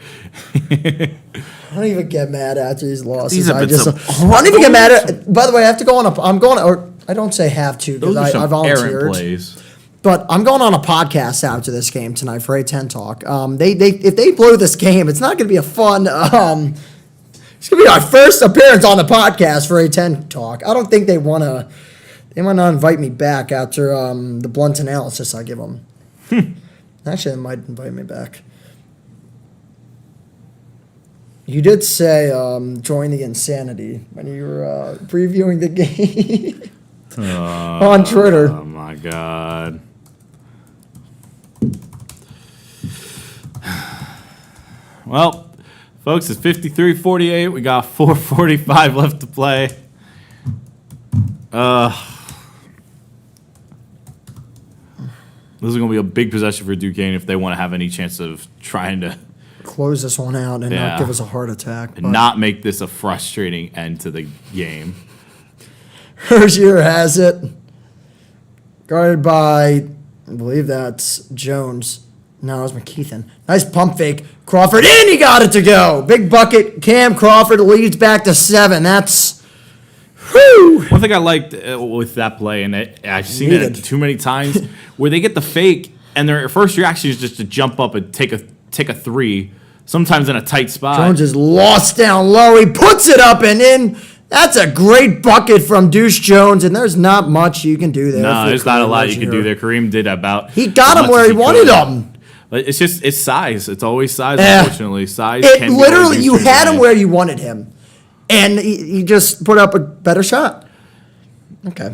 I don't even get mad after these losses. These have I been just some I don't even get mad at. By the way, I have to go on a. I'm going, or I don't say have to because Those are I some volunteered. errant plays. But I'm going on a podcast after this game tonight for A10 Talk. They if they blow this game, it's not going to be a fun. It's going to be our first appearance on the podcast for A10 Talk. I don't think they want to. They might not invite me back after the blunt analysis I give them. Actually, they might invite me back. You did say join the insanity when you were previewing the game on Twitter. Oh my god. Well, folks, it's 53-48. We got 4:45 left to play. This is going to be a big possession for Duquesne if they want to have any chance of trying to Close this one out and not give us a heart attack. and not make this a frustrating end to the game. Herzier has it. Guarded by, I believe that's Jones. No, it was McKeithen. Nice pump fake. Crawford, and he got it to go. Big bucket. Cam Crawford leads back to 7. That's, whew. One thing I liked with that play, and I've seen it too many times, where they get the fake, and their first reaction is just to jump up and take a three, sometimes in a tight spot. Jones is lost down low. He puts it up and in. That's a great bucket from Deuce Jones, and there's not much you can do there. No, there's not a lot you Herzier. can do there. Kareem did about. He got as him much where as he wanted could. him. But it's size. It's always size, Yeah. unfortunately. Size It can be literally, always you Deuce had him Jones. where you wanted him, and he just put up a better shot. Okay.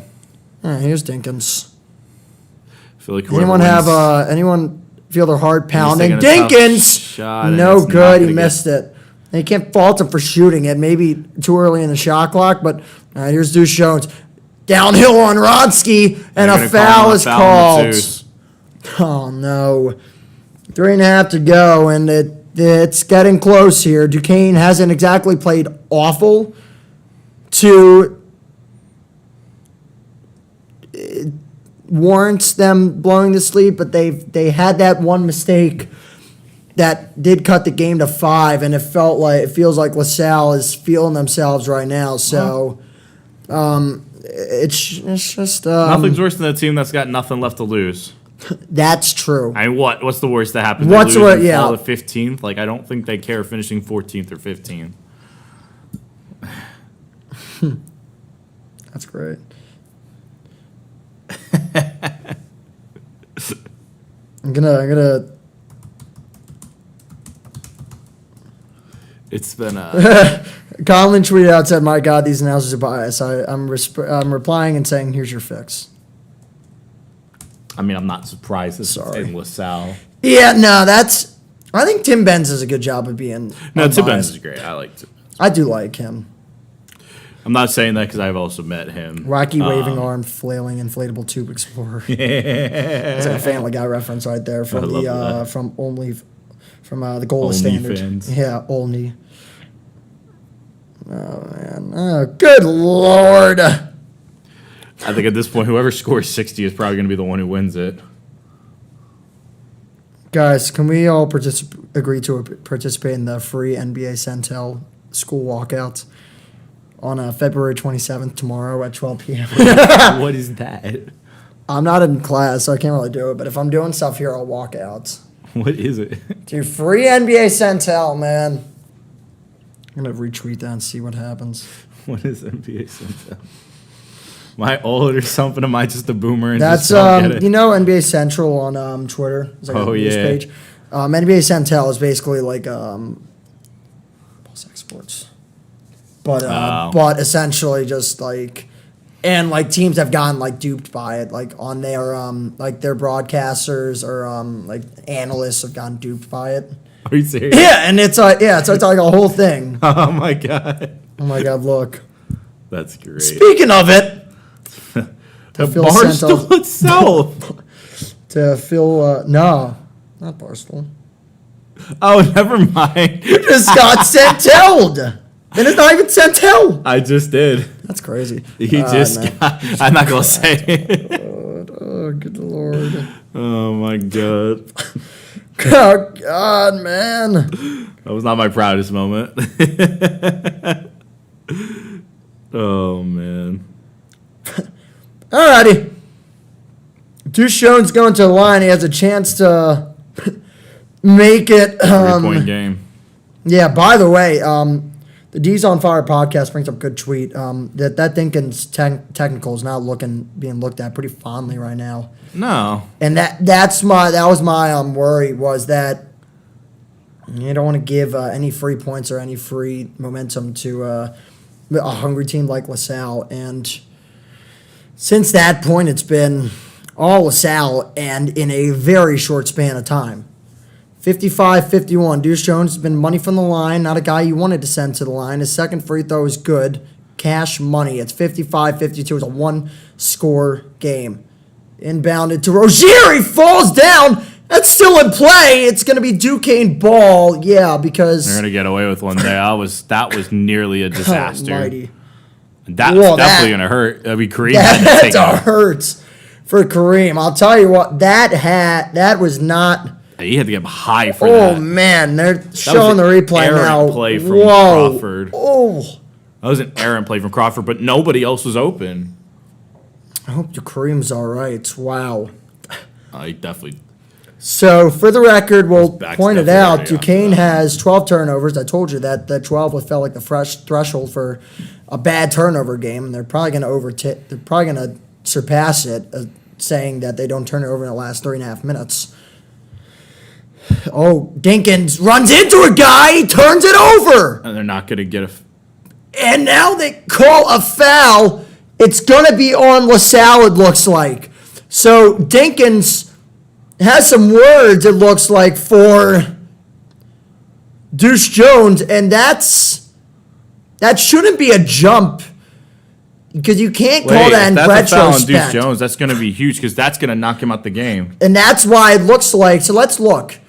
All right, here's Dinkins. I feel like whoever Anyone wins- have anyone feel their heart pounding? taking a tough Dinkins, shot, and no it's not good. He gonna missed it. And you can't fault him for shooting it. Maybe too early in the shot clock, but all right, here's Deuce Jones. Downhill on Ronsky, and They're a gonna foul call him a is foul on called. Matus. Oh no. 3.5 to go, and it's getting close here. Duquesne hasn't exactly played awful to warrants them blowing this lead, but they had that one mistake that did cut the game to 5, and it feels like LaSalle is feeling themselves right now. So it's just Nothing's worse than a team that's got nothing left to lose. that's true. I mean, what's the worst that happens? What's They lose what- and yeah. fall to 15th? Like, I don't think they care finishing 14th or 15th. That's great. I'm gonna. It's been Colin tweeted out, said, "My God, these announcers are biased." I'm replying and saying, "Here's your fix." I mean, I'm not surprised this is Sorry. in LaSalle. Yeah, no, that's. I think Tim Benz does a good job of being. No, Tim unbiased. Benz is great. I like Tim. I do like him. I'm not saying that because I've also met him. Wacky waving arm, flailing inflatable tube explorer. It's like a Family Guy reference right there from I love that. the goal Only standard. fans. Yeah, only. Oh man! Oh, good lord! I think at this point, whoever scores 60 is probably going to be the one who wins it. Guys, can we all agree to participate in the free NBA Centel school walkout on February 27th tomorrow at 12 p.m.? What is that? I'm not in class, so I can't really do it. But if I'm doing stuff here, I'll walk out. What is it? Dude, free NBA Centel, man. I'm going to retweet that and see what happens. What is NBA Central? Am I old or something? Am I just a boomer? And That's just don't get it? you know NBA Central on Twitter. It's like a news yeah. page. NBA Centel is basically like Pulse Sports, but essentially just like, and like teams have gotten like duped by it, like on their like their broadcasters or like analysts have gotten duped by it. Are you serious? Yeah, and it's like it's like a whole thing. Oh my god, Oh my God, look. that's great. Speaking of it, The Phil Barstool Centel- itself. to Phil, no, not Barstool. Oh, never mind. Just got Centelled. And it's not even Centel. I just did. That's crazy. He just man. got, I'm not going to say it. Oh, good Lord. Oh, my God. Oh, God, man. That was not my proudest moment. Oh, man. Alrighty. Duquesne's going to the line. He has a chance to make it. 3-point game. Yeah, by the way, the D's on Fire podcast brings up a good tweet. That Dinkins technical is now being looked at pretty fondly right now. No. And that was my worry, was that you don't want to give any free points or any free momentum to a hungry team like LaSalle. And since that point, it's been all LaSalle, and in a very short span of time. 55-51. Deuce Jones has been money from the line, not a guy you wanted to send to the line. His second free throw is good. Cash money. It's 55-52. It's a one-score game. Inbounded to Rozier. He falls down. That's still in play. It's going to be Duquesne ball. Yeah, because They're going to get away with one there. That was nearly a disaster. Almighty. That's definitely going to hurt. I mean, Kareem had to take That it. hurts for Kareem. I'll tell you what, that was not. He had to get high for that. Oh man, they're That showing the was an replay errant now. play from Whoa. Crawford. Oh, That was an errant play from Crawford, but nobody else was open. I hope your Kareem's all right. Wow. He definitely. So for the record, we'll back's point it definitely out. already Duquesne up. has 12 turnovers. I told you that the 12 felt like the fresh threshold for a bad turnover game. They're probably going to surpass it, saying that they don't turn it over in the last 3.5 minutes. Oh, Dinkins runs into a guy, turns it over. And they're not going to get a. And now they call a foul. It's going to be on LaSalle, it looks like. So Dinkins has some words, it looks like, for Deuce Jones, and that shouldn't be a jump, because you can't call that in that's a foul on Deuce retrospect. Jones. That's going to be huge because that's going to knock him out the game. And that's why it looks like. So let's look.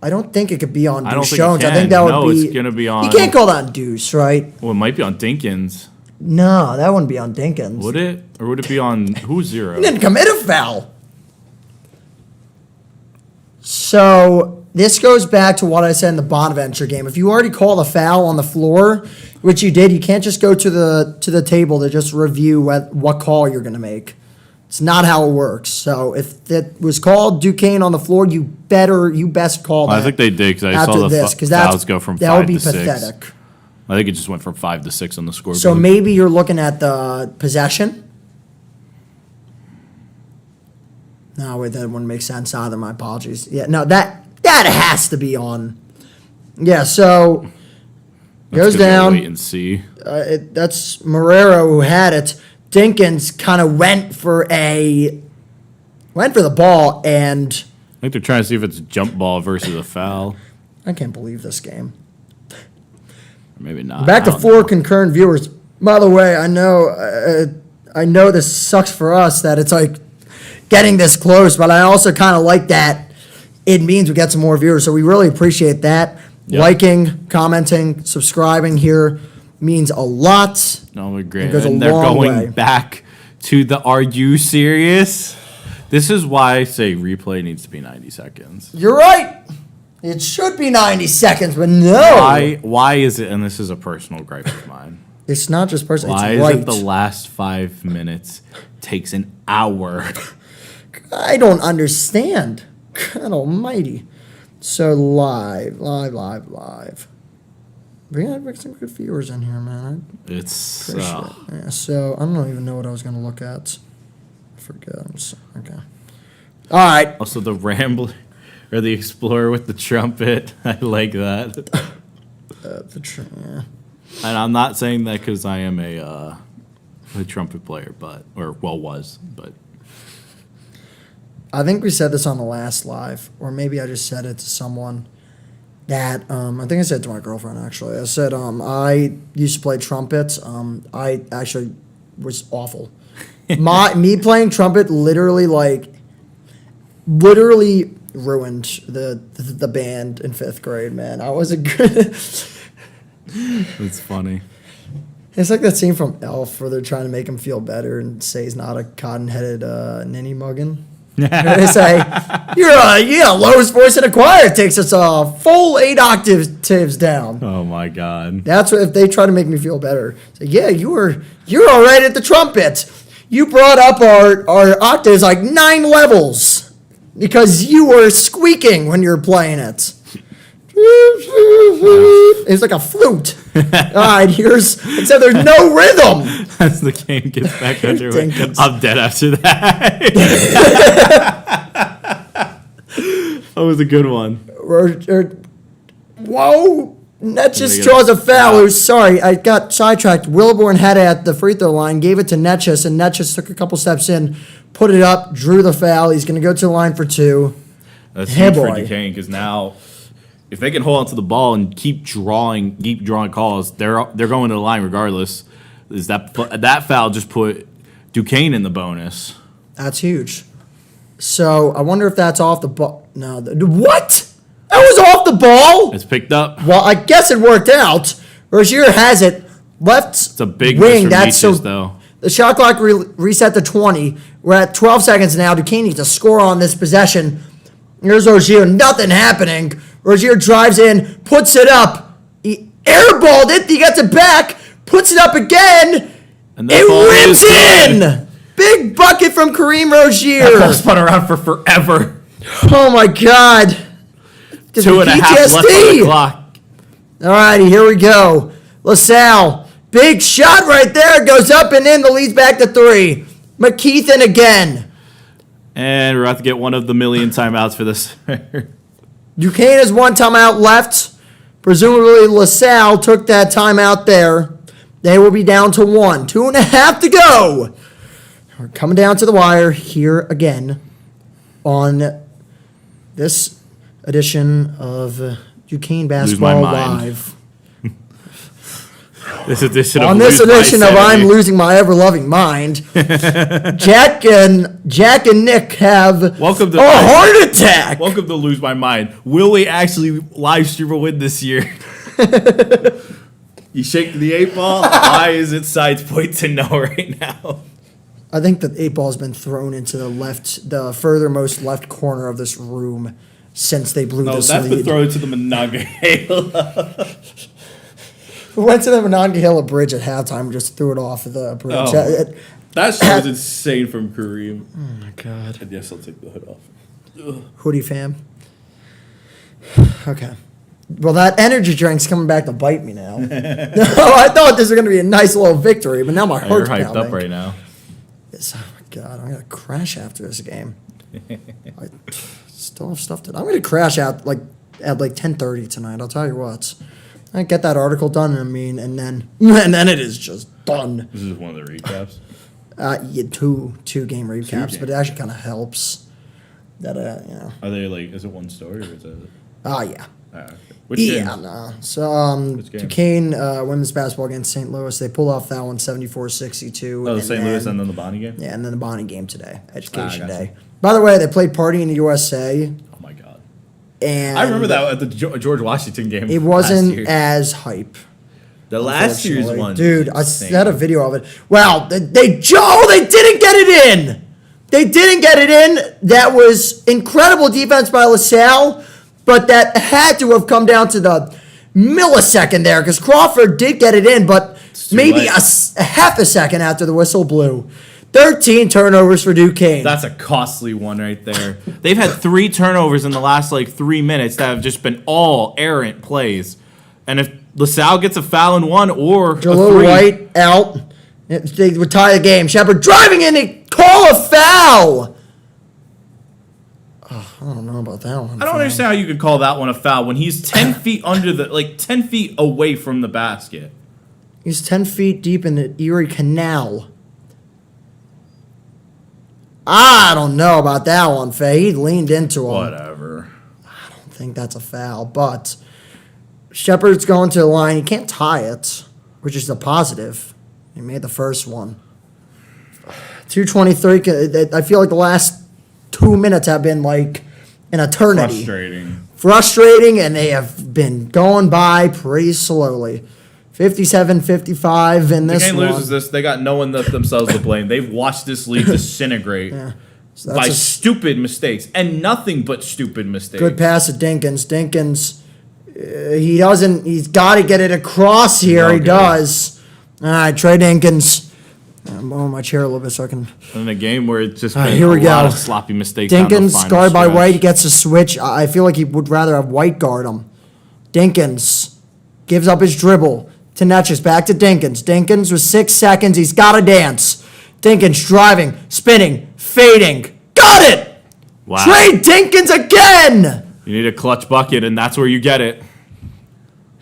I don't think it could be on I don't Deuce think it Jones. I can. think that would No, be. it's gonna be on- You can't call that on Deuce, right? Well, it might be on Dinkins. No, that wouldn't be on Dinkins. Would it? Or would it be on who's zero? He didn't commit a foul. So this goes back to what I said in the Bonaventure game. If you already called a foul on the floor, which you did, you can't just go to the table to just review what call you're going to make. It's not how it works. So if it was called Duquesne on the floor, you best call that. I think they did because I after saw the this, 'cause fouls go from that 5 would be to 6. pathetic. I think it just went from 5 to 6 on the scoreboard. So maybe you're looking at the possession. No, wait, that wouldn't make sense either. My apologies. Yeah, no, that has to be on. Yeah, so That's goes gonna be a down. Wait and see. That's Marrero who had it. Dinkins kind of went for the ball, and I think they're trying to see if it's a jump ball versus a foul. I can't believe this game. Or maybe not. Back I to don't 4 know. concurrent viewers. By the way, I know this sucks for us that it's like getting this close, but I also kind of like that it means we get some more viewers. So we really appreciate that. Yep. Liking, commenting, subscribing here means a lot. No, we're great. It goes a And they're long going way. back to the Are You Serious? This is why I say replay needs to be 90 seconds. You're right. It should be 90 seconds, but no. Why is it, and this is a personal gripe of mine, It's not just personal. why It's is right. it the last 5 minutes takes an hour? I don't understand. God almighty. So live. We got some good viewers in here, man. It's Yeah, so I don't even know what I was going to look at. I forget. Okay. All right. also the Rambler or the Explorer with the trumpet. I like that. Yeah. And I'm not saying that because I am a trumpet player, was. I think we said this on the last live, or maybe I just said it to someone that I think I said it to my girlfriend actually. I said I used to play trumpets. I actually was awful. Me playing trumpet literally ruined the band in 5th grade. Man, I was a good. It's funny. It's like that scene from Elf where they're trying to make him feel better and say he's not a cotton-headed ninny muggin. They say, lowest voice in a choir. It takes us a full 8 octaves down. Oh my God. That's what if they try to make me feel better. So yeah, you're all right at the trumpet. You brought up our octaves like 9 levels because you were squeaking when you were playing it. It's like a flute. All right, except there's no rhythm. As the game gets back underway, I'm dead after that. That was a good one. Whoa. Netchus draws a foul. Sorry, I got sidetracked. Wilborn had it at the free throw line, gave it to Netchus, and Netchus took a couple steps in, put it up, drew the foul. He's going to go to the line for 2. That's huge for Duquesne because now, if they can hold onto the ball and keep drawing calls, they're going to the line regardless. Is that foul just put Duquesne in the bonus? That's huge. So I wonder if that's off the ball. No, what? That was off the ball. It's picked up. Well, I guess it worked out. Rozier has it left. It's a big wing. miss from Nietzsche's, though. The shot clock reset to 20. We're at 12 seconds now. Duquesne needs to score on this possession. Here's Rozier. Nothing happening. Rozier drives in, puts it up. He airballed it. He gets it back, puts it up again. And it rims in. Big bucket from Kareem Rozier. That ball spun around for forever. Oh, my God. 2.5 left on the clock. All righty, here we go. LaSalle, big shot right there. Goes up and in. The lead's back to 3. McKeithen again. And we're about to get one of the million timeouts for this. Duquesne has 1 timeout left. Presumably LaSalle took that timeout there. They will be down to 1. 2.5 to go. We're coming down to the wire here again on this edition of Duquesne Basketball Live. This edition on this edition of I'm Losing My Ever-Loving Mind, Jack and Nick have a heart attack. Welcome to Lose My Mind. Will we actually live stream a win this year? You shake the 8 ball. Why is it sides point to no right now? I think the 8 ball has been thrown into the furthermost left corner of this room since they blew this lead. No, that's the throw to the Monongahela. We went to the Monongahela Bridge at halftime and just threw it off of the bridge. Oh, that shot was insane from Kareem. Oh, my God. And yes, I'll take the hood off. Hoodie fam. Okay. Well, that energy drink's coming back to bite me now. I thought this was going to be a nice little victory, but now my heart's pounding. You're hyped up right now. Oh, my God. I'm going to crash after this game. I still have stuff to... I'm going to crash out at 10:30 tonight. I'll tell you what. I get that article done, and then it is just done. This is one of the recaps? Yeah, two game recaps, but it actually kind of helps that, Are they is it one story or is it? Yeah. Which game? No. So, Duquesne women's basketball against St. Louis. They pulled off that one 74-62. Oh, the St. Louis and then the Bonnie game? Yeah, and then the Bonnie game today, Education Day. By the way, they played Party in the USA. Oh, my God. And I remember that at the George Washington game. It wasn't as hype. The last year's one. Dude, I had a video of it. Wow, they didn't get it in. They didn't get it in. That was incredible defense by LaSalle, but that had to have come down to the millisecond there because Crawford did get it in, but maybe a half a second after the whistle blew. 13 turnovers for Duquesne. That's a costly one right there. They've had 3 turnovers in the last 3 minutes that have just been all errant plays. And if LaSalle gets a foul in one or Jalil a 3. White out. They would tie the game. Shepard driving in to call a foul. Oh, I don't know about that one. I don't understand how you could call that one a foul when he's 10 feet under 10 feet away from the basket. He's 10 feet deep in the Erie Canal. I don't know about that one, Faye. He leaned into him. Whatever. I don't think that's a foul, but Shepard's going to the line. He can't tie it, which is a positive. He made the first one. 2:23. I feel like the last 2 minutes have been like an eternity. Frustrating, and they have been going by pretty slowly. 57-55 in this Duquesne one. loses this. They got no one themselves to blame. They've watched this league disintegrate So by that's stupid mistakes and nothing but stupid mistakes. good pass at Dinkins. Dinkins, he's got to get it across here. He Okay. does. All right, Trey Dinkins. I'm moving my chair a little bit so I can. In a game where it's just All right, been here we a lot go. of sloppy mistakes. down the Dinkins final guarded by stretch. White. He gets a switch. I feel like he would rather have White guard him. Dinkins gives up his dribble to Netches. Back to Dinkins. Dinkins with 6 seconds. He's got to dance. Dinkins driving, spinning, fading. Got it! Wow. Trey Dinkins again! You need a clutch bucket, and that's where you get it.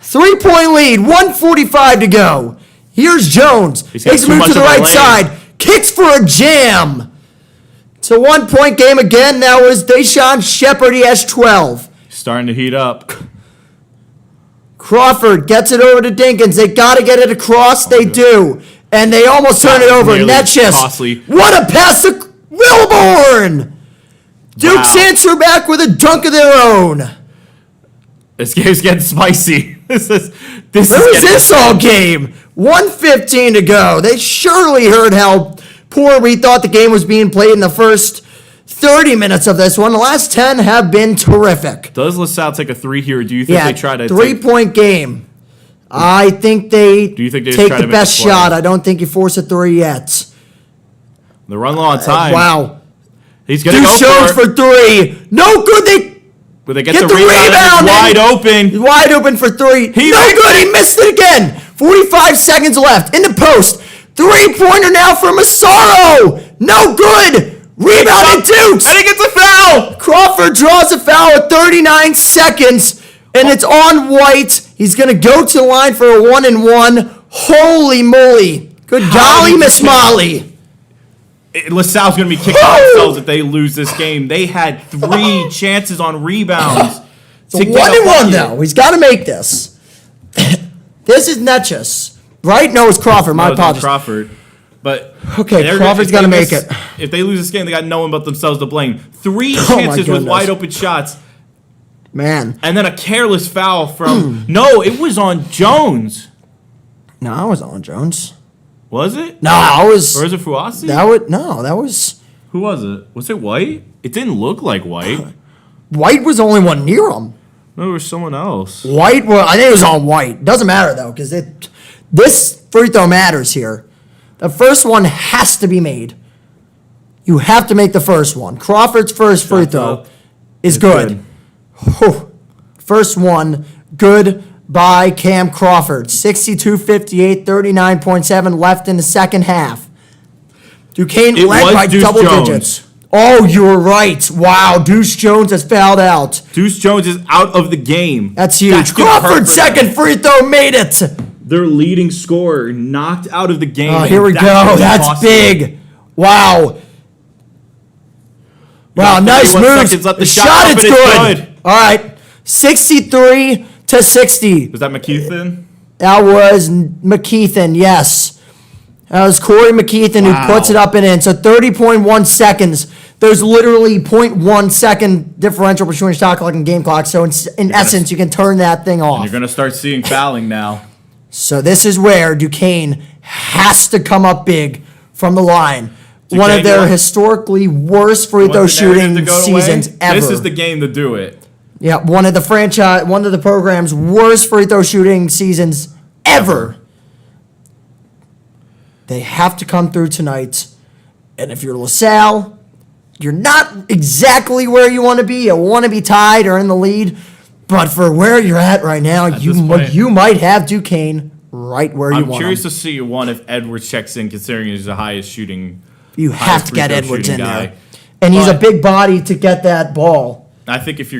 3-point lead, 1:45 to go. Here's Jones. He's got Makes a too move much to the of a right lane. side. Kicks for a jam. It's a 1-point game again. That was Deshaun Shepard. He has 12. Starting to heat up. Crawford gets it over to Dinkins. They got to get it across. They do. And they almost turn it over. Nearly Netches. costly. What a pass to Wilborn. Duke's Wow. answer back with a dunk of their own. This game's getting spicy. This Where is was getting this all game? 1:15 to go. They surely heard how poor we thought the game was being played in the first 30 minutes of this one. The last 10 have been terrific. Does LaSalle take a 3 here, or do you think Yeah, they try to 3-point game. I think they Do you think they just take try the to make best a play? shot. I don't think you force a 3 yet. They run low on time. Wow. He's gonna Duke go Jones for it. for 3. No good. They But they get, get the the rebound. And rebound it's wide and- open. wide open for 3. He No makes good. it. He missed it again. 45 seconds left in the post. 3-pointer now for Massaro. No good. Rebounded Dukes. And he gets a foul. Crawford draws a foul at 39 seconds, and it's on White. He's going to go to the line for a 1-and-1. Holy moly. Good How golly, did Miss you- Molly. LaSalle's going to be kicking Woo! themselves if they lose this game. They had 3 chances on rebounds. It's a 1-and-1, though. He's got to make this. This is Netches. Right? No, it's Crawford. My apologies. Crawford. But Okay, they're- Crawford's if gotta they make miss- it. If they lose this game, they got no one but themselves to blame. 3 Oh, my chances with goodness. wide open shots, Man. and then a careless foul from. No, it was on Jones. No, I was on Jones. Was it? No, I was. Or is it Fuasi? That was. Who was it? Was it White? It didn't look like White. White was the only one near him. No, it was someone else. White, well, I think it was on White. Doesn't matter, though, because this free throw matters here. The first one has to be made. You have to make the first one. Crawford's first free Shot throw up. is good. Whew. First one, good by Cam Crawford. 62-58, 39.7 left in the second half. Duquesne It led was by Deuce double Jones. digits. Oh, you were right. Wow, Deuce Jones has fouled out. Deuce Jones is out of the game. That's huge. gonna hurt Crawford's for them. second free throw made it. Their leading scorer knocked out of the game. Oh, here we That's go. gonna That's cost them. big. Wow. Wow, got nice 31 moves. seconds left. The The shot shot, up it's and it's good. good. All right. 63-60. Was that McKeithen? That was McKeithen, yes. That was Corey McKeithen Wow. who puts it up and in. So 30.1 seconds. There's literally 0.1 second differential between shot clock and game clock. So in essence, you can turn that thing off. You're going to start seeing fouling now. So this is where Duquesne has to come up big from the line. One of Duquesne, their you want- historically worst free throw Want the narrative shooting to go away? seasons ever. This is the game to do it. Yeah, one of the program's worst free throw shooting seasons ever. They have to come through tonight. And if you're LaSalle, you're not exactly where you want to be. You want to be tied or in the lead. But for where you're at right now, this point- you might have Duquesne right where you I'm want curious them. to see if Edwards checks in, considering he's the highest shooting. You highest have to free get throw Edwards in shooting there. guy. And he's a But- big body to get that ball. I think if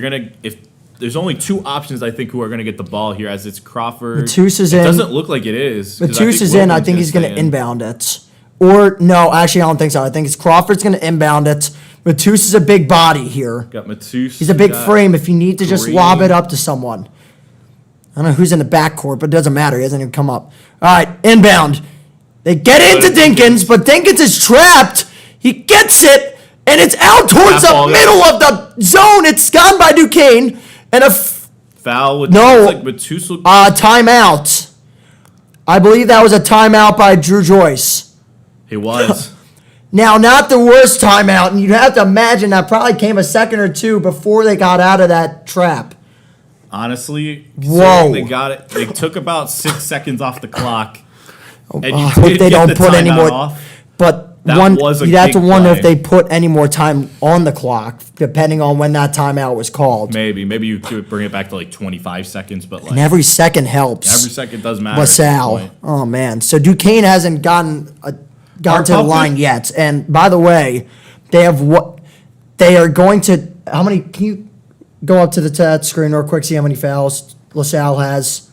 there's only 2 options, I think, who are going to get the ball here, as it's Crawford. Matus is it in. doesn't look like it is. 'cause Matus is in. I think he's going to inbound it. Or, no, actually, I don't think so. I think it's Crawford's going to inbound it. Matus is a big body here. Got Matus. He's a big got frame if you need to just Green. lob it up to someone. I don't know who's in the backcourt, but it doesn't matter. He hasn't even come up. All right, inbound. They get into Dinkins, but Dinkins is trapped. He gets it, and it's out towards Half the ball, yeah. middle of the zone. It's gone by Duquesne. And Foul with No. like Matus. timeout. I believe that was a timeout by Drew Joyce. He was. Now, not the worst timeout, and you'd have to imagine that probably came a second or two before they got out of that trap. Honestly, Whoa. They got it. They took about 6 seconds off the clock. And I hope they don't put any more. Off. But That was a you'd have to big wonder play. if they put any more time on the clock, depending on when that timeout was called. Maybe you could bring it back to like 25 seconds, but like And every second helps. every second does matter. LaSalle. Oh man. So Duquesne hasn't gotten to the line yet. And by the way, they have what they are going to. How many? Can you go up to the screen real quick? See how many fouls LaSalle has.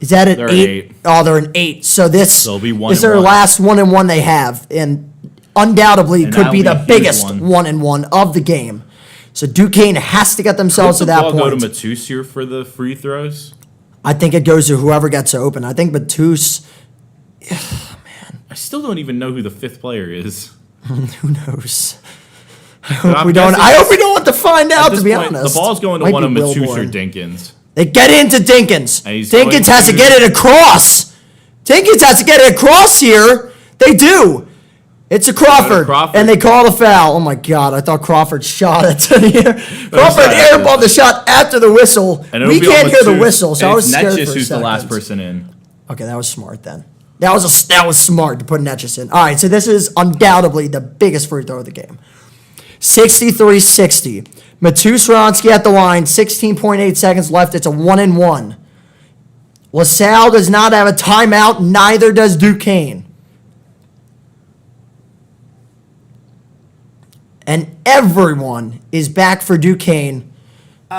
Is that an They're 8? 8. Oh, they're an 8. So They'll be 1 is and their 1. last 1-1 they have, and undoubtedly And could that'll be be the a huge biggest one. 1-1 of the game. So Duquesne has to get themselves to Could the that ball point. go to Matus here for the free throws? I think it goes to whoever gets open. I think Matus. I still don't even know who the 5th player is. Who knows? I I'm hope we don't. guessing I hope it's- we don't want to find At out. this To be point, honest, the ball's going to Might one of be Matus or Wilborn. Dinkins. They get into Dinkins. And he's Dinkins going has to to- get it across. Dinkins has to get it across here. They do. It's a Crawford, Crawford. and they call a foul. Oh my God! I thought Crawford shot it to the air. Crawford not airballed the shot after the whistle. And it'll We be can't on hear the Matus, whistle, so and I was it's scared Netjes for a who's the last second. person in. Okay, that was smart then. That was smart to put Netjes in. All right, so this is undoubtedly the biggest free throw of the game. 63-60. Matus Ronsky at the line, 16.8 seconds left. It's a 1-1. LaSalle does not have a timeout, neither does Duquesne. And everyone is back for Duquesne. I'm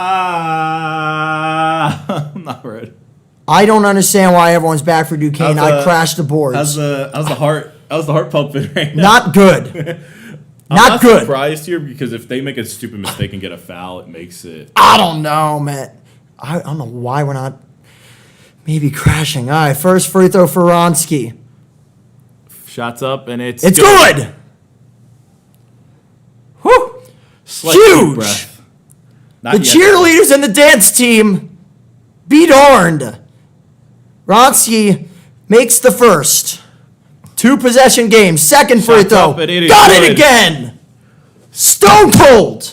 not ready. I don't understand why everyone's back for Duquesne. How's I the- crashed the boards. How's the heart pumping right now? Not good. I'm not good. Surprised here because if they make a stupid mistake and get a foul, it makes it. I don't know, man. I don't know why we're not maybe crashing. All right, first free throw for Ronsky. Shots up and it's Good. Whew. Slight Huge. deep breath. Not The yet. cheerleaders and the dance team be darned. Ronsky makes the first. 2-possession game. Second free Shots throw. up and it is Got it good. again. Stone cold.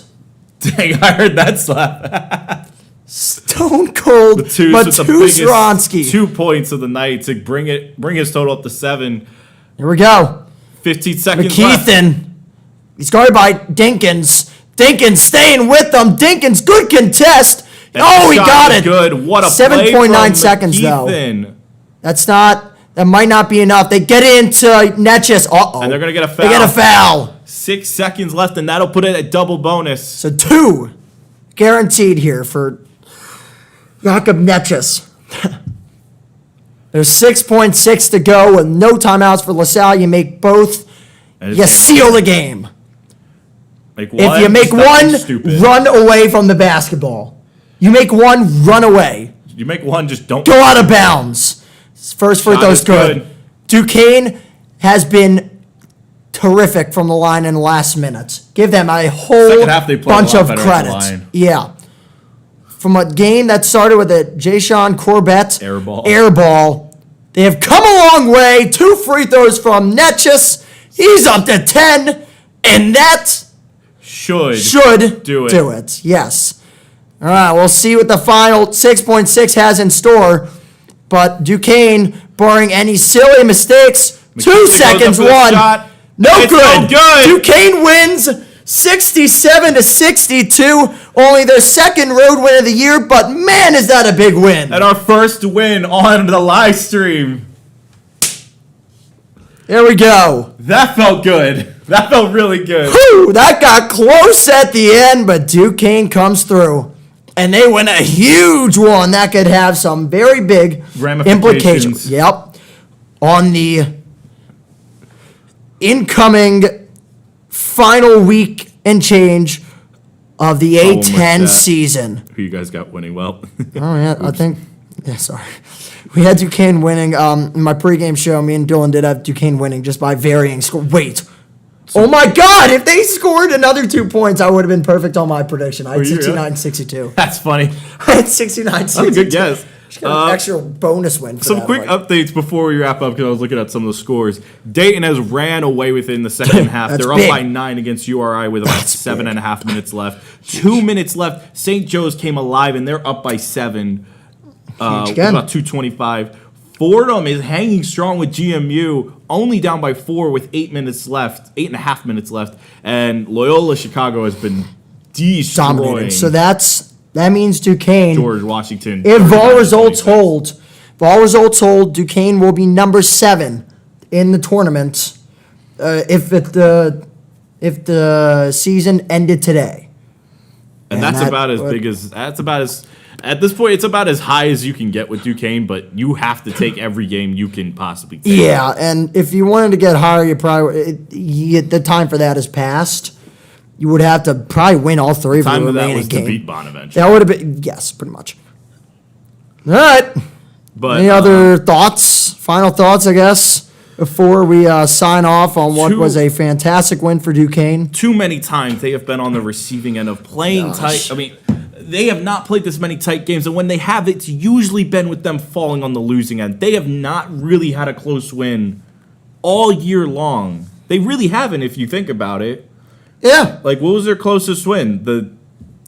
Dang, I heard that slap. Stone cold. Matus with the Matus biggest Ronsky. 2 points of the night to bring his total up to 7. Here we go. 15 seconds left. McKeithen. He's guarded by Dinkins. Dinkins staying with them. Dinkins, good contest. And Oh, the he shot got is it. Good. What a 7.9 play from seconds, though. McKeithen. That might not be enough. They get into Netjes. Uh-oh. And they're gonna get a They get a foul. 6 seconds left, and that'll put it at double bonus. So 2 guaranteed here for Jakob Netjes. There's 6.6 to go with no timeouts for LaSalle. You make both. And You seal the game. Make If you make stop one, stupid. run away from the basketball. You make one, run away. You make one, just don't. Go out of bounds. First free Shot throw's is good. good. Duquesne has been terrific from the line in the last minutes. Give them a whole Second half, they played a bunch lot of better at the credits. line. Yeah. From a game that started with a Jayshawn Corbett Air ball. they have come a long way. 2 free throws from Netjes. He's up to 10, and that should do it. Yes. All right, we'll see what the final 6.6 has in store. But Duquesne, barring any silly mistakes, 2 McKeithen seconds, goes up for the one. shot. No It's good. no good. Duquesne wins 67-62. Only their second road win of the year, but man, is that a big win. And our first win on the live stream. There we go. That felt good. That felt really good. Whew, that got close at the end, but Duquesne comes through. And they win a huge one that could have some very big Ramifications. implications. Yep. On the incoming final week and change of the Oh, almost A10 that. season. Who you guys got winning well? Oh, yeah, I think, yeah, sorry. We had Duquesne winning. In my pregame show, me and Dylan did have Duquesne winning just by varying score. Wait. Oh my God! If they scored another 2 points, I would have been perfect on my prediction. I had Were you really? 69-62. That's funny. I had 69-62. That's a good guess. Just got an extra bonus win for Some that. quick updates before we wrap up because I was looking at some of the scores. Dayton has ran away within the second half. That's They're big. up by 9 against URI with about 7.5 minutes left. 2 minutes left. St. Joe's came alive and they're up by 7. With about 2:25. Fordham is hanging strong with GMU, only down by 4 with 8.5 minutes left. And Loyola Chicago has been destroying Dominating. So that means Duquesne. George Washington. If all 39-26. results hold, Duquesne will be number 7 in the tournament. If the season ended today. And that's about as big as at this point it's about as high as you can get with Duquesne, but you have to take every game you can possibly take. Yeah, and if you wanted to get higher, the time for that has passed. You would have to probably win all 3 of the Time of that remaining was to games. beat Bonaventure. That would have been, yes, pretty much. All right. But Any other thoughts? Final thoughts, I guess, before we sign off on what was a fantastic win for Duquesne. Too many times they have been on the receiving end of playing tight. I mean, they have not played this many tight games, and when they have, it's usually been with them falling on the losing end. They have not really had a close win all year long. They really haven't, if you think about it. Yeah. Like, what was their closest win? The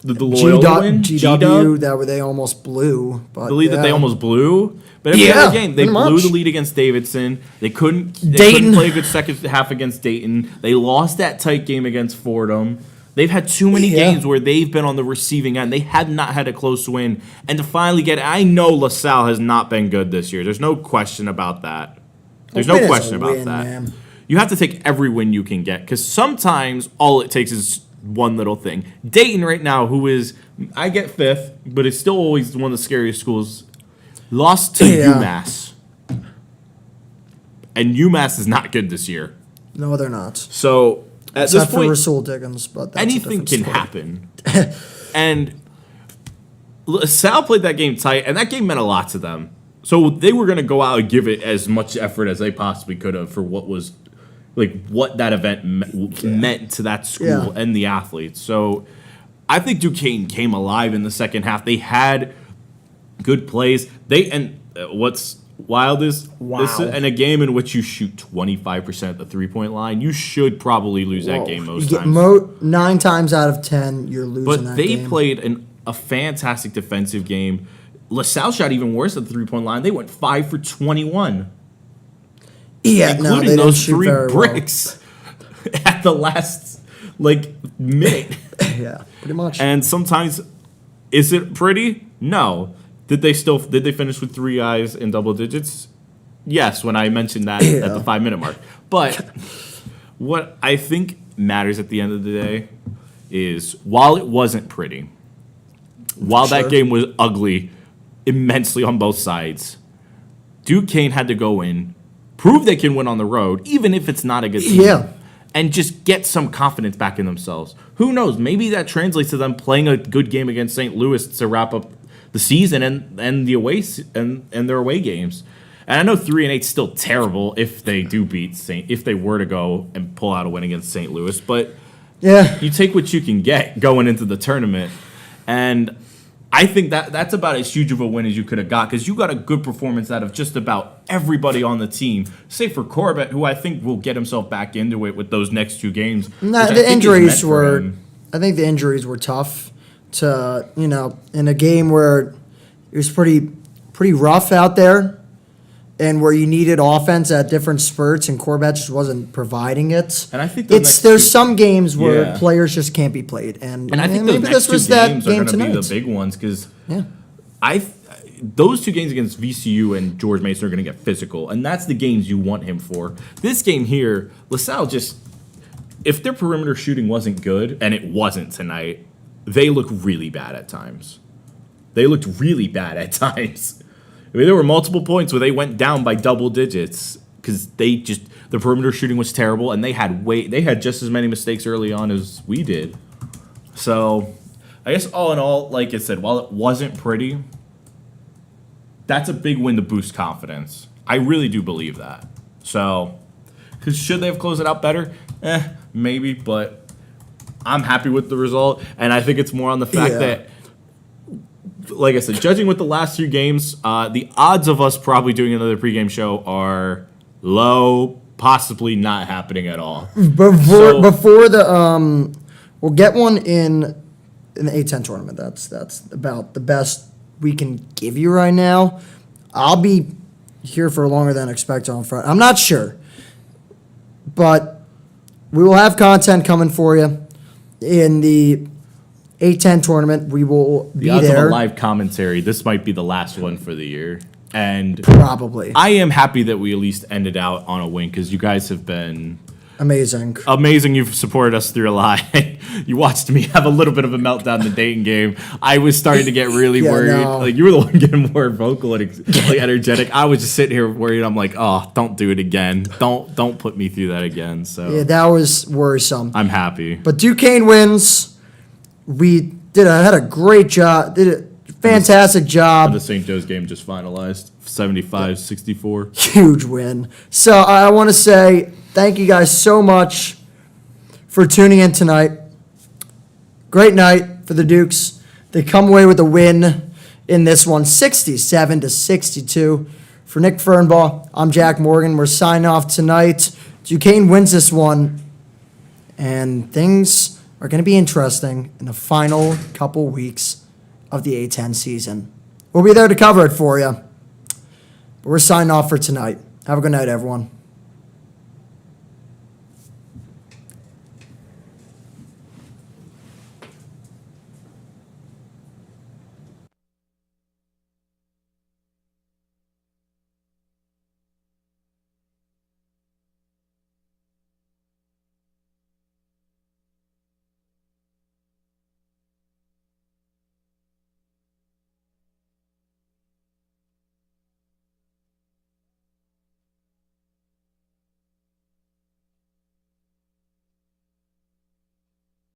Loyola win? GW, that where they almost blew. But The lead that they almost blew. But every Yeah, other game, they pretty blew much. the lead against Davidson. They couldn't Dayton. play a good second half against Dayton. They lost that tight game against Fordham. They've had too many games where they've been on the receiving end. They have not had a close win. And to finally I know LaSalle has not been good this year. There's no question about that. There's no win is question a about win, that. man. You have to take every win you can get because sometimes all it takes is one little thing. Dayton right now, who is, I get 5th, but it's still always one of the scariest schools, lost to UMass. And UMass is not good this year. No, they're not. So at Except this for point, Rasul Diggins, but that's anything a can different story. happen. And Sal played that game tight, and that game meant a lot to them. So they were going to go out and give it as much effort as they possibly could have for what that event meant to that school and the athletes. So I think Duquesne came alive in the second half. They had good plays. What's wild is this in a game in which you shoot 25% at the 3-point line, you should probably lose that game most you get times. 9 times out of 10, you're losing But that they game. played a fantastic defensive game. LaSalle shot even worse at the 3-point line. They went 5 for 21. Yeah, no, Including they those didn't shoot 3 very bricks at the last minute. Well. Yeah, pretty much. And sometimes, is it pretty? No. Did they finish with 3 guys in double digits? Yes, when I mentioned that at the 5-minute mark. But what I think matters at the end of the day is while it wasn't pretty, while that game was ugly immensely on both sides, Duquesne had to go in, prove they can win on the road, even if it's not a good team. And just get some confidence back in themselves. Who knows? Maybe that translates to them playing a good game against St. Louis to wrap up the season and the away and their away games. And I know 3-8 is still terrible if they do beat if they were to go and pull out a win against St. Louis, but you take what you can get going into the tournament. And I think that's about as huge of a win as you could have got because you got a good performance out of just about everybody on the team, save for Corbett, who I think will get himself back into it with those next 2 games. No, the injuries were. I think the injuries were tough to in a game where it was pretty rough out there, and where you needed offense at different spurts, and Corbett just wasn't providing it. And I think there's some games where players just can't be played, and I think maybe those this next 2 games was that game are going to tonight. be the big ones because those 2 games against VCU and George Mason are going to get physical, and that's the games you want him for. This game here, LaSalle if their perimeter shooting wasn't good, and it wasn't tonight, they look really bad at times. They looked really bad at times. I mean, there were multiple points where they went down by double digits because the perimeter shooting was terrible, and they had just as many mistakes early on as we did. So, I guess all in all, like I said, while it wasn't pretty, that's a big win to boost confidence. I really do believe that. So, because should they have closed it out better? Maybe, but I'm happy with the result, and I think it's more on the fact that like I said, judging with the last 2 games, the odds of us probably doing another pregame show are low, possibly not happening at all. Before the we'll get one in the A10 tournament. That's about the best we can give you right now. I'll be here for longer than expected on Friday. I'm not sure, but we will have content coming for you in the A10 tournament. We will be The odds there. of a live commentary, this might be the last one for the year. And Probably. I am happy that we at least ended out on a win because you guys have been Amazing. amazing. You've supported us through a lot. You watched me have a little bit of a meltdown in the Dayton game. I was starting to get really Yeah, worried. no. Like, you were the one getting more vocal and like, energetic. I was just sitting here worried. I'm like, oh, don't do it again. Don't put me through that again. So Yeah, that was worrisome. I'm happy. But Duquesne wins. We had a great job. Did a fantastic job. The St. Joe's game just finalized 75-64. Huge win. So I want to say thank you guys so much for tuning in tonight. Great night for the Dukes. They come away with a win in this one, 67-62. For Nick Fernbaugh, I'm Jack Morgan. We're signing off tonight. Duquesne wins this one, and things are going to be interesting in the final couple weeks of the A10 season. We'll be there to cover it for you. But we're signing off for tonight. Have a good night, everyone.